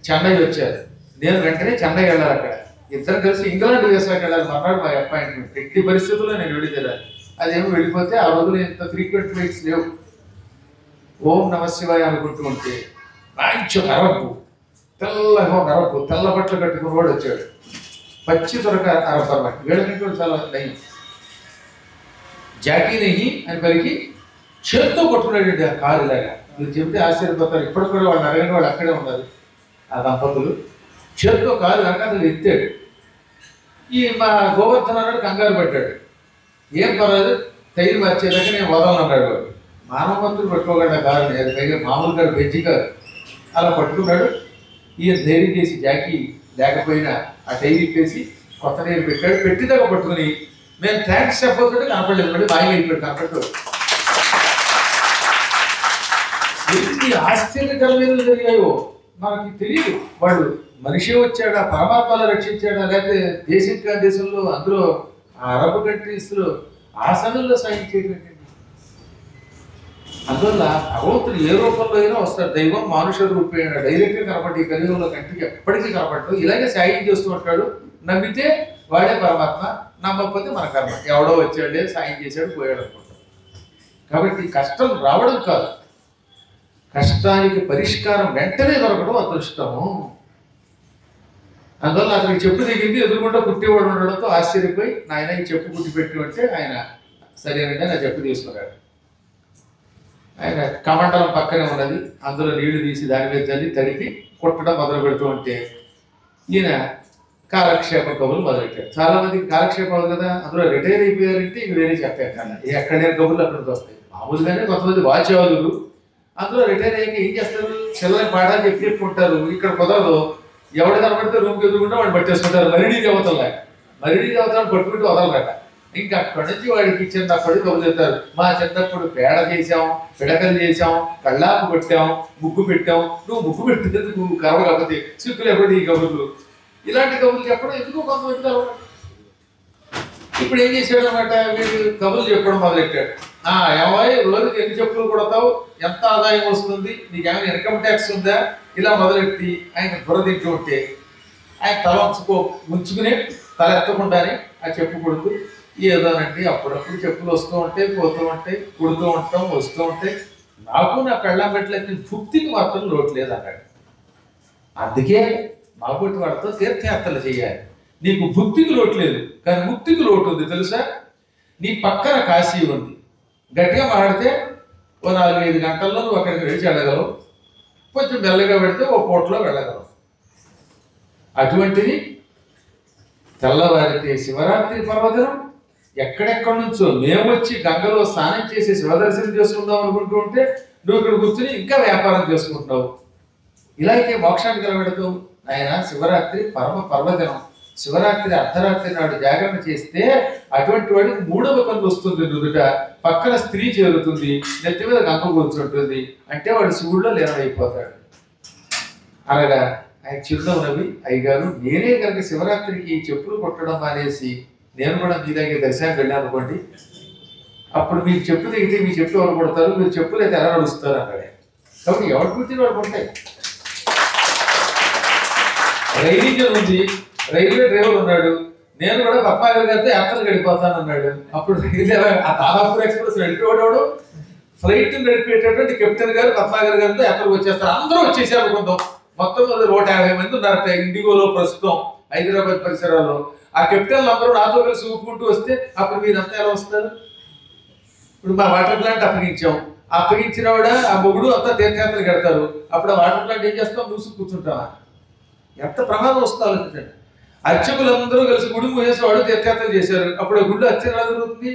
చెన్నై వచ్చారు. నేను వెంటనే చెన్నై వెళ్ళాలి. అక్కడ ఇద్దరు కలిసి ఇంగ్లాండ్ వీసాకి వెళ్ళాలి. మర్నాడు మా అపాయింట్మెంట్. ఎట్టి పరిస్థితుల్లో నేను వెళ్ళితేరాలి. అదేమో వెళ్ళిపోతే ఆ రోజులు ఇంత ఫ్రీక్వెంట్ ఫ్లైట్స్ లేవు. ఓం నమ శివాయ అనుకుంటూ ఉంటే మంచి అరబ్బు, తెల్లగా అరబ్బు, తెల్ల బట్టలు కట్టుకున్న వాడు వచ్చాడు. పచ్చి దొరక అరబ్బ వీళ్ళకంటే చాలా నయ్యి. జాకీ నెయ్యి అని పలికి చేత్తో కొట్టుకున్నాడు ఆ కారు ఇలాగా. మీరు చెప్తే ఆశ్చర్యపోతారు. ఇప్పటికి కూడా వాళ్ళు అడగని వాళ్ళు అక్కడే ఉన్నారు. ఆ దంపతులు చేత్తో కారు వెనకాల ఎత్తాడు. ఈ మా గోవర్ధన్ అన్నాడు కంగారు పడ్డాడు. ఏం పర్వాలేదు, టైర్ మార్చేదాకా నేను వదలను అన్నాడు వాడు. మానవంతులు పట్టుకోగల కారు అది పైగా మామూలు గారు బెంచి కారు. అలా పట్టుకున్నాడు. ఈయన ధైర్యం చేసి జాకీ లేకపోయినా ఆ టైర్ ఇప్పేసి కొత్త టైర్ పెట్టాడు. పెట్టిదాకా పట్టుకుని మేము థ్యాంక్స్ చెప్పబోతుంటే కనపడలేదు. మళ్ళీ బాగా అయిపోయాడు కనపట్టు. ఎన్ని ఆశ్చర్యకరమైన జరిగాయో మనకి తెలియదు. వాడు మనిషి వచ్చాడా, పరమాత్మలో రక్షించాడా, లేకపోతే దేశం కాని దేశంలో అందులో అరబ్ కంట్రీస్లో ఆ సమయంలో సాగించేటువంటి. అందువల్ల భగవంతుడు ఏ రూపంలో అయినా వస్తాడు. దైవం మానుష రూపేణ డైరెక్ట్గా కనపడి ఈ కలియుగంలో కంటికి ఎప్పటికీ కనపడటం. ఇలాగే సాయం చేస్తూ ఉంటాడు. నమ్మితే వాడే పరమాత్మ, నమ్మకపోతే మన కర్మ. ఎవడో వచ్చాడే సాయం చేశాడు పోయాడు అనుకుంటాం. కాబట్టి కష్టం రావడం కాదు, కష్టానికి పరిష్కారం వెంటనే దొరకడం అదృష్టము. అందువల్ల అతనికి చెప్పు దిగింది, ఎదురుకుండా కుట్టేవాడు ఉండడంతో ఆశ్చర్యపోయి నాయన ఈ చెప్పు కుట్టి పెట్టు అంటే ఆయన సరేనంటే నా చెప్పు తీసుకున్నాడు. ఆయన కమండలం పక్కనే ఉన్నది, అందులో నీళ్లు తీసి దాని మీద చల్లి తడిపి కుట్టడం మొదలు పెడుతూ ఉంటే ఈయన కాలక్షేప కబుర్లు మొదలెట్టాడు. చాలా మందికి కాలక్షేపాలు కదా, అందులో రిటైర్ అయిపోయారంటే ఇంక వేరే చెప్పాను ఎక్కడే కబుర్లు అక్కడికి వస్తాయి. మామూలుగానే కొంతమంది వాచేవాళ్ళు అందులో రిటైర్ అయ్యాక ఏం చేస్తారు, చిల్లర పాఠాలు చెప్పి చెప్పుకుంటారు. ఇక్కడ కుదరదు, ఎవడు కనబడితే రూమ్కి ఎదురుకుంటే వాడిని పట్టేసుకుంటారు. మరిడీ దేవతలాగా మరిడీ దేవతలను పట్టుకుంటూ వదలరట. ఇంకా అక్కడి నుంచి వాడికి చిన్నప్పటి కబురు చెప్తారు. మా చిన్నప్పుడు పేడ చేసాం, పిడకలు చేసాం, కళ్ళాపు కొట్టాం, ముగ్గు పెట్టాం. నువ్వు ముగ్గు పెట్టేందుకు నువ్వు కర్మ కాకపోతే సిగ్గు లేకపోతే ఈ కబుర్లు, ఇలాంటి కబుర్లు చెప్పడం ఎందుకు కొంతమంది కలవడం. ఇప్పుడు ఏం చేశాడు అనమాట, వీడు కబుర్లు చెప్పడం మొదలెట్టాడు. ఏమాయి రోజుకి ఎన్ని చెప్పులు కొడతావు, ఎంత ఆదాయం వస్తుంది, నీకేమైనా ఇన్కమ్ ట్యాక్స్ ఉందా, ఇలా మొదలెట్టి ఆయన బుర్ర తింటూ ఉంటే ఆయన తల ఉంచుకుని తల ఎత్తకుండానే ఆ చెప్పు కొడుతూ ఏదోనండి అప్పుడప్పుడు చెప్పులు వస్తూ ఉంటాయి, పోతూ ఉంటాయి, కుడుతూ ఉంటాం, వస్తూ ఉంటాయి. నాకు నా పెళ్ళాం పెట్టలేదు, భుక్తికి మాత్రం లోటు లేదు అన్నాడు. అందుకే మాబోటి వాడితో తీర్థయాత్రలు చేయాలి. నీకు భుక్తికి లోటు లేదు కానీ ముక్తికి లోటు ఉంది తెలుసా. నీ పక్కన కాశీ ఉంది, గట్టిగా మాడితే ఓ 4-5 గంటల్లో నువ్వు అక్కడికి వెళ్ళి వెళ్ళగలవు, కొంచెం మెల్లగా పెడితే ఓ పూటలో వెళ్ళగలవు. అటువంటిది తెల్లవారితే శివరాత్రి పర్వదినం ఎక్కడెక్కడి నుంచో మేము వచ్చి గంగలో స్నానం చేసి శివదర్శనం చేసుకుందాం అనుకుంటూ ఉంటే నువ్వు ఇక్కడ కూర్చుని ఇంకా వ్యాపారం చేసుకుంటున్నావు. ఇలా అయితే మోక్షానికి నిలబెడతావు. ఆయన శివరాత్రి పరమ పర్వదినం, శివరాత్రి అర్ధరాత్రి నాడు జాగరణ చేస్తే అటువంటి వాడికి 3వ కన్ను వస్తుంది నుదుట, పక్కన స్త్రీ చేరుతుంది, నెత్తి మీద గంగ కూర్చుంటుంది, అంటే వాడు శివుడిలో లీనమైపోతాడు. అనగా ఆయన చిరునవ్వు నవ్వి, అయ్యగారు నేనే కనుక శివరాత్రికి చెప్పులు కొట్టడం మానేసి నేను కూడా మీ దగ్గర దర్శనానికి వెళ్ళాను అనుకోండి, అప్పుడు మీకు చెప్పు దిగితే మీ చెప్పులు ఎవరు కొడతారు, మీరు చెప్పులు అయితే ఎలా నడుస్తారు అన్నాడే. కాబట్టి ఎవరు కూర్చుని వాడు కొట్టాయి. రైలు ఇంజన్ ఉంది, రైల్వే డ్రైవర్ ఉన్నాడు, నేను కూడా పద్మాగర్ గారితో యాత్రలు గడిపోతాను అన్నాడు. అప్పుడు ఆ దాదాపూర్ ఎక్స్ప్రెస్ నడిపేవాడు ఫ్లైట్ నడిపేటటువంటి కెప్టెన్ గారు పద్మాగర్ గారితో యాత్రకు వచ్చేస్తారు. అందరూ వచ్చేసారు అనుకుందాం, మొత్తం 150 మంది ఉన్నారట ఇండిగోలో ప్రస్తుతం హైదరాబాద్ పరిసరాల్లో. ఆ కెప్టెన్లు అందరూ నాతో కలిసి ఊపుకుంటూ వస్తే అప్పుడు మీరంతా ఎలా వస్తారు. ఇప్పుడు మా వాటర్ ప్లాంట్ అప్పగించాం, అప్పగించిన వాడ ఆ మొగుడు అంతా తీర్థయాత్రలు కడతారు. అప్పుడు ఆ వాటర్ ప్లాంట్ ఏం చేస్తాం, మూసుకు కూర్చుంటావా? ఎంత ప్రమాదం వస్తుందో ఆలోచించండి. అర్చకులందరూ కలిసి గుడి మూసేసేవాడు తీర్థయాత్రలు చేశారు. అప్పుడు గుడిలో అర్చన ఎలా జరుగుతుంది?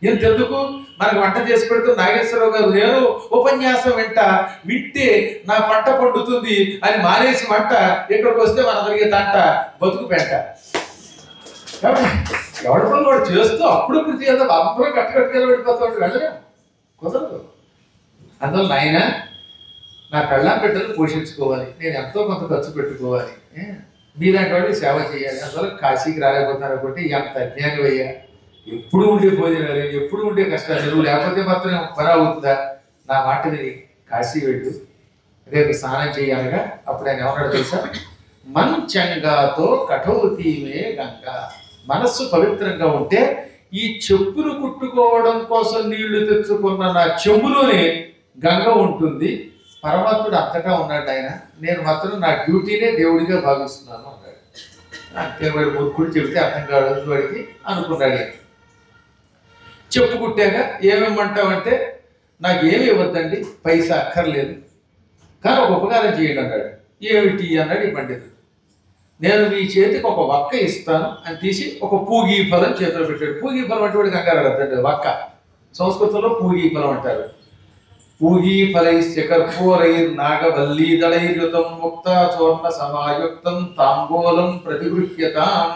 ఎందుకు మనకు వంట చేసి పెడుతూ నాగేశ్వరరావు గారు నేను ఉపన్యాసం వింటే నా పంట పండుతుంది అని మానేసి వంట ఇక్కడికి వస్తే మనందరికీ తంట బతుకు పెట్ట. ఎవరి పనులు వాడు చేస్తూ అప్పుడప్పుడు చేద్దాం, అందరూ కట్టుకట్టుకెళ్ళి వెళ్ళిపోతాడు, వెళ్ళలేము, కుదరదు. అందువల్ల నాయన నా పెళ్ళాం బిడ్డలు పోషించుకోవాలి, నేను ఎంతో కొంత ఖర్చు పెట్టుకోవాలి, మీలాంటి వాడికి సేవ చేయాలి. అందువల్ల కాశీకి రాలేకపోతున్నారు కాబట్టి ఎంత అజ్ఞానం అయ్యా, ఎప్పుడు ఉండే భోజనాలు, ఎప్పుడు ఉండే కష్టాలు, నువ్వు లేకపోతే మాత్రం పని అవుతుందా, నా మాట విని కాశీ వెళ్ళు, రేపు స్నానం చేయాలిగా. అప్పుడు ఆయన ఏమన్నాడు తెలుసా, మంచంగాతో కఠోతీమే గంగ. మనస్సు పవిత్రంగా ఉంటే ఈ చెప్పులు కుట్టుకోవడం కోసం నీళ్లు తెచ్చుకున్న నా చెంబులోనే గంగ ఉంటుంది. పరమాత్ముడు అంతటా ఉన్నాడు ఆయన, నేను మాత్రం నా డ్యూటీనే దేవుడిగా భావిస్తున్నాను అన్నాడు. అంతే వాడు మూర్ఖుడు చెబితే అర్థం కావడం వాడికి అనుకున్నాడు. చెప్పు కుట్టాక ఏమేమంటావంటే నాకు ఏమి ఇవ్వద్దండి, పైసా అక్కర్లేదు, కానీ ఒక ఉపకారం చేయండి అన్నాడు. ఏమిటి అన్నాడు ఈ పండితుడు. నేను మీ చేతికి ఒక వక్క ఇస్తాను అని తీసి ఒక పూగీ ఫలం చేతిలో పెట్టాడు. పూగీ ఫలం అంటే వాడికి కంగారు కదండి, వక్క సంస్కృతంలో పూగీ ఫలం అంటారు. పూగీ ఫలైశ్చ కర్పూరైర్ నాగవల్లీదళైర్యుతం ముక్త చూర్ణ సమాయుక్తం తాంబూలం ప్రతిగృహ్యతాం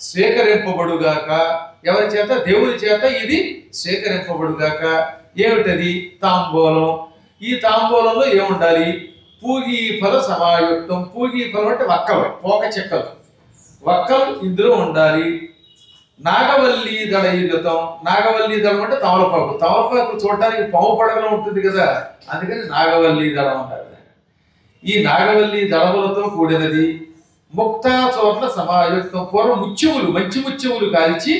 స్వీకరింపబడుగాక. ఎవరి చేత? దేవుని చేత ఇది స్వీకరింపబడుగాక. ఏమిటది? తాంబూలం. ఈ తాంబూలంలో ఏముండాలి? పూగీ ఫల సమాయుక్తం. పూగీ ఫలం అంటే వక్కలు, పోక చెక్కలు, వక్కలు ఇందులో ఉండాలి. నాగవల్లి దళయుతం. నాగవల్లి దళం అంటే తమలపాకు. తమలపాకు చూడటానికి పాము పడగలో ఉంటుంది కదా, అందుకని నాగవల్లి దళం అంటారు. ఈ నాగవల్లి దళములతో కూడినది. ముక్తా చోట్ల సమాయుక్తం. పూర్వం ముత్యములు, మంచి ముత్యములు కాల్చి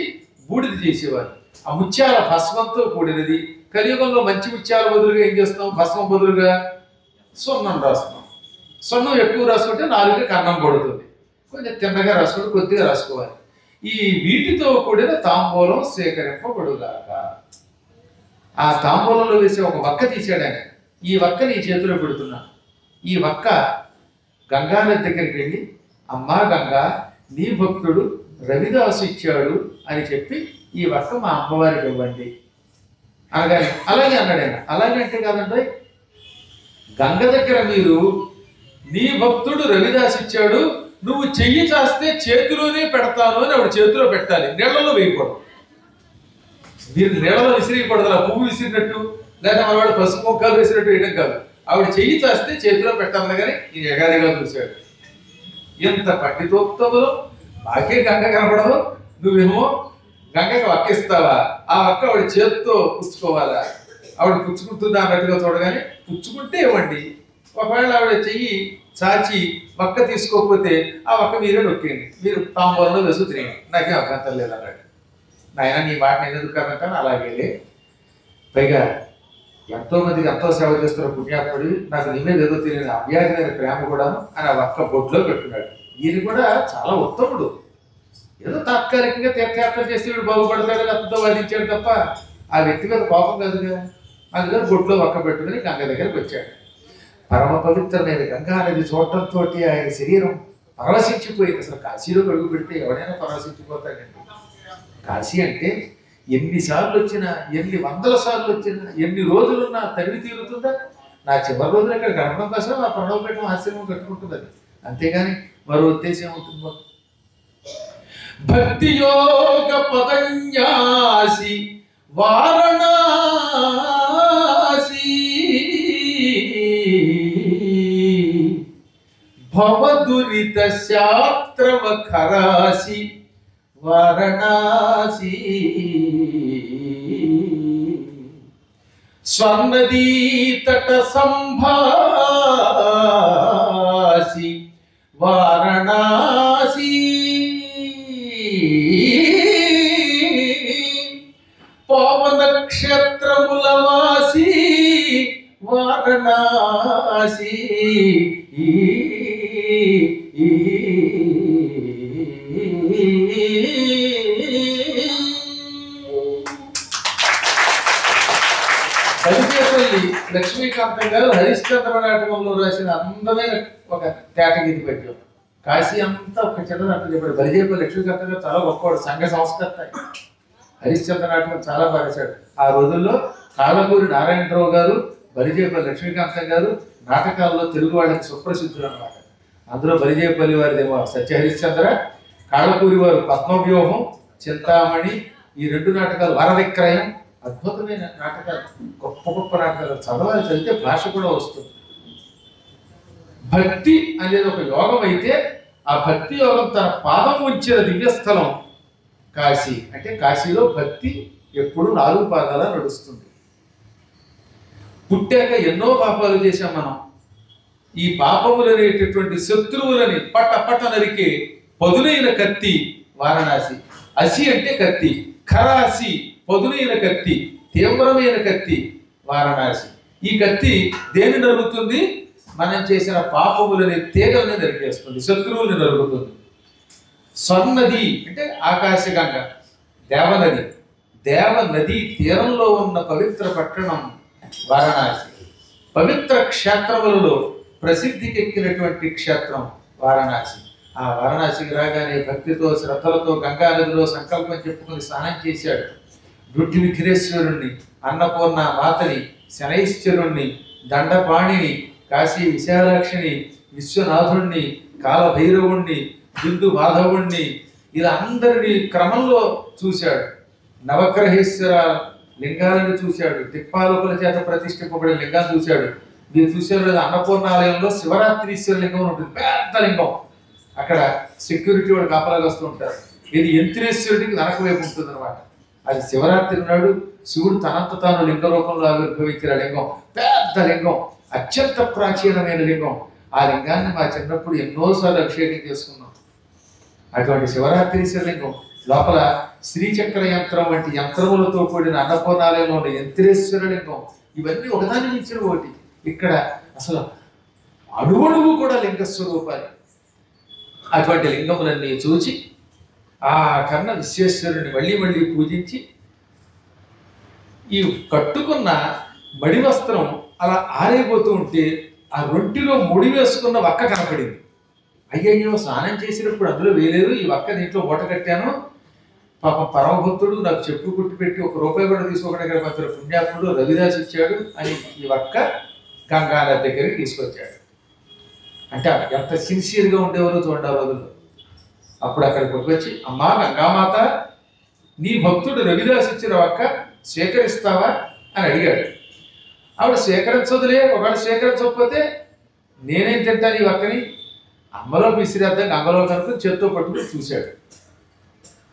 బూడిద చేసేవారు. ఆ ముత్యాల భస్మంతో కూడినది. కలియుగంలో మంచి ముత్యాల బదులుగా ఏం చేస్తాం? భస్మం బదులుగా సున్నం రాస్తున్నాం. సున్నం ఎక్కువ రాసుకుంటే నాలుగు కన్నం పడుతుంది. కొంచెం తిన్నగా రాసుకుంటే కొద్దిగా రాసుకోవాలి. ఈ వీటితో కూడిన తాంబూలం స్వీకరింపబడుగాక. ఆ తాంబూలంలో వేసి ఒక వక్క తీసాడు ఆయన. ఈ వక్క నీ చేతిలో పెడుతున్నా. ఈ వక్క గంగానది దగ్గరికి వెళ్ళి, అమ్మా గంగా, నీ భక్తుడు రవిదాసు ఇచ్చాడు అని చెప్పి ఈ వక్క మా అమ్మవారికి ఇవ్వండి అనగానే అలాగే అన్నాడు ఆయన. అలాగే అంటే కాదండి, గంగ దగ్గర మీరు నీ భక్తుడు రవిదాసు ఇచ్చాడు, నువ్వు చెయ్యి చాస్తే చేతిలోనే పెడతాను అని ఆవిడ చేతిలో పెట్టాలి, నీళ్లలో వేయకూడదు. మీరు నీళ్లలో విసిరియకూడదు, ఆ పువ్వు విసిరినట్టు లేదా మనవాడు పసుపు మొక్కలు వేసినట్టు వేయడం కాదు. ఆవిడ చెయ్యి చాస్తే చేతిలో పెట్టాలి. కానీ ఈ ఎగాదిగా చూశాడు. ఎంత పండితోక్తములో నాకే గంగ కనపడదు, నువ్వేమో గంగకి వక్కిస్తావా? ఆ వక్క ఆవిడ చేతితో పుచ్చుకోవాలా? ఆవిడ పుచ్చుకుంటుందా అన్నట్టుగా చూడగానే పుచ్చుకుంటే ఇవ్వండి. ఒకవేళ ఆవిడ చెయ్యి చాచి వక్క తీసుకోకపోతే ఆ వక్క మీరే నొక్కేయండి, మీరు తాంబూలంలో వేసు తినేయండి, నాకేం అభ్యంతరం లేదు అన్నాడు. నాయన నీ వాటిని ఎందుకు కాదంటాను. అలాగే పైగా ఎంతో మందికి ఎంతో సేవ చేస్తున్న పుణ్యాత్ముడు, నాకు నీ మీద ఏదో తెలియని అవ్యాజమైన ప్రేమ కూడాను అని ఆ ఒక్క బొడ్లో పెట్టుకున్నాడు. ఈయన కూడా చాలా ఉత్తముడు. ఏదో తాత్కాలికంగా తీర్థయాత్ర చేసి వీడు బాగుపడతాడు అతనితో వాదించాడు తప్ప ఆ వ్యక్తి మీద కోపం కాదుగా. అందుకని బొడ్లో ఒక్క పెట్టుకుని గంగ దగ్గరికి వచ్చాడు. పరమ పవిత్రమైన గంగా నది చూడటంతో ఆయన శరీరం పరవశించిపోయింది. అసలు కాశీలో అడుగు పెడితే ఎవడైనా పరవశించిపోతాడండి. కాశీ అంటే ఎన్నిసార్లు వచ్చినా, ఎన్ని వందల సార్లు వచ్చినా, ఎన్ని రోజులున్నా తగిలి తీరుతుందా? నా చివరి రోజులు ఇక్కడ గడపడం కోసం ఆ ప్రణవ పెట్టడం ఆశ్రమం కట్టుకుంటుంది. అది అంతేగాని మరో ఉద్దేశం ఏముంటుందో. భక్తి యోగ పదన్యాసి వారణాసి భవదురిత శాస్త్రవ ఖరాసి వారణాసి స్వర్ణదీ తట సంభాసి వారణాసి పవన క్షేత్రములవాసి వారణాసి బలిజేపల్లి లక్ష్మీకాంతం గారు హరిశ్చంద్ర నాటకంలో రాసిన అందమైన ఒక కేటగిరీ పద్యం. కాశీ అంతా ఒక చిన్న నాటకం చెప్పాడు. బలిజేపల్లి లక్ష్మీకాంతం గారు చాలా గొప్పవాడు, సంఘ సంస్కర్త. హరిశ్చంద్ర నాటకం చాలా బాగా రాశాడు. ఆ రోజుల్లో కాళ్ళకూరి నారాయణరావు గారు, బలిజేపల్లి లక్ష్మీకాంతం గారు నాటకాల్లో తెలుగు వాళ్ళకి సుప్రసిద్ధులు అన్నమాట. అందులో బలిజేపల్లి వారిదేమో సత్య హరిశ్చంద్ర, కాళ్ళకూరి వారు పద్మవ్యూహం, చింతామణి, ఈ రెండు నాటకాలు, వరవిక్రయం, అద్భుతమైన నాటకాలు, గొప్ప గొప్ప నాటకాలు. చదవాలి, చదివితే భాష కూడా వస్తుంది. భక్తి అనేది ఒక యోగం అయితే ఆ భక్తి యోగం తన పాదం ఉంచిన దివ్యస్థలం కాశీ. అంటే కాశీలో భక్తి ఎప్పుడు 4 పాదాల నడుస్తుంది. పుట్టాక ఎన్నో పాపాలు చేశాం మనం. ఈ పాపములు అనేటటువంటి శత్రువులని పట్ట పట్ట నరికే పదునైన కత్తి వారణాసి. అసి అంటే కత్తి, ఖరాసి పదునైన కత్తి, తీవ్రమైన కత్తి వారణాసి. ఈ కత్తి దేన్ని నరుగుతుంది? మనం చేసిన పాపములని తీగలని నరికేస్తుంది, శత్రువుల్ని నరుగుతుంది. స్వర్ణది అంటే ఆకాశగంగ, దేవనది. దేవనది తీరంలో ఉన్న పవిత్ర పట్టణం వారణాసి. పవిత్ర క్షేత్రములలో ప్రసిద్ధికెక్కినటువంటి క్షేత్రం వారణాసి. ఆ వారణాసికి రాగానే భక్తితో శ్రద్ధలతో గంగా నదిలో సంకల్పం చెప్పుకుని స్నానం చేశాడు. రుడ్డి విఘ్నేశ్వరుణ్ణి, అన్నపూర్ణ మాతని, శనైశ్వరుణ్ణి, దండపాణిని, కాశీ విశాలాక్షిని, విశ్వనాథుణ్ణి, కాలభైరవుణ్ణి, బిందు మాధవుణ్ణి, ఇలా అందరినీ క్రమంలో చూశాడు. నవగ్రహేశ్వర లింగాలను చూశాడు. దిక్పాలకుల చేత ప్రతిష్ఠింపబడిన లింగాన్ని చూశాడు. మీరు చూసారు లేదా, అన్నపూర్ణాలయంలో శివరాత్రీశ్వర లింగం ఉంటుంది, పెద్ద లింగం. అక్కడ సెక్యూరిటీ వాడు కాపలాగా వస్తూ ఉంటారు. ఇది యంత్రేశ్వరుడికి వెనక వైపు ఉంటుంది అనమాట. అది శివరాత్రి నాడు శివుడు తనంత తాను లింగ రూపంలో ఆవిర్భవించిన లింగం, పెద్ద లింగం, అత్యంత ప్రాచీనమైన లింగం. ఆ లింగాన్ని మా చిన్నప్పుడు ఎన్నోసార్లు అభిషేకం చేసుకున్నాం. అటువంటి శివరాత్రీశ్వర లింగం లోపల శ్రీచక్ర యంత్రం వంటి యంత్రములతో కూడిన అన్నపూర్ణాలయంలో ఉన్న యంత్రేశ్వర లింగం, ఇవన్నీ ఒకదాని మించిన ఒకటి. ఇక్కడ అసలు అణువణువు కూడా లింగ స్వరూపాలు. అటువంటి లింగములన్నీ చూచి ఆ కర్ణ విశ్వేశ్వరుని మళ్ళీ మళ్ళీ పూజించి ఈ కట్టుకున్న మడి వస్త్రం అలా ఆరైపోతూ ఉంటే ఆ రొంటిలో ముడి వేసుకున్న వక్క కనపడింది. అయ్యయ్యో, స్నానం చేసినప్పుడు అందులో వేయలేదు, ఈ వక్క దీంట్లో మూట కట్టాను, పాపం పరమభక్తుడు నాకు చెప్పు కుట్టి పెట్టి ₹1 కూడా తీసుకోకుండా మాత్రం పుణ్యాత్ముడు రవిదాస్ ఇచ్చాడు అని ఈ వక్క గంగానది దగ్గరికి తీసుకొచ్చాడు. అంటే ఎంత సిన్సియర్గా ఉండేవారో చూడండి ఆ రోజుల్లో. అప్పుడు అక్కడికి వచ్చి, అమ్మా గంగామాత, నీ భక్తుడు రవిదాస్ ఇచ్చిన వక్క స్వీకరిస్తావా అని అడిగాడు. ఆవిడ స్వీకరించదులే, ఒకవేళ స్వీకరించకపోతే నేనేం తింటాను ఈ వక్కని, అమ్మలో విసిరేద్దాం గంగలో కనుక చేత్తో పట్టుకుని చూశాడు.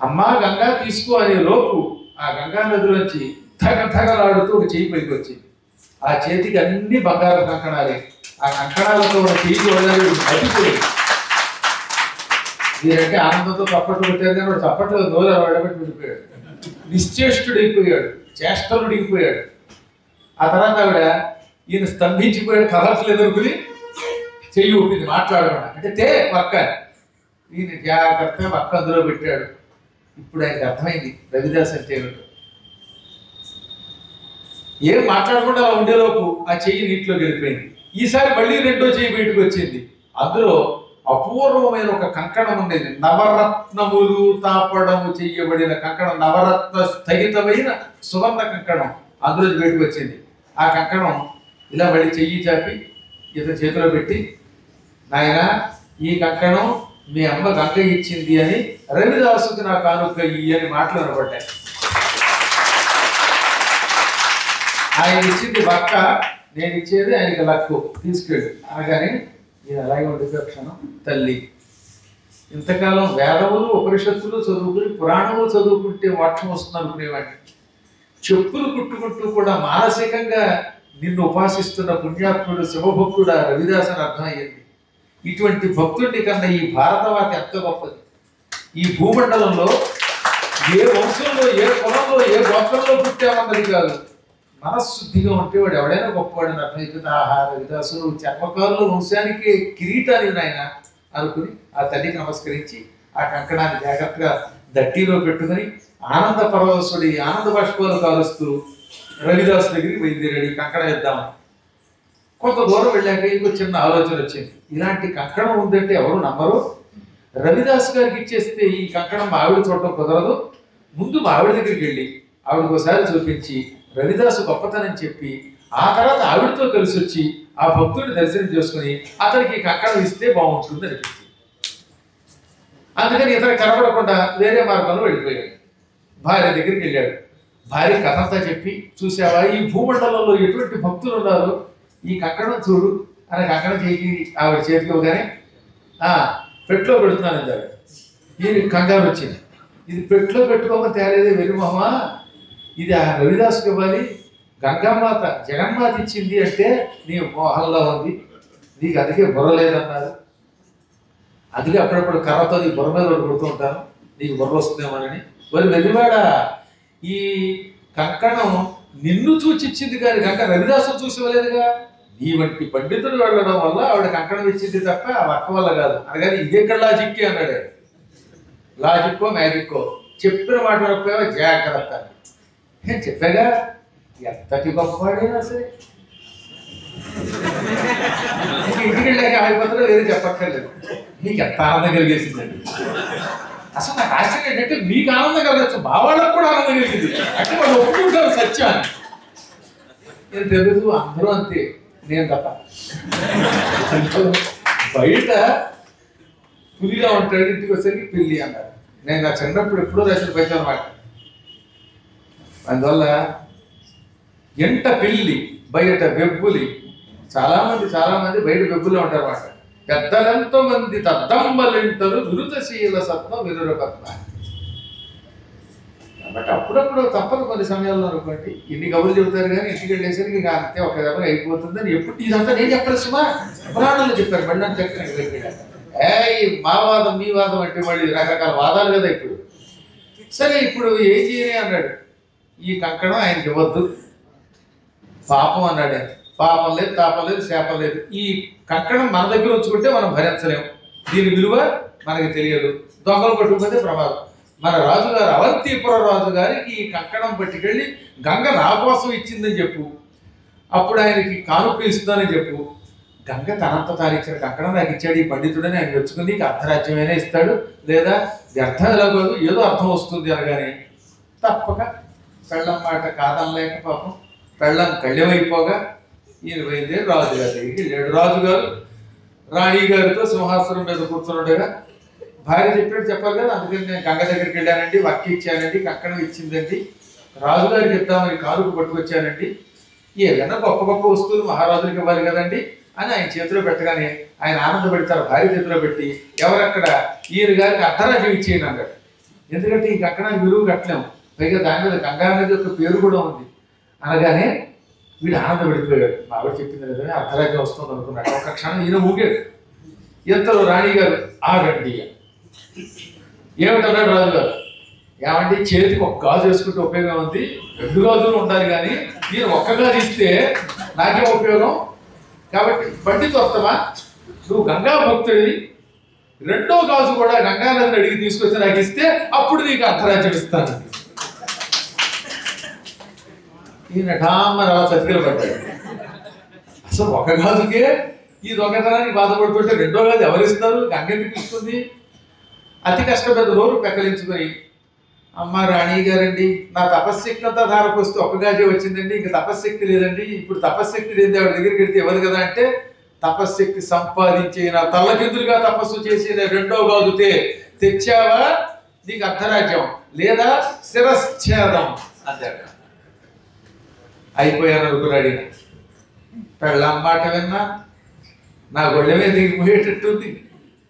అమ్మా గంగా తీసుకో అనే లోపు ఆ గంగా నదిలోంచి ధగధగలాడుతూ ఒక చేయి పైకి వచ్చింది. ఆ చేతికి అన్ని బంగారు కంకణాలే. ఆ కంకణాలతో ఉన్న చేయి వదలడు మతిపోయి. మీరంటే ఆనందంతో చప్పట్లు పెట్టారు కానీ వాడు చప్పట్లు నోరు వడబెట్టి విడిపోయాడు, నిశ్చేష్టుడైపోయాడు, చేష్టలుడిగిపోయాడు. ఆ తర్వాత ఆవిడ ఈయన స్తంభించిపోయాడు, కదలట్లేదు అనుకుని చెయ్యి ఊపింది మాట్లాడకుండా. అంటే తే పక్క ఈయన జాగ్రత్తగా పక్క అందులో పెట్టాడు. ఇప్పుడు ఆయనకు అర్థమైంది రవిదాస్ అంటే ఏమిటో. ఏం మాట్లాడకుండా అలా ఉండేలోపు ఆ చెయ్యి నీటిలో గెలిపోయింది. ఈసారి మళ్ళీ రెండో చెయ్యి బయటకు వచ్చింది. అందులో అపూర్వమైన ఒక కంకణం ఉండేది, నవరత్నములు తాపడము చెయ్యబడిన కంకణం, నవరత్న స్థగితమైన సువర్ణ కంకణం అందులో బయటకు వచ్చింది. ఆ కంకణం ఇలా మళ్ళీ చెయ్యి చాపి ఇతని చేతిలో పెట్టి, నాయన ఈ కంకణం మీ అమ్మ గంగ ఇచ్చింది అని రవిదాసుకి నా కానుక ఇయ్యి అని మాటలు అనబడ్డాయి. ఆయన ఇచ్చింది వక్క, నేను ఇచ్చేది ఆయనకి లక్కు, తీసుకెళ్ళి అనగానే నేను అలాగే ఉండిపోయాను. తల్లి, ఇంతకాలం వేదములు ఉపనిషత్తులు చదువుకుని పురాణములు చదువుకుంటే మోక్షం వస్తుంది అనుకునేవాడిని. చెప్పులు కుట్టుకుంటూ కూడా మానసికంగా నిన్ను ఉపాసిస్తున్న పుణ్యాత్ముడు శివభక్తుడు రవిదాస్ అని అర్థమయ్యింది. ఇటువంటి భక్తుడిని కన్నా ఈ భారతవాత ఎంత గొప్పది. ఈ భూమండలంలో ఏ వంశంలో, ఏ కులంలో, ఏ గోత్రంలో పుట్టామన్నది కాదు, మనశుద్ధిగా ఉంటే వాడు ఎవడైనా గొప్పవాడని అర్థమవుతుంది. ఆహా, రవిదాసు నువ్వు చర్మకారుల వంశానికి కిరీటాన్ని నాయన అనుకుని ఆ తల్లికి నమస్కరించి ఆ కంకణాన్ని జాగ్రత్తగా దట్టిలో పెట్టుకుని ఆనంద పరవశుడి ఆనంద బాష్పాలు కాలుస్తూ రవిదాసు దగ్గరికి బయలుదేరాడు ఈ కంకణం ఇద్దామని. కొంత దూరం వెళ్ళాక ఇంకో చిన్న ఆలోచన వచ్చింది. ఇలాంటి కంకణం ఉందంటే ఎవరు నమ్మరు, రవిదాస్ గారికి ఇచ్చేస్తే ఈ కంకణం మా ఆవిడ చూడటం కుదరదు, ముందు మా ఆవిడ దగ్గరికి వెళ్ళి ఆవిడకి ఒకసారి చూపించి రవిదాసు గొప్పతనం చెప్పి ఆ తర్వాత ఆవిడతో కలిసి వచ్చి ఆ భక్తుడిని దర్శనం చేసుకుని అతనికి ఈ కంకణం ఇస్తే బాగుంటుంది అనిపించింది. అందుకని ఇతను కనబడకుండా వేరే మార్గంలో వెళ్ళిపోయాడు. భార్య దగ్గరికి వెళ్ళాడు. భార్య కథంతా చెప్పి, చూసావా ఈ భూమండలంలో ఎటువంటి భక్తులు ఉన్నారు, ఈ కంకణం చూడు అని కంకణం చేయి ఆవిడ చేతికి ఇవ్వగానే పెట్లో పెడుతున్నాను అంటాడు. ఈయన కంగారు వచ్చింది. ఇది పెట్లో పెట్టుకోమని తేలేదే వెరిమొహమా, ఇది ఆ రవిదాసుకి ఇవ్వాలి, గంగామాత జగన్మాత ఇచ్చింది అంటే నీ మోహంలో ఉంది, నీకు అందుకే బుర్ర లేదన్నారు. అందుకే అప్పుడప్పుడు కర్రతో నీ బుర్ర మీద కొడుతూ ఉంటాను, నీకు బుర్ర వస్తుందేమోనని. మరి వెర్రివాడ, ఈ కంకణం నిన్ను చూచిచ్చింది కానీ గంగ రవిదాసు చూసి ఇవ్వలేదుగా. నీ వంటి పండితుడు వెళ్ళడం వల్ల ఆవిడ కంకణం ఇచ్చింది తప్ప ఆ వర్క వల్ల కాదు అనగానే ఇదెక్కడ లాజిక్కి అన్నాడు. లాజిక్కో మ్యాజిక్కో, చెప్పిన మాట వరకు జాగ్రత్త. నేను చెప్పాగా ఎంతటి గొప్పవాడైనా సరే ఇంటికి వెళ్ళాక ఆగిపోతారో వేరే చెప్పక్కర్లేదు, నీకు ఎంత ఆనందం కలిగేసిందండి. అసలు నాకు ఆశ్చర్యం ఏంటంటే మీకు ఆనందం కలగచ్చు, మా వాళ్ళకు కూడా ఆనందం కలిగింది. అంటే వాళ్ళు ఒప్పుకుంటారు సత్యాన్ని. నేను తెలుసు అందరూ అంతే, నేను తప్ప. బయట పులిగా ఉంటాడు, ఇంటికి వచ్చేసరికి పిల్లి అన్నారు. నేను నా చిన్నప్పుడు ఎప్పుడో రాసిన పైసా అనమాట. అందువల్ల ఎంట పిల్లి బయట బెబ్బులి, చాలామంది బయట బెబ్బులే ఉంటారు అన్నమాట. పెద్దలెంతో మంది తద్దమ్మలింటరు విరుతశీల సత్వ విరురపత్న. కాబట్టి అప్పుడప్పుడు తప్పదు కొన్ని సమయాల్లో అనుకోండి. ఇన్ని కబుర్లు చెబుతారు కానీ ఇంటికి వెళ్ళేసరికి ఇక అంతే ఒక దెబ్బగా అయిపోతుందని ఎప్పుడు ఇదంతా నేను చెప్పారు సుమా, పురాణాల్లో చెప్పారు. బండి అని చెప్పాను. ఈ మావాదం మీ వాదం అంటే మళ్ళీ రకరకాల వాదాలు కదా. ఇప్పుడు సరే ఇప్పుడు ఏం చేయని అన్నాడు. ఈ కంకణం ఆయనకి ఇవ్వద్దు, పాపం అన్నాడు ఆయన. పాపం లేదు, తాపం లేదు, శాపం లేదు. ఈ కంకణం మన దగ్గర ఉంచుకుంటే మనం భరించలేము, దీని విలువ మనకి తెలియదు, దొంగలు పట్టుకుపోతే ప్రమాదం. మన రాజుగారు అవంతిపుర రాజు గారికి ఈ కంకణం పట్టుకెళ్ళి గంగ నా కోసం ఇచ్చిందని చెప్పు, అప్పుడు ఆయనకి కానుక ఇస్తుందని చెప్పు. గంగ తనంత తారీఖిన కంకణం నాకు ఇచ్చాడు ఈ పండితుడని ఆయన మెచ్చుకుని నీకు అర్ధరాజ్యమైనా ఇస్తాడు, లేదా వ్యర్థం ఎలాగోదు ఏదో అర్థం వస్తుంది అనగానే తప్పక పెళ్ళం మాట కాదనలేక పాపం పెళ్ళం కళ్యమైపోగా ఈయన పోయిందే రాజుగారి దగ్గరికి వెళ్ళాడు. రాజుగారు రాణి గారితో సింహాసనం మీద కూర్చున్నట్టుగా భార్య చెప్పాడు చెప్పాలి కదా, అందుకని నేను గంగ దగ్గరికి వెళ్ళానండి, వక్కి ఇచ్చానండి, కంకణం ఇచ్చిందండి, రాజుగారికి ఇద్దామని కారుకు పట్టుకొచ్చానండి, ఏదైనా గొప్ప గొప్ప వస్తువులు మహారాజులకు ఇవ్వాలి కదండి అని ఆయన చేతిలో పెట్టగానే ఆయన ఆనందపడతారు. భార్య చేతిలో పెట్టి ఎవరక్కడ ఈయన గారికి అర్ధరాజ్యం ఇచ్చేయండి అన్నాడు. ఎందుకంటే ఈ కంకణానికి విలువ కట్టలేము, పైగా దాని మీద గంగా నది యొక్క పేరు కూడా ఉంది అనగానే వీడు ఆనందపడిపోయాడు. ఆవిడ చెప్పింది లేదని అర్ధరాజ్యం వస్తుంది అనుకున్నాడు. ఒక క్షణం ఈయన ఊగాడు. ఎంతలో రాణి గారు ఆగండి ఏమిటన్నాడు రాజుగారు. ఏమంటే చేతికి ఒక్క గాజు వేసుకుంటే ఉపయోగం ఉంది, 2 గాజులు ఉండాలి కానీ నేను ఒక్క గాజు ఇస్తే నాకేం ఉపయోగం, కాబట్టి పండితోత్తమా నువ్వు గంగా భక్తుడివి, 2వ గాజు కూడా గంగా నదిని అడిగి తీసుకొచ్చి నాకు ఇస్తే అప్పుడు నీకు అర్ధరాజ్యం ఇస్తాను. ఈయన ఢామ్మని అలా చతికిల పడ్డాడు. అసలు ఒక గాజుకే ఈ దొంగతనానికి బాధపడుతుంటే 2వ గాజు ఎవరిస్తారు, గంగ ఎందుకు ఇస్తుంది? అతి కష్టపెద్ద నోరు పెకలించుకొని అమ్మ రాణి గారండి నా తపశ్శక్తి అంతా ధారపోస్తే ఒక్క గాజే వచ్చిందండి, ఇంక తపశ్శక్తి లేదండి, ఇప్పుడు తపశ్శక్తి లేదండి ఆవిడ దగ్గరికి వెళ్తే ఎవరు కదా అంటే తపశ్శక్తి సంపాదించిన తల్లకిందులుగా తపస్సు చేసిన 2వ గాజు తెచ్చావా నీకు అర్ధరాజ్యం, లేదా శిరశ్ఛేదం అంటాడు. అయిపోయాను అనుకున్నాడు. పెళ్ళం మాట విన్నా నా గొళ్ళమే దిగిపోయేటట్టుంది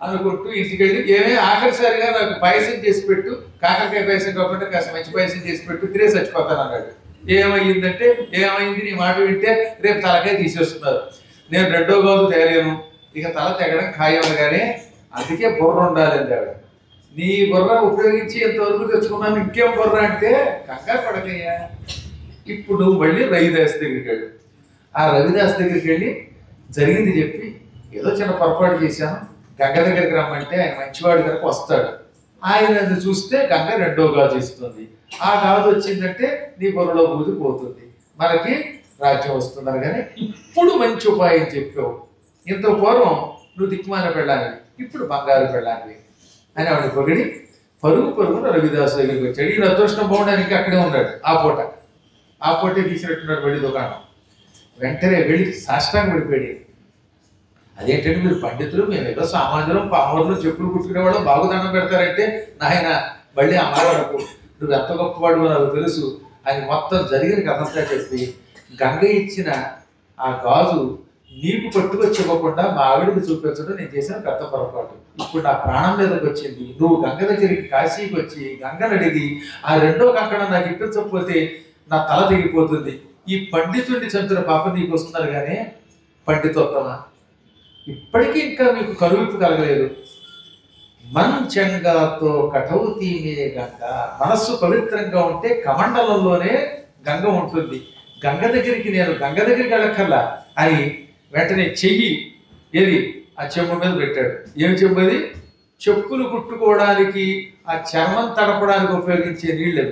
అనుకుంటూ ఇంటికి వెళ్ళి ఏమే ఆఖరిసారిగా నాకు పాయసం చేసి పెట్టు, కాకరకాయ పాయసం కాకుండా కాస్త మంచి పాయసం చేసి పెట్టు, తినే చచ్చిపోతాను అన్నాడు. ఏమైందంటే ఏమైంది నీ మాట వింటే రేపు తలకాయ తీసేస్తున్నారు, నేను 2వ గాజు తేలేను, ఇక తల తెగడం ఖాయం అనగానే అందుకే బుర్ర ఉండాలండి ఆవిడ. నీ బుర్ర ఉపయోగించి ఎంతవరకు తెచ్చుకున్నాను, ఇంకేం బుర్ర అంటే కంగారు పడకయ్యా. ఇప్పుడు మళ్ళీ రవిదాస్ దగ్గరికి వెళ్ళి ఆ రవిదాస్ దగ్గరికి వెళ్ళి జరిగింది చెప్పి ఏదో చిన్న పొరపాటు చేశాను, గంగ దగ్గరికి రమ్మంటే ఆయన మంచివాడి కనుక వస్తాడు, ఆయన అది చూస్తే గంగ 2వ గాజు ఇస్తుంది, ఆ గాజు వచ్చిందంటే నీ బుర్రలో బూది పోతుంది, మనకి రాజ్యం వస్తున్నారు. కానీ ఇప్పుడు మంచి ఉపాయం చెప్పావు, ఇంత పూర్వం నువ్వు దిక్కుమాల పెళ్ళానివి, ఇప్పుడు బంగారు పెళ్ళానివి అని ఆవిడ పొగిడి పరుగున రవిదాసు దగ్గరికి వచ్చాడు. ఈయన అదృష్టం బాగుండడానికి అక్కడే ఉన్నాడు. ఆ పూటే తీసినట్టున్నాడు వెళ్ళి దుకాణం. వెంటనే వెళ్ళి సాష్టాంగ పడిపోయాడు. అదేంటంటే మీరు పండితులు, మేము ఏదో సామాన్యులం పామరులు చెప్పులు కుట్టుకునేవాడు బాగు దండం పెడతారంటే నాయన మళ్ళీ అమ్మవాడు నువ్వు ఎంత గొప్పవాడు నాకు తెలుసు అని మొత్తం జరిగిన కథంతా చెప్పి గంగ ఇచ్చిన ఆ గాజు నీకు పట్టుకొచ్చి ఇవ్వకుండా మా ఆవిడికి చూపించడం నేను చేసిన పెద్ద పొరపాటు, ఇప్పుడు నా ప్రాణం మీదకి వచ్చింది, నువ్వు గంగ దగ్గరికి కాశీకి వచ్చి గంగను అడిగి ఆ 2వ కంకణం నాకు ఇప్పించకపోతే నా తల తెగిపోతుంది, ఈ పండితుడిని చంపిన పాపం నీకు వస్తున్నారు. కానీ పండితోత్తమా ఇప్పటికీ ఇంకా మీకు కరువిప్పు కలగలేదు. మంచంగాతో కఠౌతీ మే గంగ, మనస్సు పవిత్రంగా ఉంటే కమండలంలోనే గంగ ఉంటుంది, గంగ దగ్గరికి వెళ్ళక్కర్లా అని వెంటనే చెయ్యి ఏది ఆ చెంబు మీద పెట్టాడు. ఏమి చెంబు అది? చెప్పులు కుట్టుకోవడానికి ఆ చర్మం తడపడానికి ఉపయోగించే నీళ్ళు.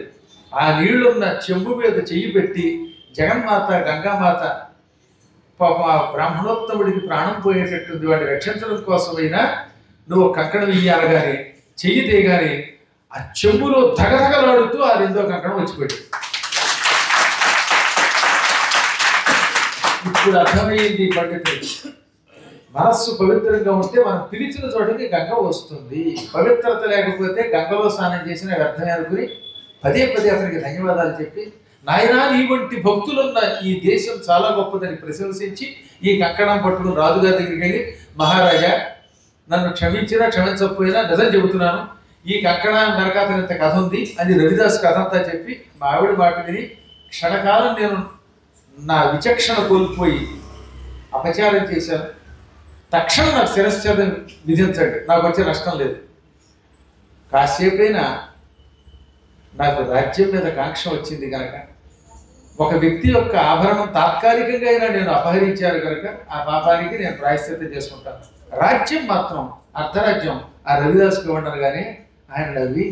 ఆ నీళ్లున్న చెంబు మీద చెయ్యి పెట్టి జగన్మాత గంగామాత పాపం ఆ బ్రాహ్మణోత్తముడికి ప్రాణం పోయేటట్టుంది, వాడిని రక్షించడం కోసమైనా నువ్వు కంకణం ఇయ్యాలగానే చెయ్యి తీయగానే ఆ చెంబులో ధగధగలాడుతూ ఆ 2వ కంకణం వచ్చిపెట్టి. ఇప్పుడు అర్థమైంది పండితుడు, మనస్సు పవిత్రంగా ఉంటే మనం పిలిచిన చోటకి గంగ వస్తుంది, పవిత్రత లేకపోతే గంగలో స్నానం చేసిన వ్యర్థమే అనుకుని పదే అతనికి ధన్యవాదాలు చెప్పి నాయనా నీ వంటి భక్తులున్న ఈ దేశం చాలా గొప్పదని ప్రశంసించి ఈ కంకణం పట్టుకుని రాజుగారి దగ్గరికి వెళ్ళి మహారాజా నన్ను క్షమించినా క్షమించకపోయినా నిజం చెబుతున్నాను, ఈ కంకణం వెనకాతనంత కథ ఉంది అని రవిదాస్ కథ అంతా చెప్పి మా ఆవిడ మాట విని క్షణకాలం నేను నా విచక్షణ కోల్పోయి అపచారం చేశాను, తక్షణం నాకు శిరశ్ఛేదం విధించండి, నాకు వచ్చే నష్టం లేదు. కాసేపైనా నాకు రాజ్యం మీద కాంక్ష వచ్చింది కనుక, ఒక వ్యక్తి యొక్క ఆభరణం తాత్కాలికంగా అయినా నేను అపహరించాను కనుక ఆ పాపానికి నేను ప్రాయశ్చిత్తం చేసుకుంటాను. రాజ్యం మాత్రం అర్ధరాజ్యం ఆ రవిదాసుకి ఇవ్వండి కానీ ఆయన నవ్వి,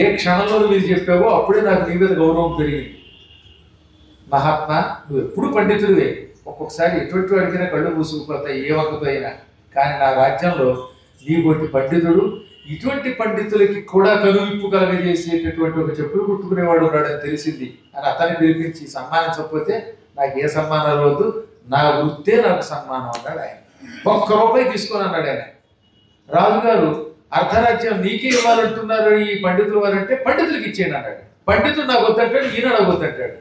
ఏ క్షణంలో మీరు చెప్పావో అప్పుడే నాకు నీ మీద గౌరవం పెరిగింది. మహాత్మా, నువ్వు ఎప్పుడు పండితుడివే, ఒక్కొక్కసారి ఎటువంటి వాడికైనా కళ్ళు మూసుకుపోతాయి ఏ ఒక్కతో అయినా, కానీ నా రాజ్యంలో నీబొట్టి పండితుడు, ఇటువంటి పండితులకి కూడా కనువిప్పు కలగజేసేటటువంటి ఒక చెప్పులు కుట్టుకునేవాడు ఉన్నాడని తెలిసింది అని అతన్ని పిలిపించి సన్మానించకపోతే నాకు ఏ సన్మానాలు వద్దు, నా వృత్తే నాకు సన్మానం అన్నాడు ఆయన. ₹1 తీసుకొని అన్నాడు ఆయన. రాజుగారు అర్ధరాజ్యం నీకే ఇవ్వాలంటున్నారు ఈ పండితులు వారంటే పండితులకి ఇచ్చేయండి అన్నాడు. పండితుడు నాకు వద్దంటాడు, ఈయన నాకు వద్దంటాడు.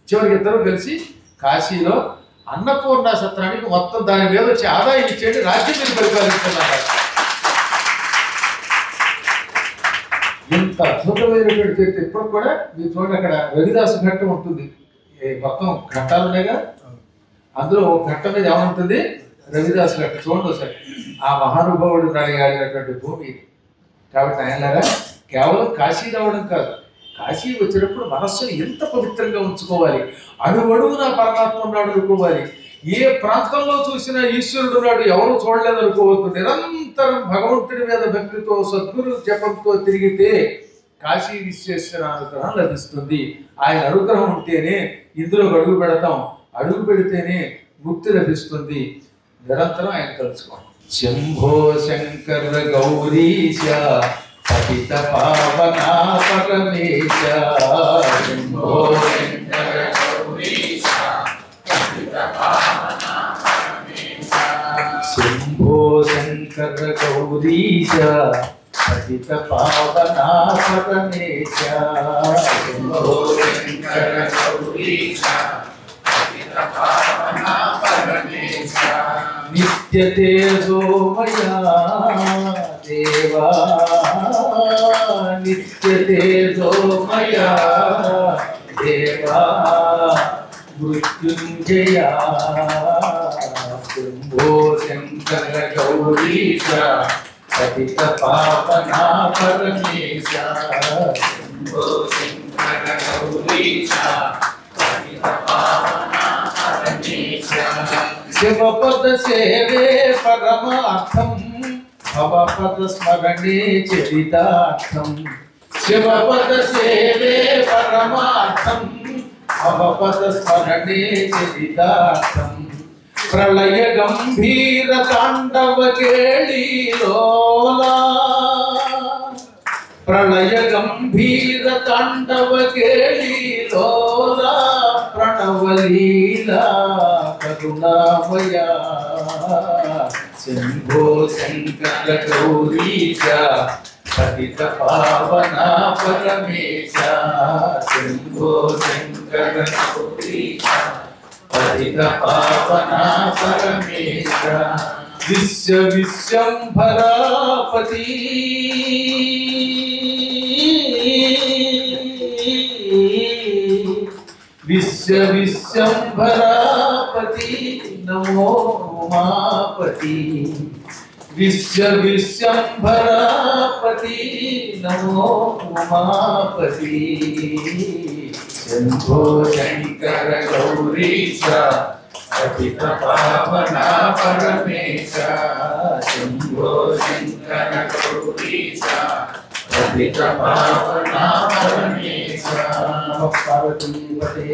చివరికి ఇద్దరు కలిసి కాశీలో అన్నపూర్ణ సత్రానికి మొత్తం దాని మీద వచ్చి ఆదాయం ఇచ్చేయండి, రాజ్యం మీద పరిపాలిస్తున్నారు. ఇంత అద్భుతమైనటువంటి చరిత్ర ఇప్పుడు కూడా మీరు చూడండి. అక్కడ రవిదాసు ఘట్టం ఉంటుంది, మొత్తం ఘట్టాలు ఉన్నాయిగా, అందులో ఒక ఘట్టం మీద ఏమంటుంది రవిదాసు ఘట్టం. చూడండి ఒకసారి, ఆ మహానుభావుడు నడిగాడినటువంటి భూమి ఇది. కాబట్టి ఆయనలాగా కేవలం కాశీ రావడం కాదు, కాశీ వచ్చినప్పుడు మనస్సుని ఎంత పవిత్రంగా ఉంచుకోవాలి, అడుగడుగునా పరమాత్మ ఉన్నాడు అనుకోవాలి. ఏ ప్రాంతంలో చూసినా ఈశ్వరుడు ఉన్నాడు ఎవరు చూడలేదు అనుకోవద్దు. నిరంతరం భగవంతుడి మీద భక్తితో సద్గురు జపంతో తిరిగితే కాశీ విశ్వేశ్వర అనుగ్రహం లభిస్తుంది. ఆయన అనుగ్రహం ఉంటేనే ఇందులో అడుగు పెడతాం, అడుగు పెడితేనే ముక్తి లభిస్తుంది. నిరంతరం ఆయన తలుచుకోండి. శంభో శంకర గౌరీశ పతిత పావనా పరమేశ, శంభో శంకర గౌరీశ పతిత పావనా పరమేశ, శంభో శంకర గౌరీశ పతిత పావనా పరమేశ, శంభో శంకర గౌరీశ పతిత పావనా పరమేశ, నిత్య తేజోమయా దేవా, నిత్య తేజోమయా దేవా, మృత్యుంజయా, శంభో శంకర గౌరీశ పతిత పావనా పరమేశ, శంభో శంకర గౌరీశ పతిత పావనా పరమేశ, శివపద సేవే పరమార్థం భవపద స్మరణే చరితార్థం, శివపద సేవే పరమార్థం భవపద స్మరణే చరితార్థం, ప్రళయ గంభీర తాండవ కేళీలోలా, ప్రళయ గంభీర తాండవ కేళీలోలా, ప్రణవలీలా కరుణామయా, శంభో శంకర గౌరీశ పతిత పావనా పరమేశ, శంభో శంకర గౌరీశ పతిత పావనా పరమేశ, విశ్వ విశ్వంభరాపతి విశ్వ విశ్వంభరాపతి నమో ఉమాపతి, విశ్వ విశ్వంభరాపతి నమో ఉమాపతి, శంభో శంకర గౌరీశ పతిత పావనా పరమేశ, శంభో శంకర గౌరీశ పతిత పావనా పరమేశ, పార్వతీ పతే.